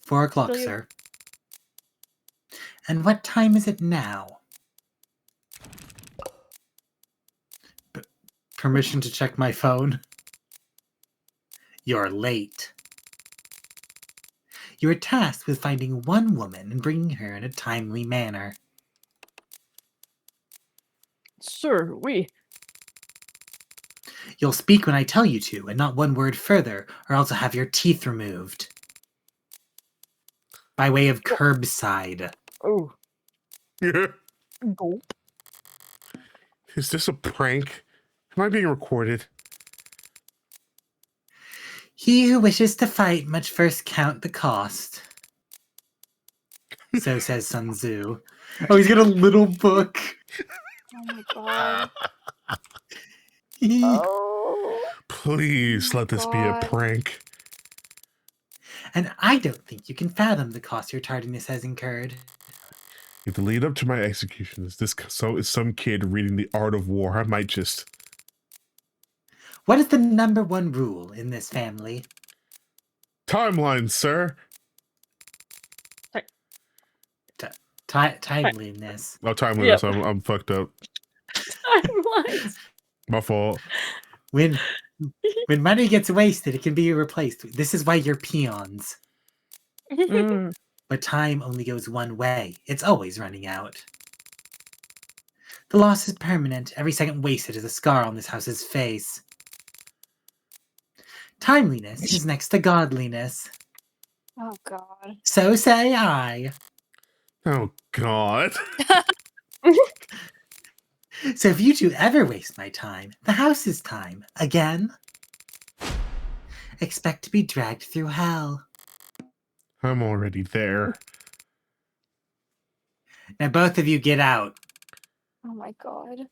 4 o'clock, Brilliant. sir. And what time is it now? Permission to check my phone? You're late. You are tasked with finding one woman and bringing her in a timely manner. Sir, we. You'll speak when I tell you to, and not one word further, or else I'll have your teeth removed. By way of curbside. Oh. Gulp. Is this a prank? Am I being recorded? He who wishes to fight must first count the cost. So says Sun Tzu. Oh, he's got a little book. Oh my god. You Oh. Please let this be a God. prank. And I don't think you can fathom the cost your tardiness has incurred. If the lead up to my execution is some kid reading The Art of War, I might just... What is the number one rule in this family? Timeline, sir. Timeliness. Oh, timeliness. Yep. I'm fucked up. Timelines. My fault. When money gets wasted, it can be replaced. This is why you're peons. Mm. But time only goes one way. It's always running out. The loss is permanent. Every second wasted is a scar on this house's face. Timeliness is next to godliness. Oh god. So say I. Oh, God. So if you two ever waste my time, the house's time, again, expect to be dragged through hell. I'm already there. Now both of you get out. Oh my god.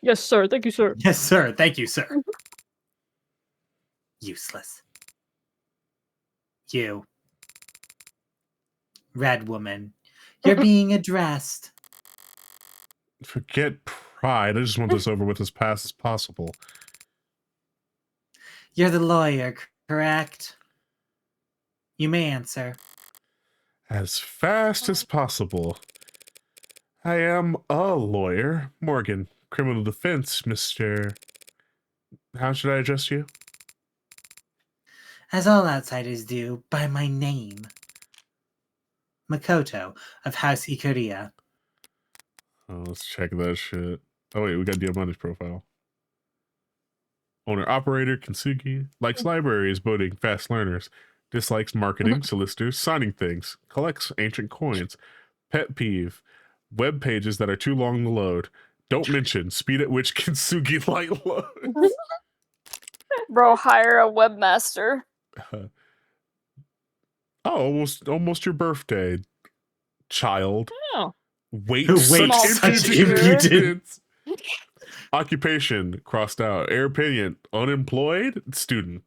Yes, sir. Thank you, sir. Yes, sir. Thank you, sir. Useless. You. Red woman. You're being addressed. Forget pride. I just want this over with as fast as possible. You're the lawyer, correct? You may answer. As fast as possible. I am a lawyer. Morgan, criminal defense, Mr. How should I address you? As all outsiders do, by my name. Makoto of House Ikuria. Oh, let's check that shit. Oh, wait, we got Diamante's profile. Owner operator, Kintsugi. Likes libraries, boating, fast learners. Dislikes marketing, solicitors, signing things. Collects ancient coins. Pet peeve. Web pages that are too long to load. Don't mention speed at which Kintsugi light loads. Bro, hire a webmaster. Oh, almost your birthday, child. Oh. Wait, Wait, such impudence. Occupation crossed out. Air opinion unemployed student.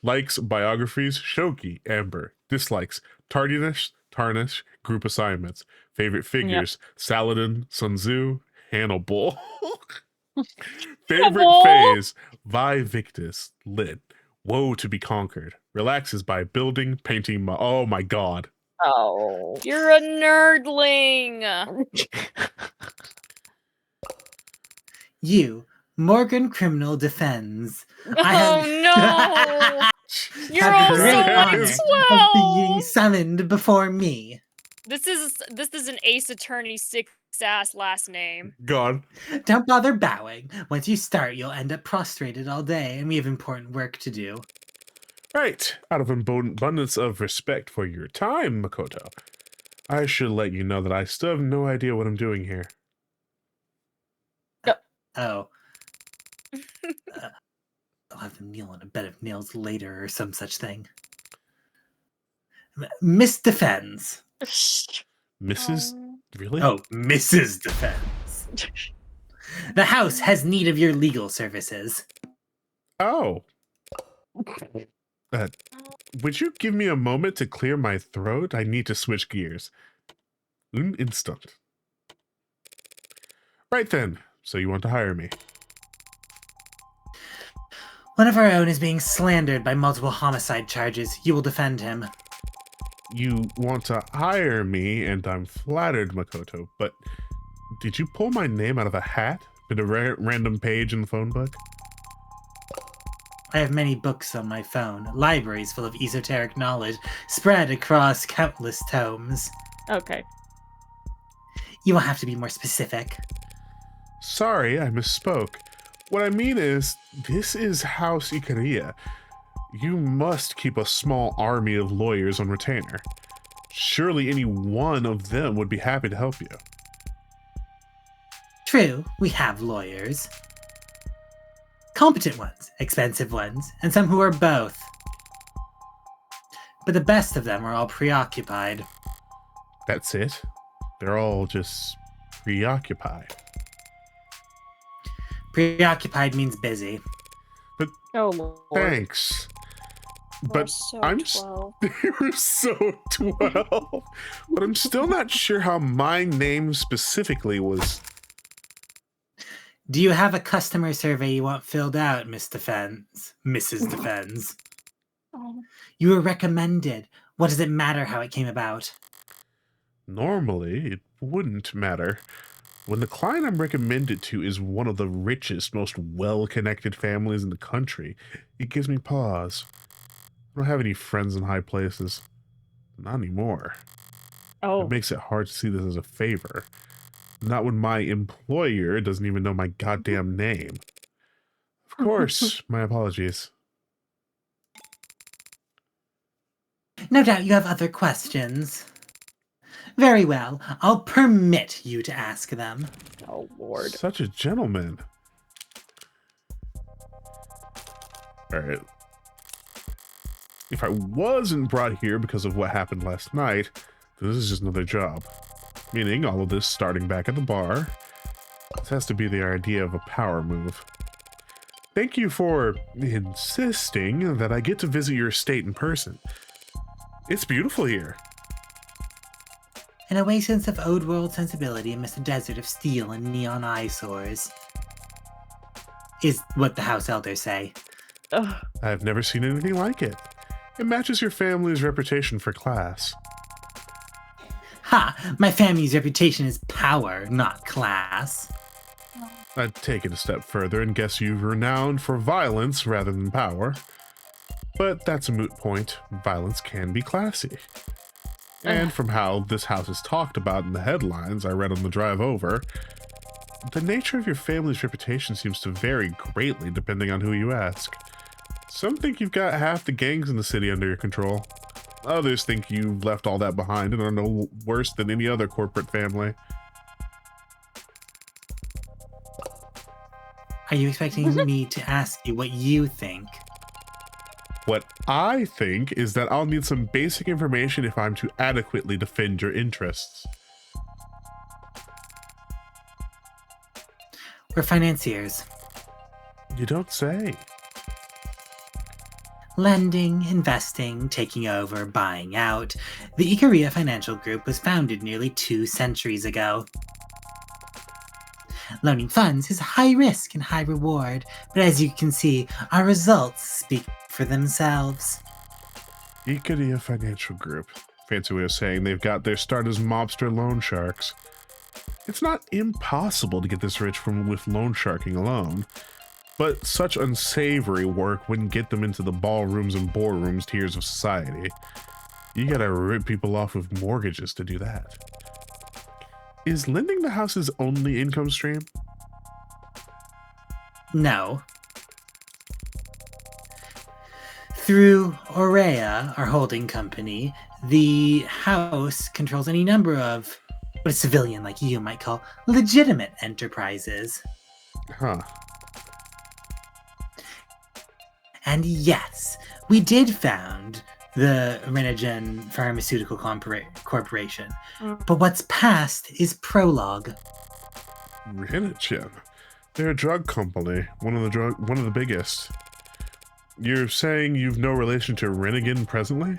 Likes biographies Shoki Amber. Dislikes tardiness Tarnish group assignments. Favorite figures Saladin Sun Tzu Hannibal. Favorite Hannibal. phase Victus lit. Woe to be conquered. Relaxes by building, painting. Oh my god. Oh. You're a nerdling. You, Morgan Criminal Defends. Oh no! You're have all the great so honor of being swell. summoned before me. This is an Ace Attorney 6-ass last name. God. Don't bother bowing. Once you start, you'll end up prostrated all day, and we have important work to do. Right. Out of abundance of respect for your time, Makoto, I should let you know that I still have no idea what I'm doing here. Oh. I'll have them kneel on a bed of nails later or some such thing. Miss Defends. Mrs. Really? Oh, Mrs. Defends. The house has need of your legal services. Oh. Would you give me a moment to clear my throat? I need to switch gears. Un instant. Right then. So you want to hire me? One of our own is being slandered by multiple homicide charges. You will defend him. you want to hire me, and I'm flattered, Makoto, but did you pull my name out of a hat? Been a random page in the phone book? I have many books on my phone, libraries full of esoteric knowledge spread across countless tomes. Okay. You will have to be more specific. Sorry, I misspoke. What I mean is, this is House Ikaria. You must keep a small army of lawyers on retainer. Surely any one of them would be happy to help you. True, we have lawyers. Competent ones, expensive ones, and some who are both. But the best of them are all preoccupied. That's it? They're all just preoccupied. Preoccupied means busy. Oh, Lord. Thanks. We're But so I'm 12. You're so 12. But I'm still not sure how my name specifically was. Do you have a customer survey you want filled out, Miss Defense? Mrs. Defense? You were recommended. What does it matter how it came about? Normally, it wouldn't matter. When the client I'm recommended to is one of the richest, most well-connected families in the country, it gives me pause. I don't have any friends in high places. Not anymore. Oh. It makes it hard to see this as a favor. Not when my employer doesn't even know my goddamn name. Of course, my apologies. No doubt you have other questions. Very well, I'll permit you to ask them. Oh, Lord. Such a gentleman. Alright. If I wasn't brought here because of what happened last night, then this is just another job. Meaning all of this starting back at the bar. This has to be the idea of a power move. Thank you for insisting that I get to visit your estate in person. It's beautiful here. An oasis of old world sensibility amidst a desert of steel and neon eyesores. Is what the house elders say. Ugh. I've never seen anything like it. It matches your family's reputation for class. Ha! My family's reputation is power, not class. I'd take it a step further and guess you're renowned for violence rather than power. But that's a moot point. Violence can be classy. And from how this house is talked about in the headlines I read on the drive over, the nature of your family's reputation seems to vary greatly depending on who you ask. Some think you've got half the gangs in the city under your control. Others think you've left all that behind and are no worse than any other corporate family. Are you expecting me to ask you what you think? What I think is that I'll need some basic information if I'm to adequately defend your interests. We're financiers. You don't say. Lending, investing, taking over, buying out. The Ikaria Financial Group was founded nearly 2 centuries ago. Loaning funds is high risk and high reward, but as you can see, our results speak for themselves. Ikaria Financial Group. Fancy way of saying they've got their start as mobster loan sharks. It's not impossible to get this rich with loan sharking alone, but such unsavory work wouldn't get them into the ballrooms and boardrooms tiers of society. You gotta rip people off with mortgages to do that. Is lending the house's only income stream? No. Through Aurea, our holding company, the house controls any number of what a civilian like you might call legitimate enterprises. Huh. And yes, we did found the Renogen Pharmaceutical Corporation. But what's past is prologue. Renogen. They're a drug company, one of the biggest. You're saying you've no relation to Renogen presently?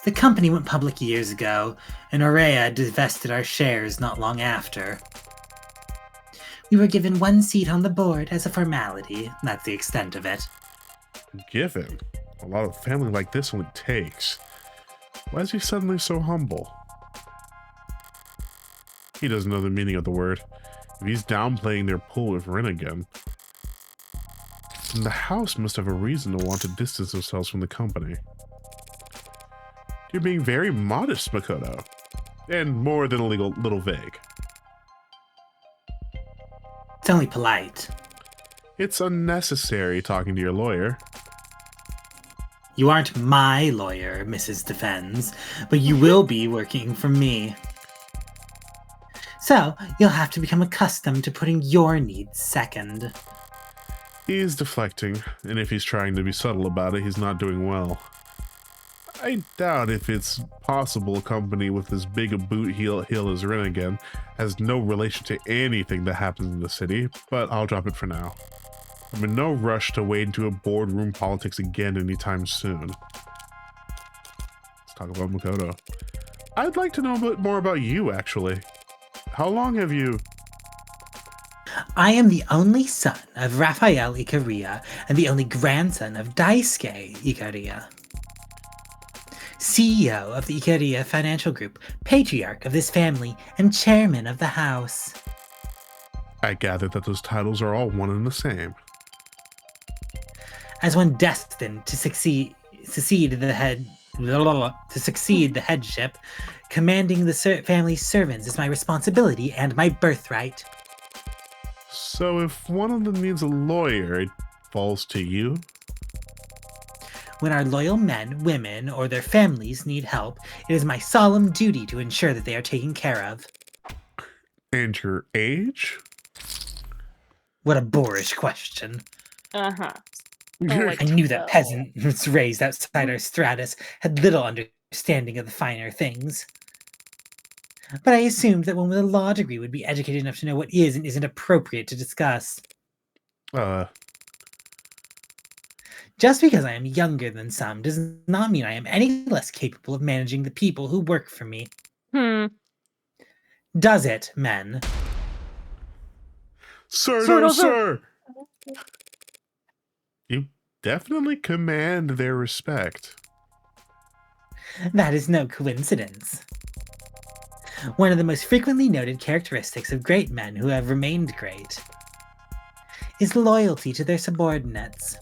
The company went public years ago, and Aurea divested our shares not long after. We were given 1 seat on the board as a formality. That's the extent of it. Given. A lot of family like this only takes. Why is he suddenly so humble? He doesn't know the meaning of the word. If he's downplaying their pull with Rinnegan, then the house must have a reason to want to distance themselves from the company. You're being very modest, Makoto. And more than a little vague. It's only polite. It's unnecessary talking to your lawyer. You aren't my lawyer, Mrs. Defends, but you will be working for me. So, you'll have to become accustomed to putting your needs second. He's deflecting, and if he's trying to be subtle about it, he's not doing well. I doubt if it's possible a company with as big a boot heel as Rinnegan has no relation to anything that happens in the city, but I'll drop it for now. I'm in no rush to wade into a boardroom politics again anytime soon. Let's talk about Makoto. I'd like to know a bit more about you, actually. How long have you... I am the only son of Raphael Ikaria and the only grandson of Daisuke Ikaria, CEO of the Ikaria Financial Group, patriarch of this family, and chairman of the house. I gather that those titles are all one and the same. As one destined to succeed the headship, commanding the family's servants is my responsibility and my birthright. So if one of them needs a lawyer, it falls to you? When our loyal men, women, or their families need help, it is my solemn duty to ensure that they are taken care of. And your age? What a boorish question. Uh-huh. I knew that peasants raised outside our stratus had little understanding of the finer things. But I assumed that one with a law degree would be educated enough to know what is and isn't appropriate to discuss. Just because I am younger than some does not mean I am any less capable of managing the people who work for me. Does it, men? Sir, Sir, no, no, sir! You definitely command their respect. That is no coincidence. One of the most frequently noted characteristics of great men who have remained great is loyalty to their subordinates.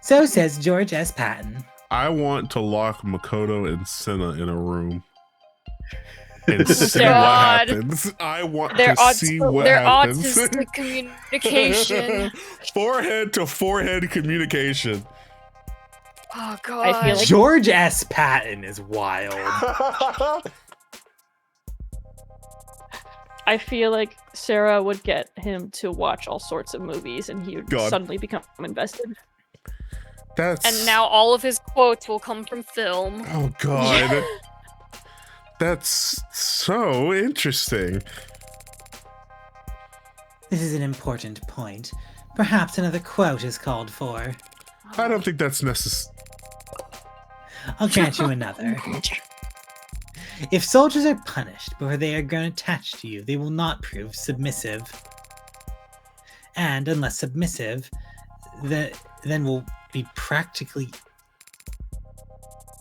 So says George S. Patton. I want to lock Makoto and Senna in a room and see God. what happens. I want Their to see what their happens. autistic communication. Forehead to forehead communication. Oh god. I feel like George S. Patton is wild. I feel like Sarah would get him to watch all sorts of movies and he would God. suddenly become invested. That's... And now all of his quotes will come from film. Oh god. That's so interesting. This is an important point. Perhaps another quote is called for. I don't think that's necessary. I'll grant you another. If soldiers are punished before they are grown attached to you, they will not prove submissive. And unless submissive, then will be practically...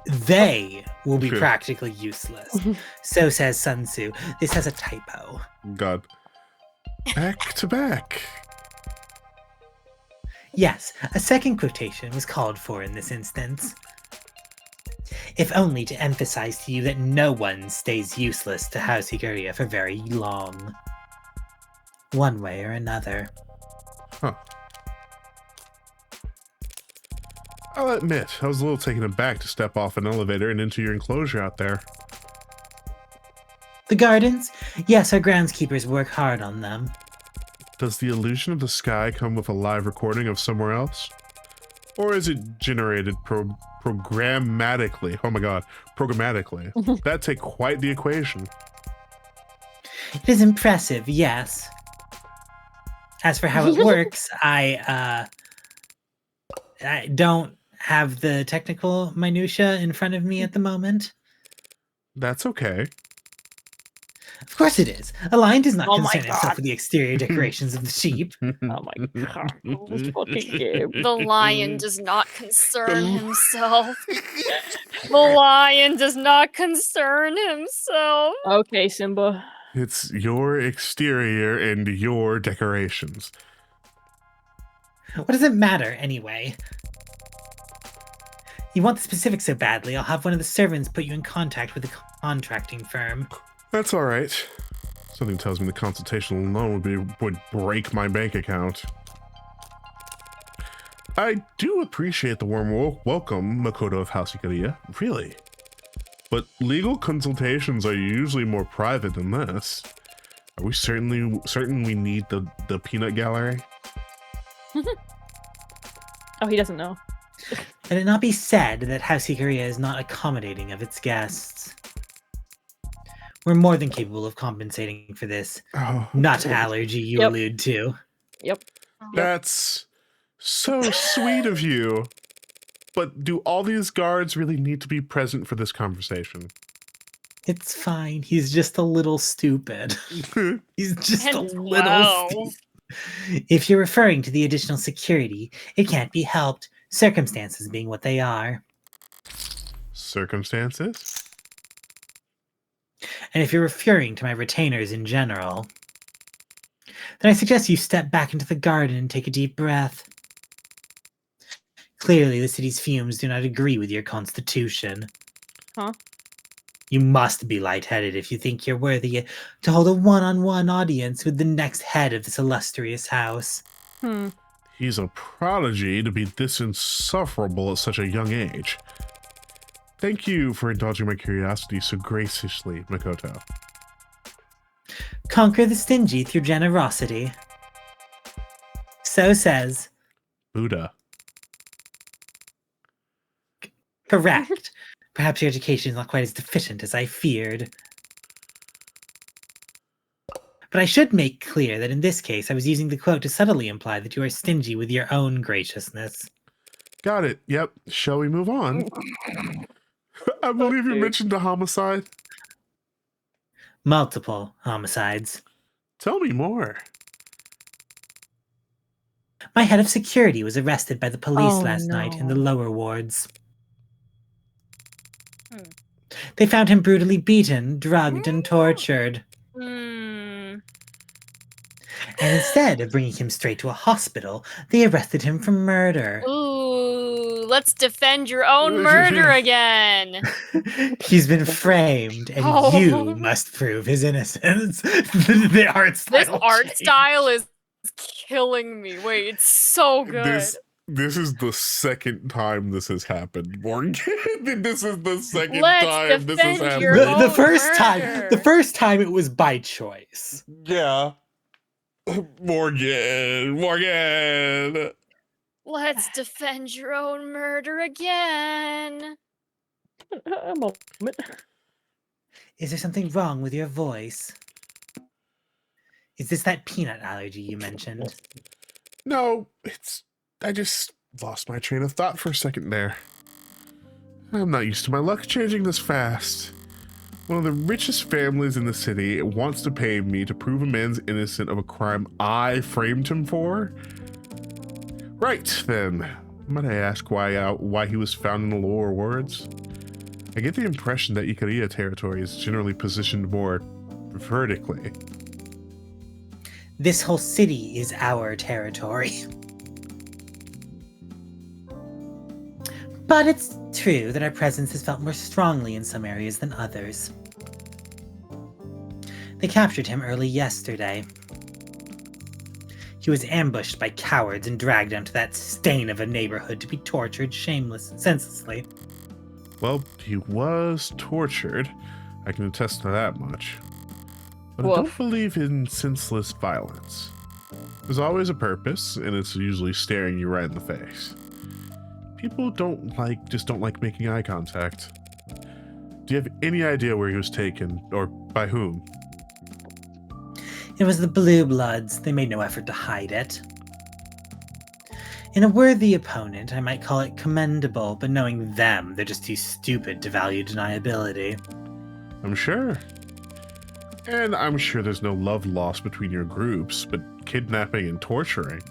They will be Okay. practically useless. So says Sun Tzu. This has a typo. God. Back to back. Yes, a second quotation was called for in this instance. If only to emphasize to you that no one stays useless to House Higuria for very long. One way or another. Huh. I'll admit, I was a little taken aback to step off an elevator and into your enclosure out there. The gardens? Yes, our groundskeepers work hard on them. Does the illusion of the sky come with a live recording of somewhere else? Or is it generated programmatically? Oh my god, programmatically. That'd take quite the equation. It is impressive, yes. As for how it works, I don't have the technical minutia in front of me at the moment. That's okay. Of course it is. A lion does not Oh my concern itself God. with the exterior decorations of the sheep. Oh my god, this fucking game. The lion does not concern himself. The lion does not concern himself. Okay, Simba. It's your exterior and your decorations. What does it matter, anyway? You want the specifics so badly, I'll have one of the servants put you in contact with a contracting firm. That's all right. Something tells me the consultation alone would break my bank account. I do appreciate the warm welcome, Makoto of House Ikaria, really. But legal consultations are usually more private than this. Are we certain we need the peanut gallery? Oh, he doesn't know. Let it not be said that House Ikaria is not accommodating of its guests. We're more than capable of compensating for this Oh, nut allergy you Yep. allude to. Yep. that's so sweet of you. But do all these guards really need to be present for this conversation? It's fine. He's just a little stupid. He's just a And little wow. stupid. If you're referring to the additional security, it can't be helped, circumstances being what they are. Circumstances? And if you're referring to my retainers in general, then I suggest you step back into the garden and take a deep breath. Clearly, the city's fumes do not agree with your constitution. Huh? You must be lightheaded if you think you're worthy to hold a one-on-one audience with the next head of this illustrious house. He's a prodigy to be this insufferable at such a young age. Thank you for indulging my curiosity so graciously, Makoto. Conquer the stingy through generosity. So says. Buddha. Correct. Perhaps your education is not quite as deficient as I feared. But I should make clear that in this case I was using the quote to subtly imply that you are stingy with your own graciousness. Got it. Yep. Shall we move on? I believe you Okay. mentioned a homicide. Multiple homicides. Tell me more. My head of security was arrested by the police Oh, last night in the no. lower wards. Hmm. They found him brutally beaten, drugged, and tortured. Hmm. And instead of bringing him straight to a hospital, they arrested him for murder. Ooh, let's defend your own murder again. He's been framed, and Oh. you must prove his innocence. The art style. This art changed. style is killing me. Wait, it's so good. This is the second time this has happened, Morgan. This is the second Let's time this has defend your happened. own The first time, murder. the first time it was by choice. Yeah. Morgan. Let's defend your own murder again. A moment. Is there something wrong with your voice? Is this that peanut allergy you mentioned? No, I just lost my train of thought for a second there. I'm not used to my luck changing this fast. One of the richest families in the city wants to pay me to prove a man's innocent of a crime I framed him for? Right, then. Might I ask why he was found in the lower wards? I get the impression that Ikaria territory is generally positioned more vertically. This whole city is our territory. But it's true that our presence is felt more strongly in some areas than others. They captured him early yesterday. He was ambushed by cowards and dragged down to that stain of a neighborhood to be tortured senselessly. Well, he was tortured. I can attest to that much. But I Woof. don't believe in senseless violence. There's always a purpose, and it's usually staring you right in the face. People don't like making eye contact. Do you have any idea where he was taken, or by whom? It was the Blue Bloods. They made no effort to hide it. In a worthy opponent, I might call it commendable, but knowing them, they're just too stupid to value deniability. I'm sure. And I'm sure there's no love lost between your groups, but kidnapping and torturing.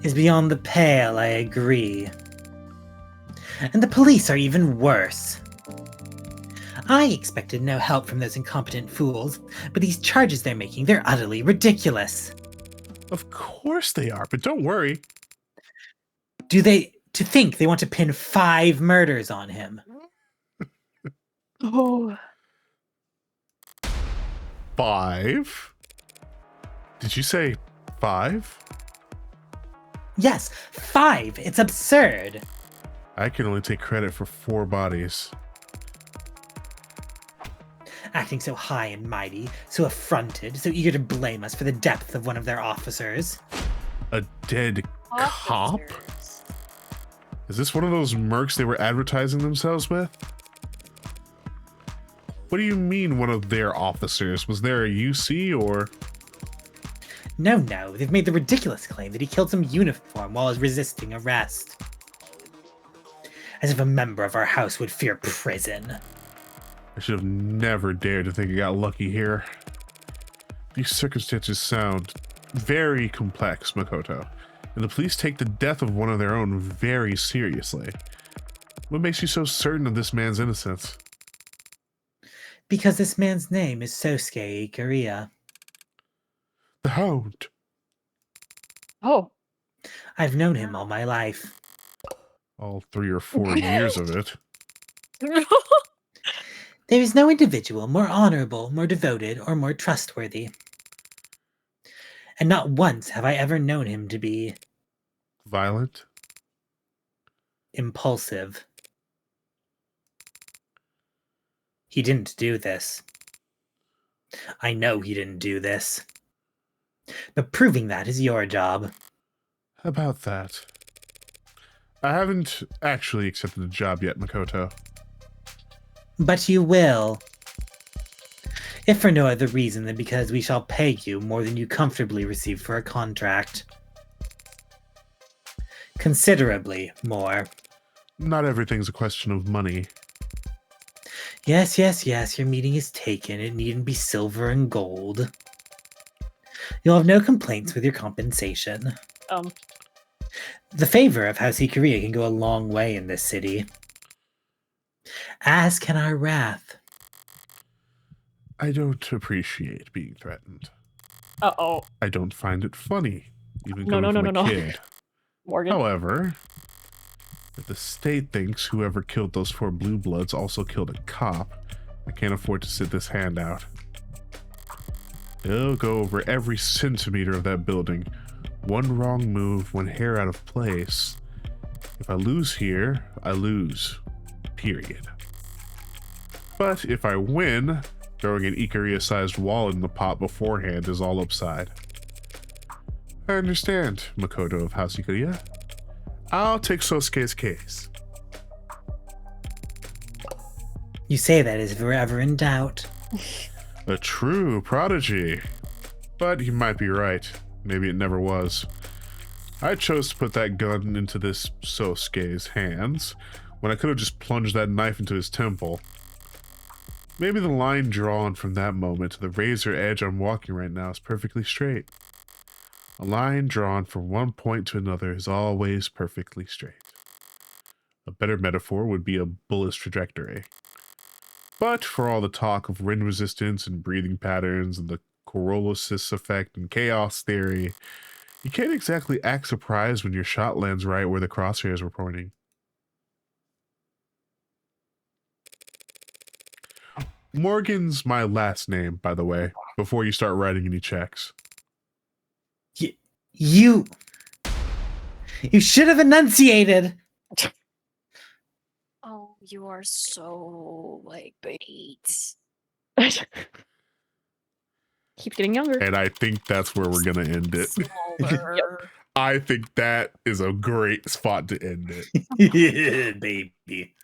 Is beyond the pale, I agree. And the police are even worse. I expected no help from those incompetent fools, but these charges they're making, they're utterly ridiculous. Of course they are, but don't worry. To think they want to pin 5 murders on him? Oh. 5? Did you say 5? Yes, 5! It's absurd! I can only take credit for 4 bodies. Acting so high and mighty, so affronted, so eager to blame us for the depth of one of their officers. A dead cop? Officers. Is this one of those mercs they were advertising themselves with? What do you mean one of their officers? Was there a UC or... No, they've made the ridiculous claim that he killed some uniform while resisting arrest. As if a member of our house would fear prison. I should have never dared to think I got lucky here. These circumstances sound very complex, Makoto, and the police take the death of one of their own very seriously. What makes you so certain of this man's innocence? Because this man's name is Sosuke Ikaria. The Hound. Oh. I've known him all my life. All 3 or 4 years of it. There is no individual more honorable, more devoted, or more trustworthy. And not once have I ever known him to be Violent? impulsive. He didn't do this. I know he didn't do this. But proving that is your job. How about that? I haven't actually accepted the job yet, Makoto. But you will. If for no other reason than because we shall pay you more than you comfortably receive for a contract. Considerably more. Not everything's a question of money. Yes, your meeting is taken. It needn't be silver and gold. You'll have no complaints with your compensation. The favor of House Ikaria can go a long way in this city. As can our wrath. I don't appreciate being threatened. Uh-oh. I don't find it funny, even No, coming no, from no, a no. kid. Morgan. However, if the state thinks whoever killed those 4 blue bloods also killed a cop, I can't afford to sit this hand out. They'll go over every centimeter of that building. One wrong move, one hair out of place. If I lose here, I lose. Period. But if I win, throwing an Ikaria-sized wall in the pot beforehand is all upside. I understand, Makoto of House Ikaria. I'll take Sosuke's case. You say that as if we're ever in doubt. A true prodigy. But you might be right. Maybe it never was. I chose to put that gun into this Sosuke's hands when I could have just plunged that knife into his temple. Maybe the line drawn from that moment to the razor edge I'm walking right now is perfectly straight. A line drawn from one point to another is always perfectly straight. A better metaphor would be a bullet's trajectory. But for all the talk of wind resistance and breathing patterns and the Coriolis effect and chaos theory, you can't exactly act surprised when your shot lands right where the crosshairs were pointing. Morgan's my last name, by the way, before you start writing any checks. You should have enunciated. Oh, you are so like bait. Keeps getting younger. And I think that's where we're going to end it. Smaller. I think that is a great spot to end it. Baby.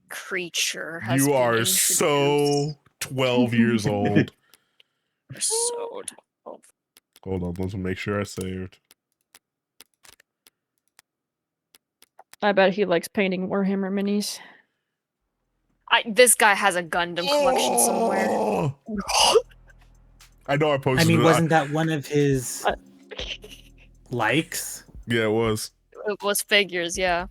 Creature has You been are introduced. so 12 years old. You're so 12. Hold on, let's make sure I saved. I bet he likes painting Warhammer minis. This guy has a Gundam collection somewhere. Oh! I know I posted I mean, it. wasn't that one of his likes? Yeah, it was. It was figures, yeah.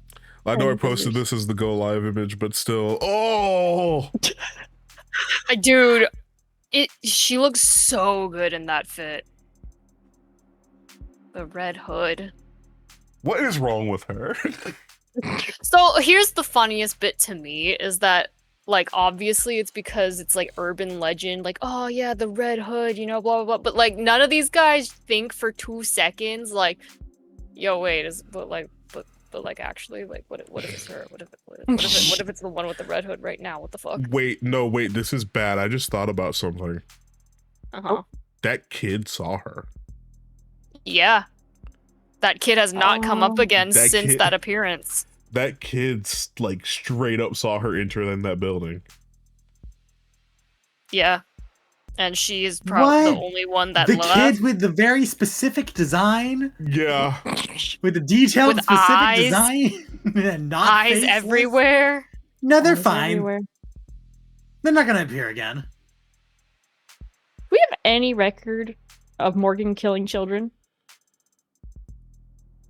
I know I And posted figures. this as the go live image, but still. Oh! Dude, she looks so good in that fit. The red hood. What is wrong with her? So here's the funniest bit to me is that, like, obviously it's because it's like urban legend, like, oh yeah, the red hood, you know, blah blah blah. But like none of these guys think for 2 seconds, like, yo, wait, but like actually, like, what if it's her? What if it's the one with the red hood right now? What the fuck? Wait, this is bad. I just thought about something. Uh-huh. That kid saw her. Yeah. That kid has not come up again That since kid- that appearance. That kid's like straight up saw her enter in that building. Yeah. And she is probably the What? only one that The left. kid with the very specific design, Yeah. with the detailed With specific eyes. design, and not Eyes faceless? everywhere. No, they're Eyes fine. everywhere. They're not gonna appear again. Do we have any record of Morgan killing children?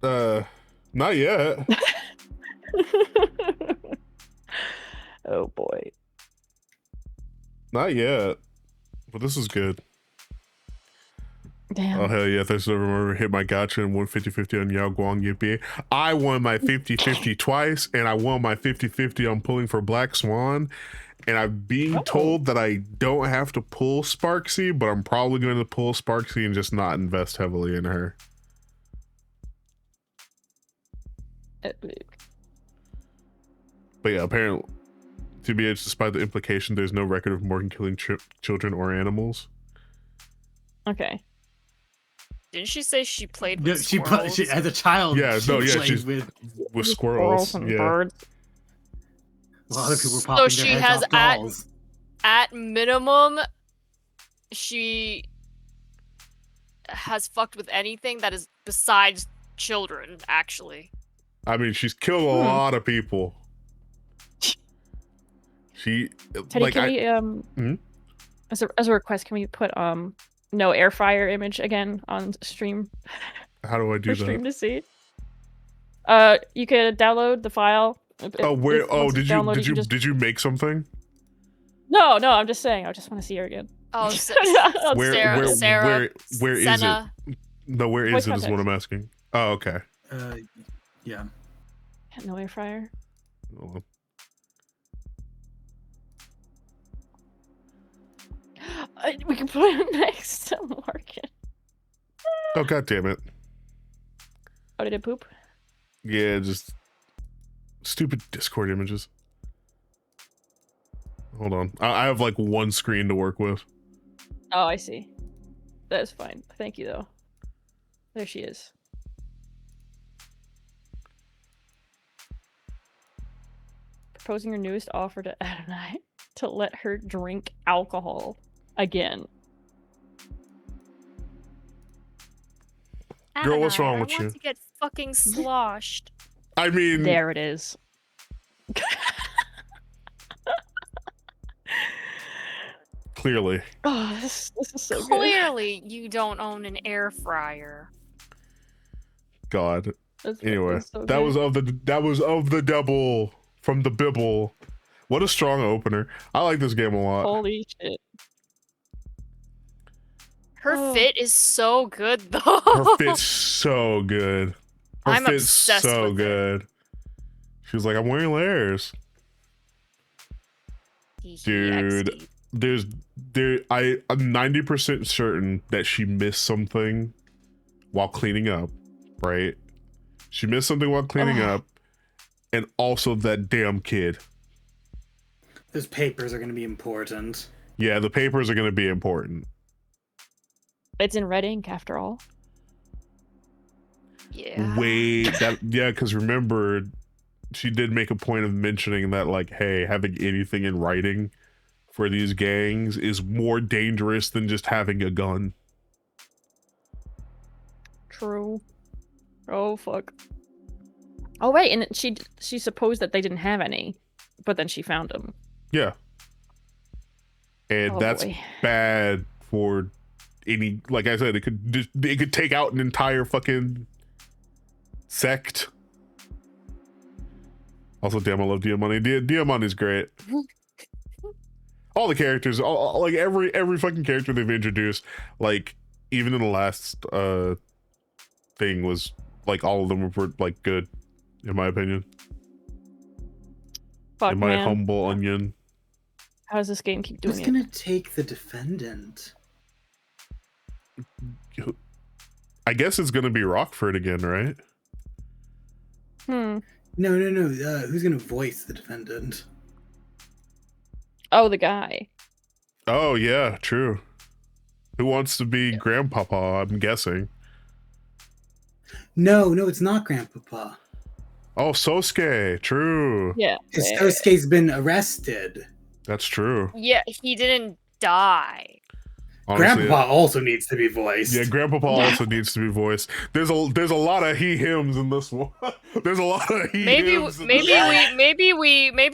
Not yet. Oh boy. Not yet. But this is good. Damn. Oh hell yeah, there's never hit my gotcha and won 50-50 on Yao Guang Yippee. I won my 50-50 twice, and I won my 50-50 on pulling for Black Swan. And I'm being told that I don't have to pull Sparksy, but I'm probably going to pull Sparksy and just not invest heavily in her. But yeah, apparently, TBH, despite the implication, there's no record of Morgan killing children or animals. Okay. Didn't she say she played No, with she squirrels? as a child. Yeah, she no, yeah, played she's with squirrels. and Yeah. birds. A lot of people were So popping she their heads has off dolls. At minimum, she has fucked with anything that is besides children, actually. I mean, she's killed a lot of people. She Teddy, like can I, we as a request, can we put no air fryer image again on stream how do I do for stream that? to see? You could download the file. Oh, where? Oh, Once it's downloaded, just... did you make something? No, I'm just saying. I just want to see her again. Oh, Where where is Senna. it? No, where Voice is it? Is what context. I'm asking. Oh, okay. Yeah. No air fryer. Hold on. We can put it next to Morgan. Oh, god damn it. Oh, did it poop? Yeah, just stupid Discord images. Hold on. I have like one screen to work with. Oh, I see. That's fine. Thank you, though. There she is. Proposing her newest offer to Adonai to let her drink alcohol again. Girl, what's Adonai, wrong with I want you? to get fucking sloshed. I mean, There it is. clearly. Oh, this is so good. Clearly, you don't own an air fryer. God. That's Anyway, so that good. was of the double from the Bibble. What a strong opener. I like this game a lot. Holy shit. Her Oh. fit is so good, though. Her fit's so good. Her I'm fit's obsessed so with it. good. She was like, I'm wearing layers. Dude. I'm 90% certain that she missed something while cleaning up, right? She missed something while cleaning up, and also that damn kid. Those papers are going to be important. Yeah, the papers are going to be important. It's in red ink, after all. Yeah. Yeah, because remember, she did make a point of mentioning that, like, hey, having anything in writing for these gangs is more dangerous than just having a gun. True. Oh, fuck. Oh, wait, and she supposed that they didn't have any, but then she found them. Yeah. And Oh, that's boy. bad for any, like I said, it could take out an entire fucking sect. Also, damn, I love Diamante. Diamante is great. All the characters, like every fucking character they've introduced, like even in the last thing was like all of them were like good, in my opinion. Fuck, in my man. humble onion. How does this game keep doing Who's it? gonna take the defendant? I guess it's gonna be Rockford again, right? Hmm. No. Who's gonna voice the defendant? Oh, the guy. Oh yeah, true. Who wants to be Grandpapa? I'm guessing. No, it's not Grandpapa. Oh, Sosuke. True. Yeah. Because yeah. Sosuke's been arrested. That's true. Yeah, he didn't die. Honestly, Grandpapa also needs to be voiced. yeah, Grandpapa also needs to be voiced. There's a lot of he hims in this one. There's a lot of he hims. Maybe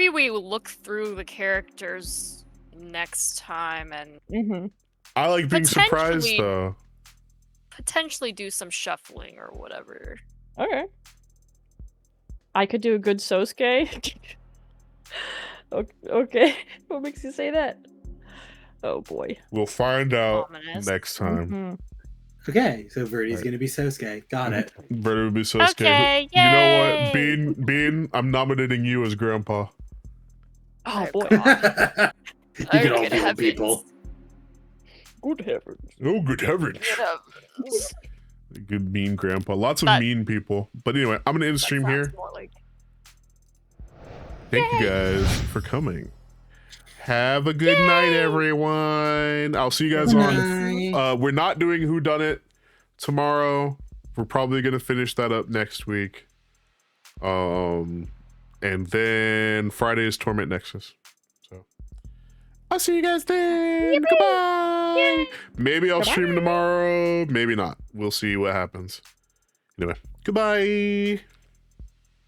we look through the characters next time and Mm-hmm. I like being surprised potentially- though. potentially do some shuffling or whatever. Okay. I could do a good Sosuke. Okay. What makes you say that? Oh boy. We'll find out Ominous. next time. Mhm. Okay, so Verdi's Right. gonna be Sosuke. Got it. Better would be Sosuke. Okay, You know yay! what? Bean, I'm nominating you as Grandpa. Oh Oh, boy. God. You can Oh, all good be heavens. people. Good heavens. Oh, good heavens. Good heavens. Good mean grandpa. Lots of That- mean people. But anyway, I'm gonna end the stream That here. sounds more like- Thank you guys for coming. Have a good night, everyone. I'll see you guys Good on. night. We're not doing Who Done It tomorrow. We're probably gonna finish that up next week. And then Friday is Torment Nexus. So I'll see you guys then. Goodbye. Maybe I'll stream tomorrow. Maybe not. We'll see what happens. Anyway, goodbye.